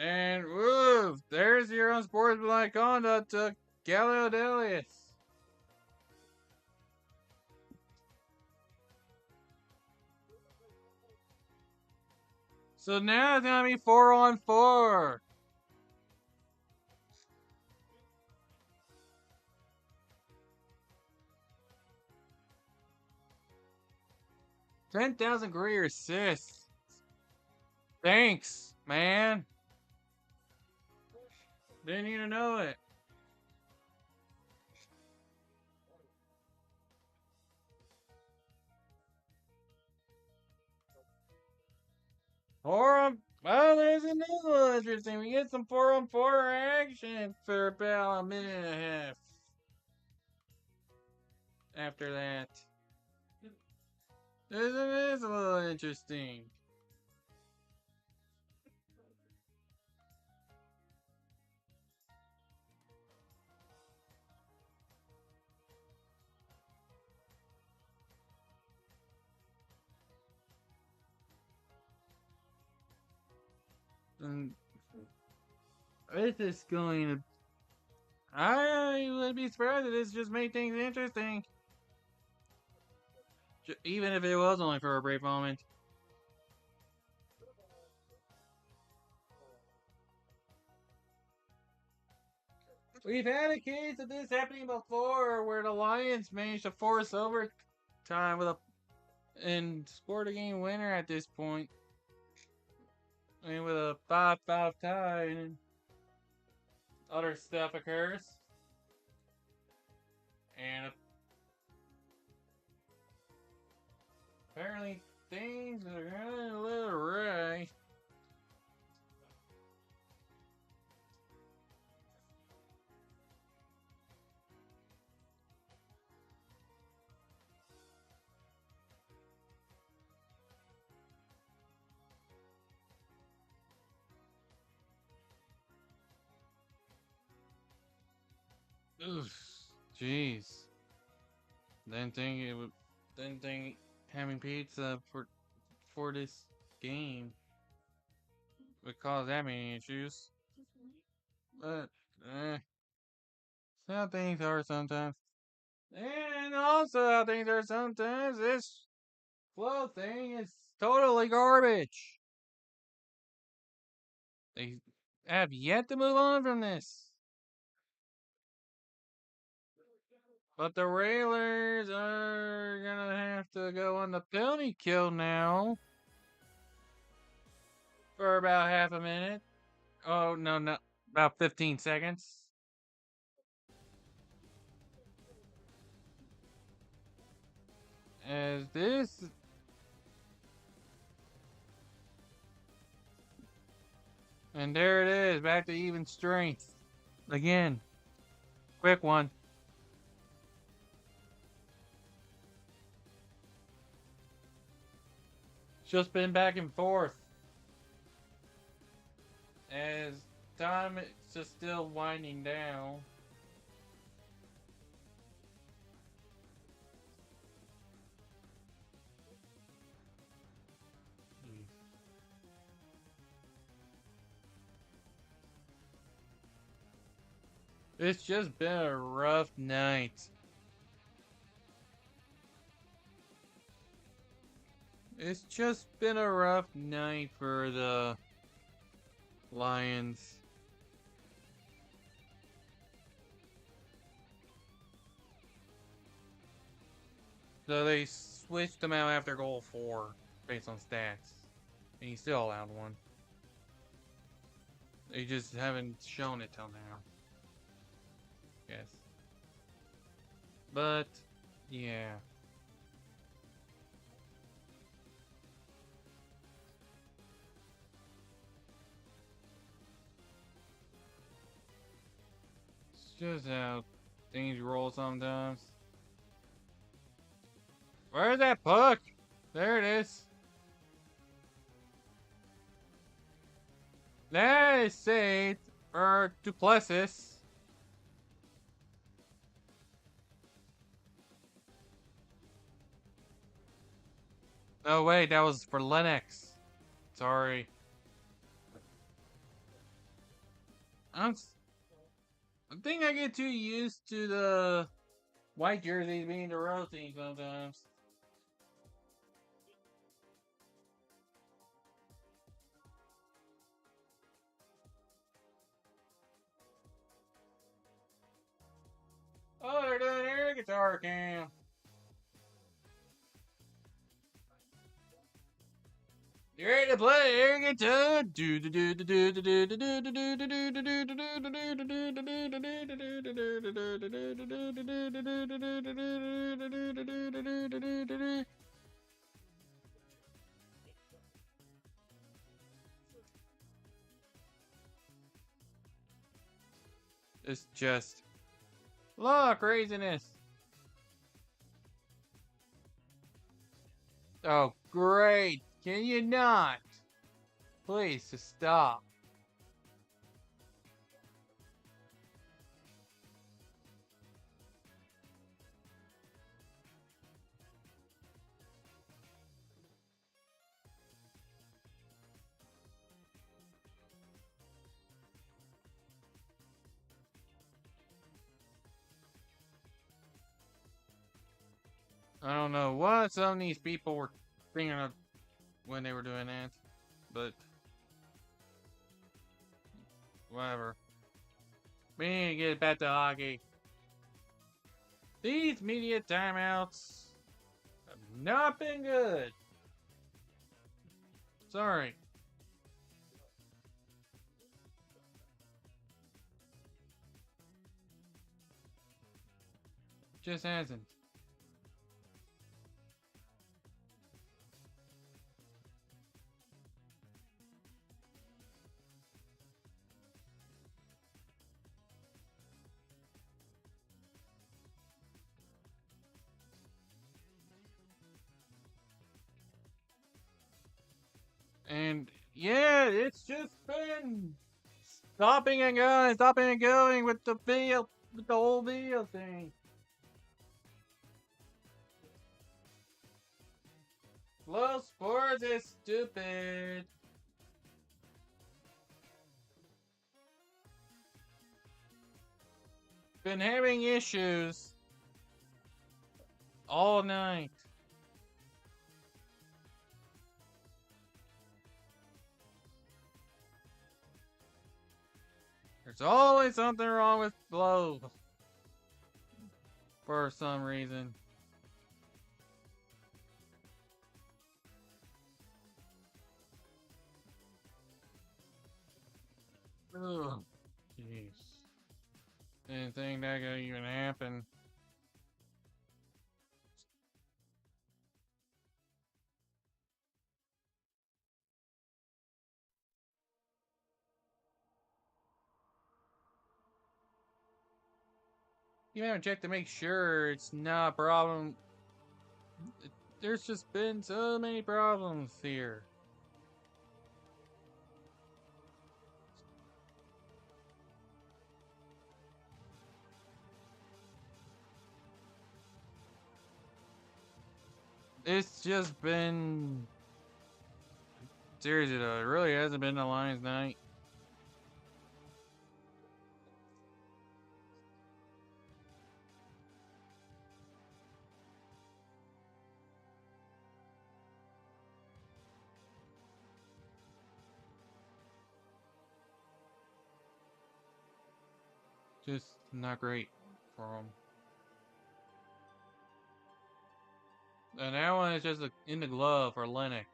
And woof, there's your unsportsmanlike conduct to Gallaudet. So now it's gonna be 4-on-4. $10,000 career assists. Thanks, man. Didn't even know it. Well, there's another one interesting. We get some 4-on-4 action for about a minute and a half. After that, it is a little interesting. And this is going to. I would be surprised if this just made things interesting. Even if it was only for a brief moment. We've had a case of this happening before where the Lions managed to force overtime and scored a game winner at this point. I mean, with a 5-5 tie and other stuff occurs. And apparently things are going a little right. Oof, jeez. Didn't think having pizza for this game would cause that many issues. But, how things are sometimes. And also how things are sometimes, this flow thing is totally garbage. They have yet to move on from this. But the Railers are gonna have to go on the penalty kill now. For about half a minute. Oh, no, about 15 seconds. As this. And there it is, back to even strength. Again. Quick one. Just been back and forth. As time it's just still winding down. It's just been a rough night. It's just been a rough night for the Lions. So they switched him out after goal 4 based on stats. And he still allowed one. They just haven't shown it till now. Yes. But, yeah. It's just how things roll sometimes. Where's that puck? There it is. That is saved for Duplessis. Oh wait, that was for Lennox. Sorry. I think I get too used to the white jerseys being the road team sometimes. Oh, they're doing air guitar cam. You ready to play air guitar? It's just a lot of craziness. Oh, great. Can you not? Please, just stop. I don't know what some of these people were thinking of when they were doing that, but whatever. We need to get back to hockey. These media timeouts have not been good. Sorry. Just hasn't. And yeah, it's just been stopping and going with the video, with the whole video thing. Flow sports is stupid. Been having issues all night. There's always something wrong with Flow. For some reason. Ugh. Jeez. Didn't think that could even happen. You haven't checked to make sure it's not a problem. There's just been so many problems here. It's just been seriously though. It really hasn't been a Lions night. Just not great for them. And that one is just in the glove for Lennox.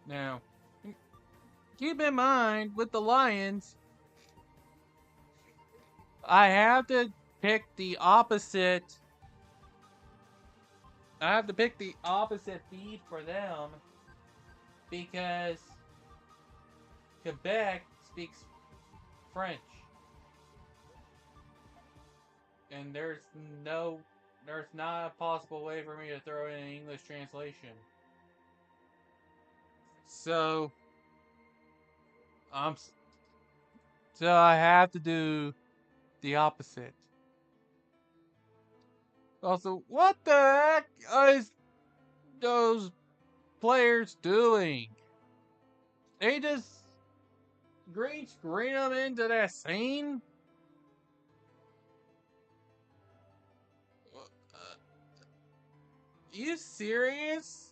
Now, keep in mind with the Lions, I have to pick the opposite. I have to pick the opposite feed for them because Quebec speaks French. And there's not a possible way for me to throw in an English translation. So, so I have to do the opposite. Also, what the heck is those players doing? They just green screen them into that scene? You serious?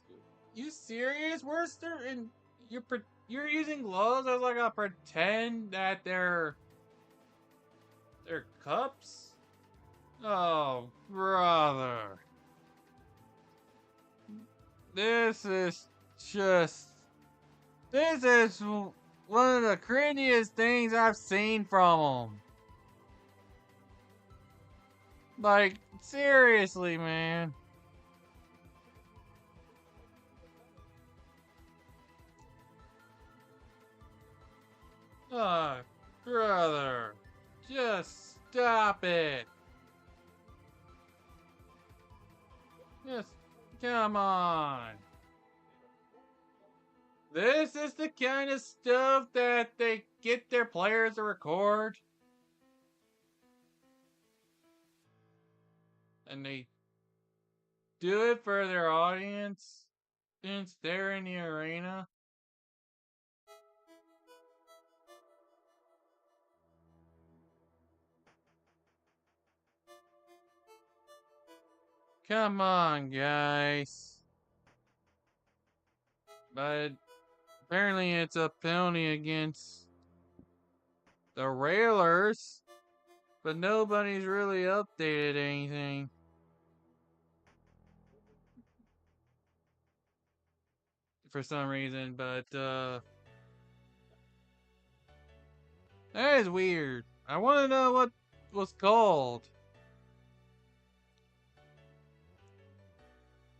You serious, Worcester? And you're using gloves as like a pretend that they're cups? Oh, brother. This is one of the cringiest things I've seen from them. Like, seriously, man. Oh, brother. Just stop it. Just come on. This is the kind of stuff that they get their players to record. And they do it for their audience since they're in the arena. Come on, guys. But apparently it's a penalty against the Railers. But nobody's really updated anything. For some reason, but that is weird. I want to know what was called.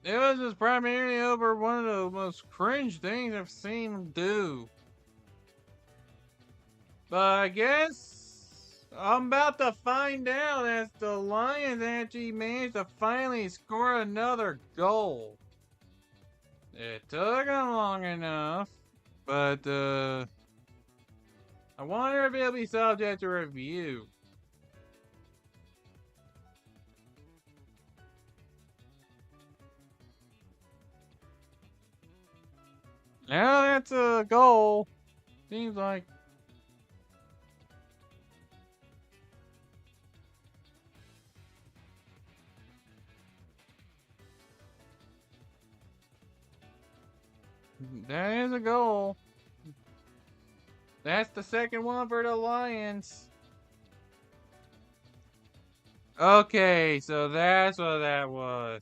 It was just primarily over one of the most cringe things I've seen them do. But I guess I'm about to find out as the Lions actually managed to finally score another goal. It took them long enough, but I wonder if it'll be subject to review. Now that's a goal. Seems like. That is a goal. That's the second one for the Lions. Okay, so that's what that was.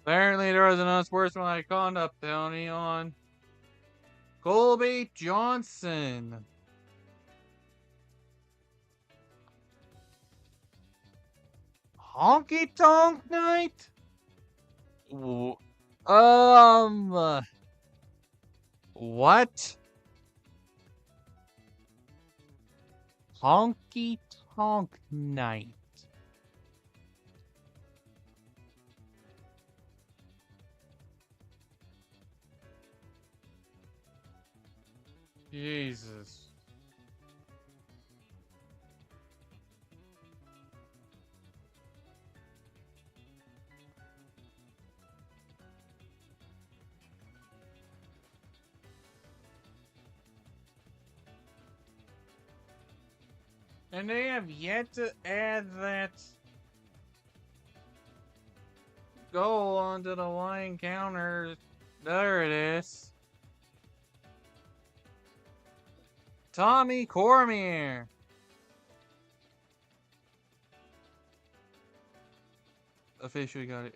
Apparently there was an unsportsmanlike conduct penalty on Colby Johnson. Honky Tonk Night? What? honky tonk night. Jesus. And they have yet to add that goal onto the line counter. There it is. Tommy Cormier. Officially got it.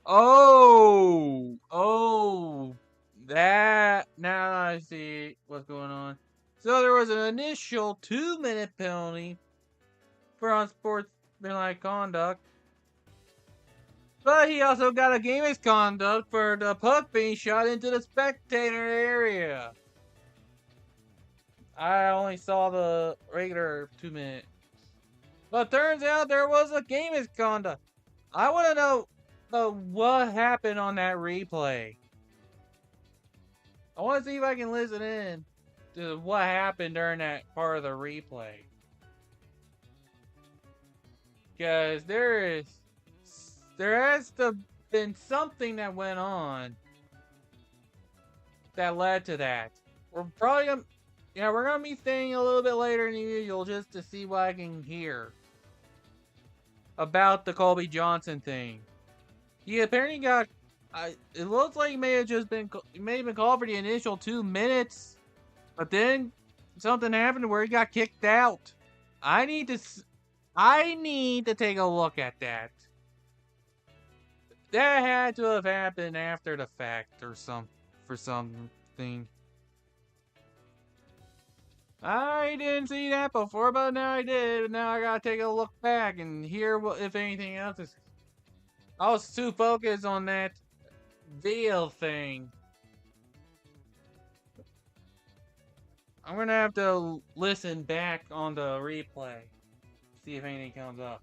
Oh, that, now I see what's going on. So there was an initial 2-minute penalty for unsportsmanlike conduct. But he also got a game misconduct for the puck being shot into the spectator area. I only saw the regular 2-minute. But turns out there was a game misconduct. I want to know what happened on that replay. I want to see if I can listen in to what happened during that part of the replay. Because there has to been something that went on that led to that. We're probably gonna, we're gonna be staying a little bit later than usual just to see what I can hear about the Colby Johnson thing. He apparently got, it looks like he may have been called for the initial 2 minutes, but then something happened where he got kicked out. I need to take a look at that. That had to have happened after the fact or something. I didn't see that before, but now I did. Now I gotta take a look back and hear if anything else is. I was too focused on that veil thing. I'm gonna have to listen back on the replay, see if anything comes up.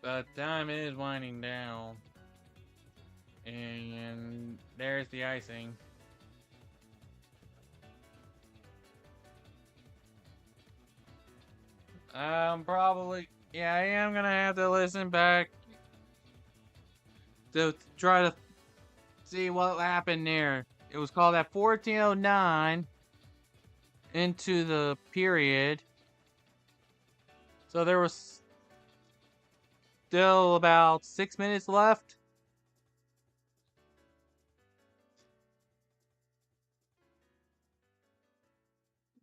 But time is winding down. And there's the icing. I am gonna have to listen back to try to see what happened there. It was called at 14:09 into the period. So there was still about 6 minutes left.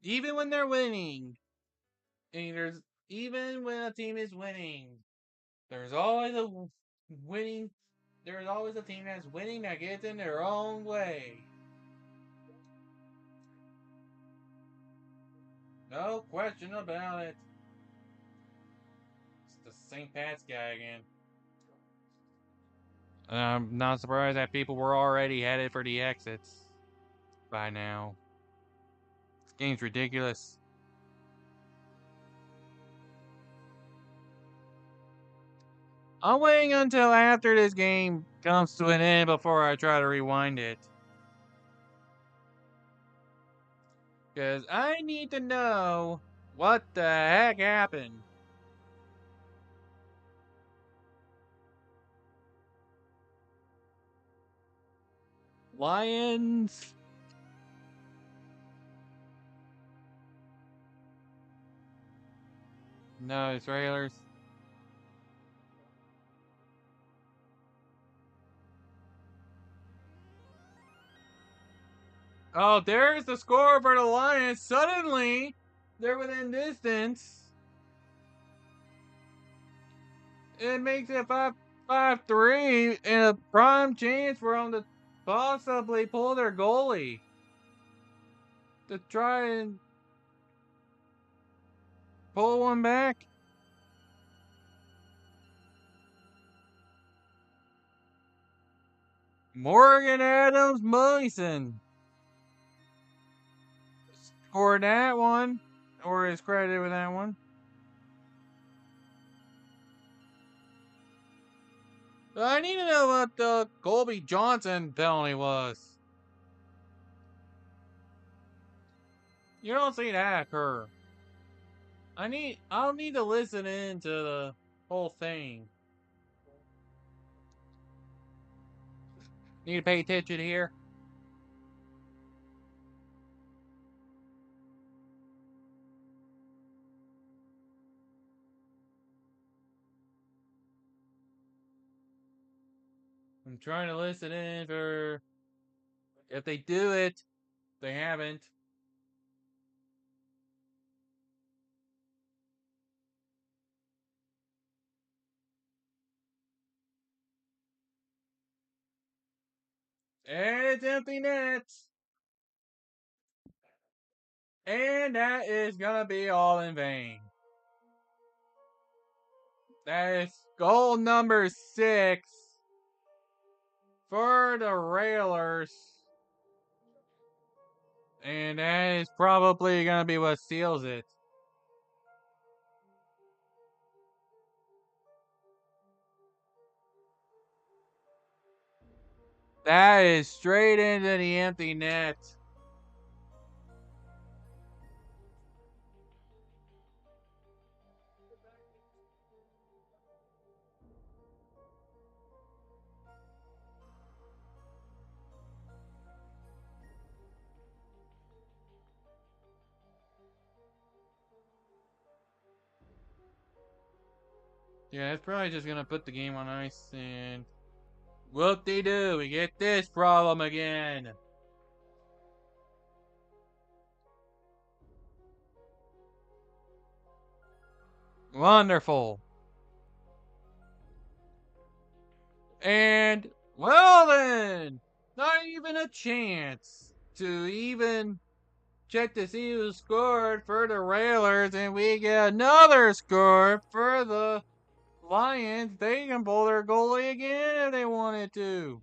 Even when they're winning, and even when a team is winning, there's always a winning. There's always a team that's winning that gets in their own way. No question about it. It's the St. Pat's guy again. I'm not surprised that people were already headed for the exits by now. This game's ridiculous. I'm waiting until after this game comes to an end before I try to rewind it. Because I need to know what the heck happened. Lions. No, it's Railers. Oh, there's the score for the Lions. Suddenly, they're within distance. It makes it 5-3 and a prime chance for them to possibly pull their goalie to try and pull one back. Morgan Adams Mason scored that one, or is credited with that one. I need to know what the Colby Johnson penalty was. You don't see that occur. I'll need to listen in to the whole thing. Need to pay attention here. I'm trying to listen in for if they do it. They haven't. And it's empty nets. And that is gonna be all in vain. That is goal number 6 for the Railers. And that is probably gonna be what seals it. That is straight into the empty net. Yeah, it's probably just gonna put the game on ice and whoop-de-doo, we get this problem again. Wonderful. And, well then, not even a chance to even check to see who scored for the Railers, and we get another score for the Lions. They can pull their goalie again if they wanted to.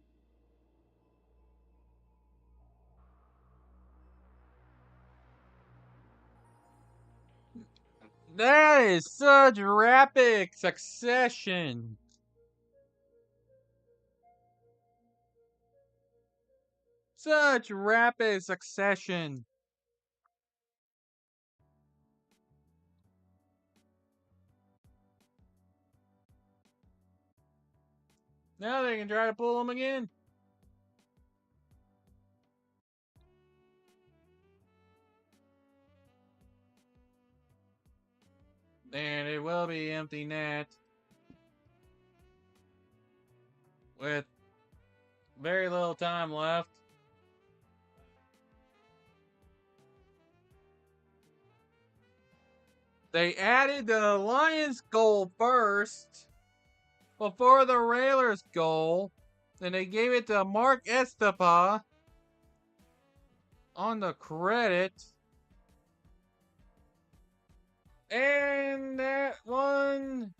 That is such rapid succession. Such rapid succession. Now they can try to pull them again. And it will be empty net. With very little time left. They added the Lions goal first before the Railers goal. Then they gave it to Mark Estapa on the credit. And that one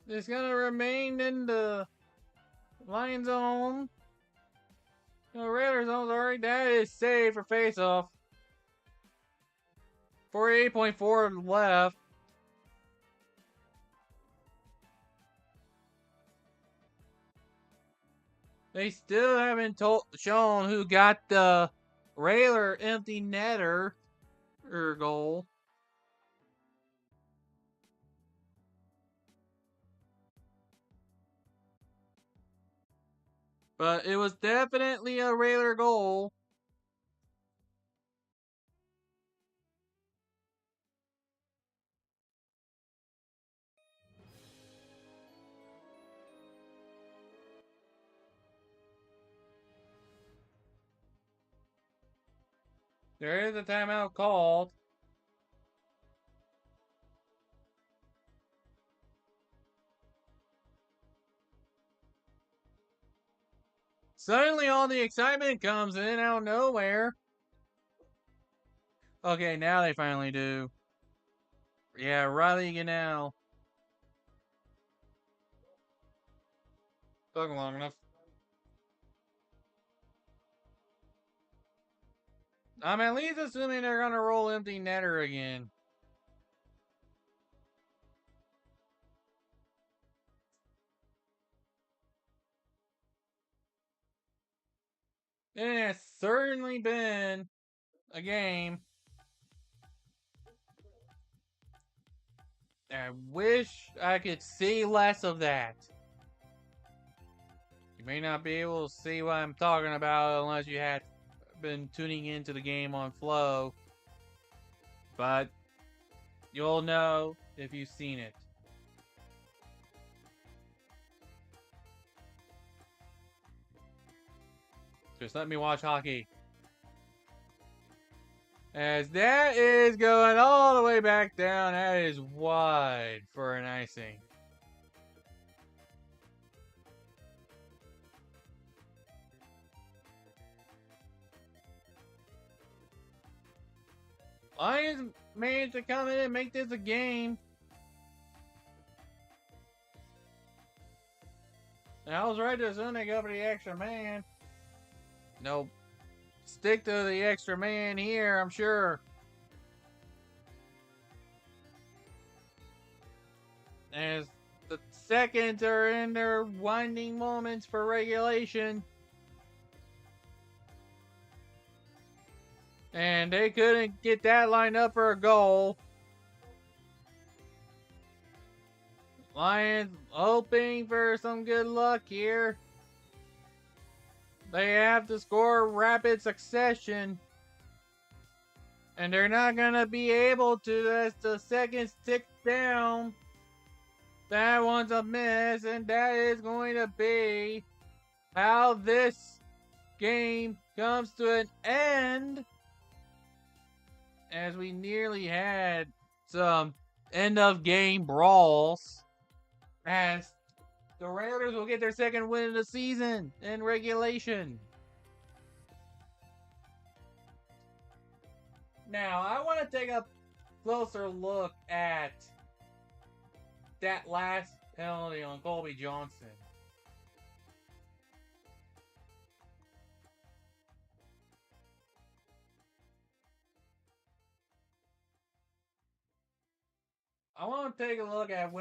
is going to remain in the Lions zone. The Railers zone, sorry. That is saved for faceoff. 48.4 left. They still haven't shown who got the Railer empty netter goal. But it was definitely a Railer goal. There is a timeout called. Suddenly all the excitement comes in out of nowhere. Okay, now they finally do. Yeah, Riley Ganell. Took long enough. I'm at least assuming they're gonna roll empty netter again. It has certainly been a game. I wish I could see less of that. You may not be able to see what I'm talking about unless you had been tuning into the game on Flow, but you'll know if you've seen it. Just let me watch hockey. As that is going all the way back down, that is wide for an icing. Lions managed to come in and make this a game. And I was right to assume they go for the extra man. Nope. Stick to the extra man here, I'm sure. As the seconds are in their winding moments for regulation. And they couldn't get that lined up for a goal. Lions hoping for some good luck here. They have to score rapid succession. And they're not going to be able to as the seconds tick down. That one's a miss, and that is going to be how this game comes to an end. As we nearly had some end of game brawls. As the Raiders will get their second win of the season in regulation. Now, I want to take a closer look at that last penalty on Colby Johnson. I want to take a look at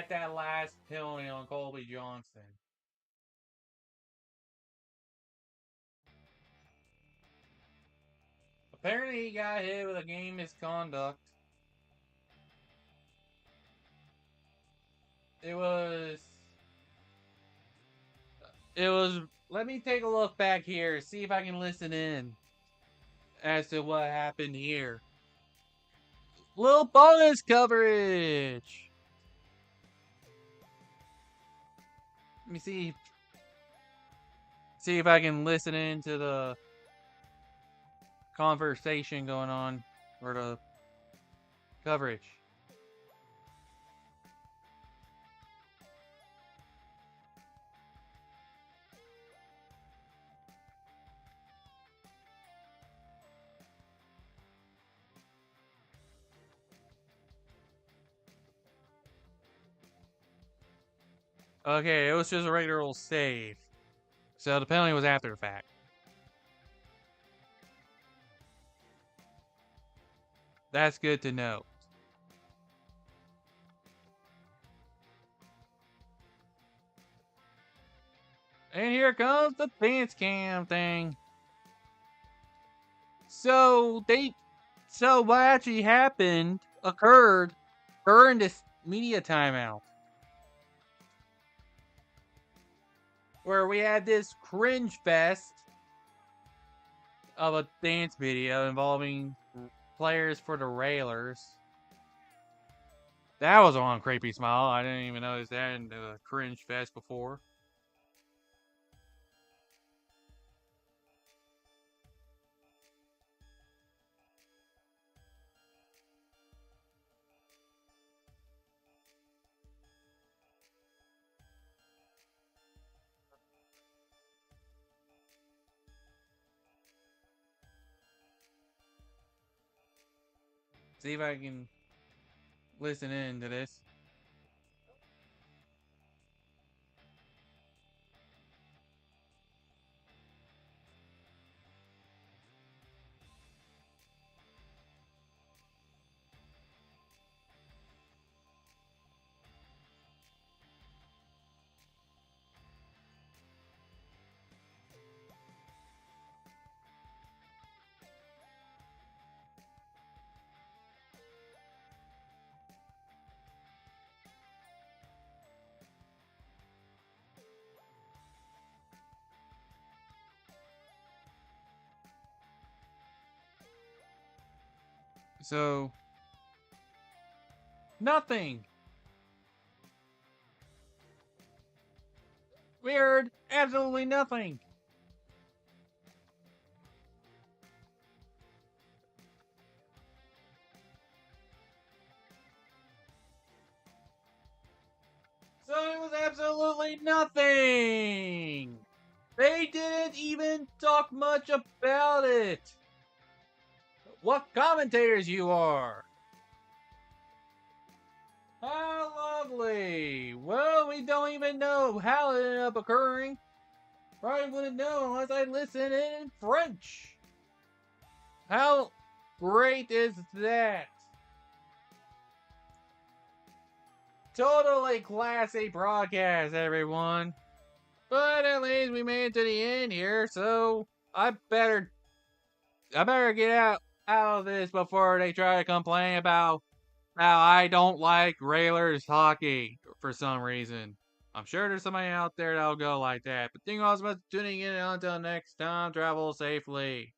that last penalty on Colby Johnson. Apparently he got hit with a game misconduct. It was, let me take a look back here, see if I can listen in as to what happened here. Little bonus coverage. Let me see if I can listen in to the conversation going on, or the coverage. Okay, it was just a regular old save. So the penalty was after the fact. That's good to know. And here comes the dance cam thing. So what actually occurred during this media timeout, where we had this cringe fest of a dance video involving players for the Railers. That was one creepy smile. I didn't even notice that in the cringe fest before. See if I can listen in to this. So, nothing. We heard absolutely nothing. So it was absolutely nothing. They didn't even talk much about it. What commentators you are. How lovely. Well, we don't even know how it ended up occurring. Probably wouldn't know unless I listened in French. How great is that? Totally classy broadcast, everyone. But at least we made it to the end here, so I better get out of this before they try to complain about how I don't like Railers hockey for some reason. I'm sure there's somebody out there that'll go like that. But thank you all so much for tuning in. Until next time, travel safely.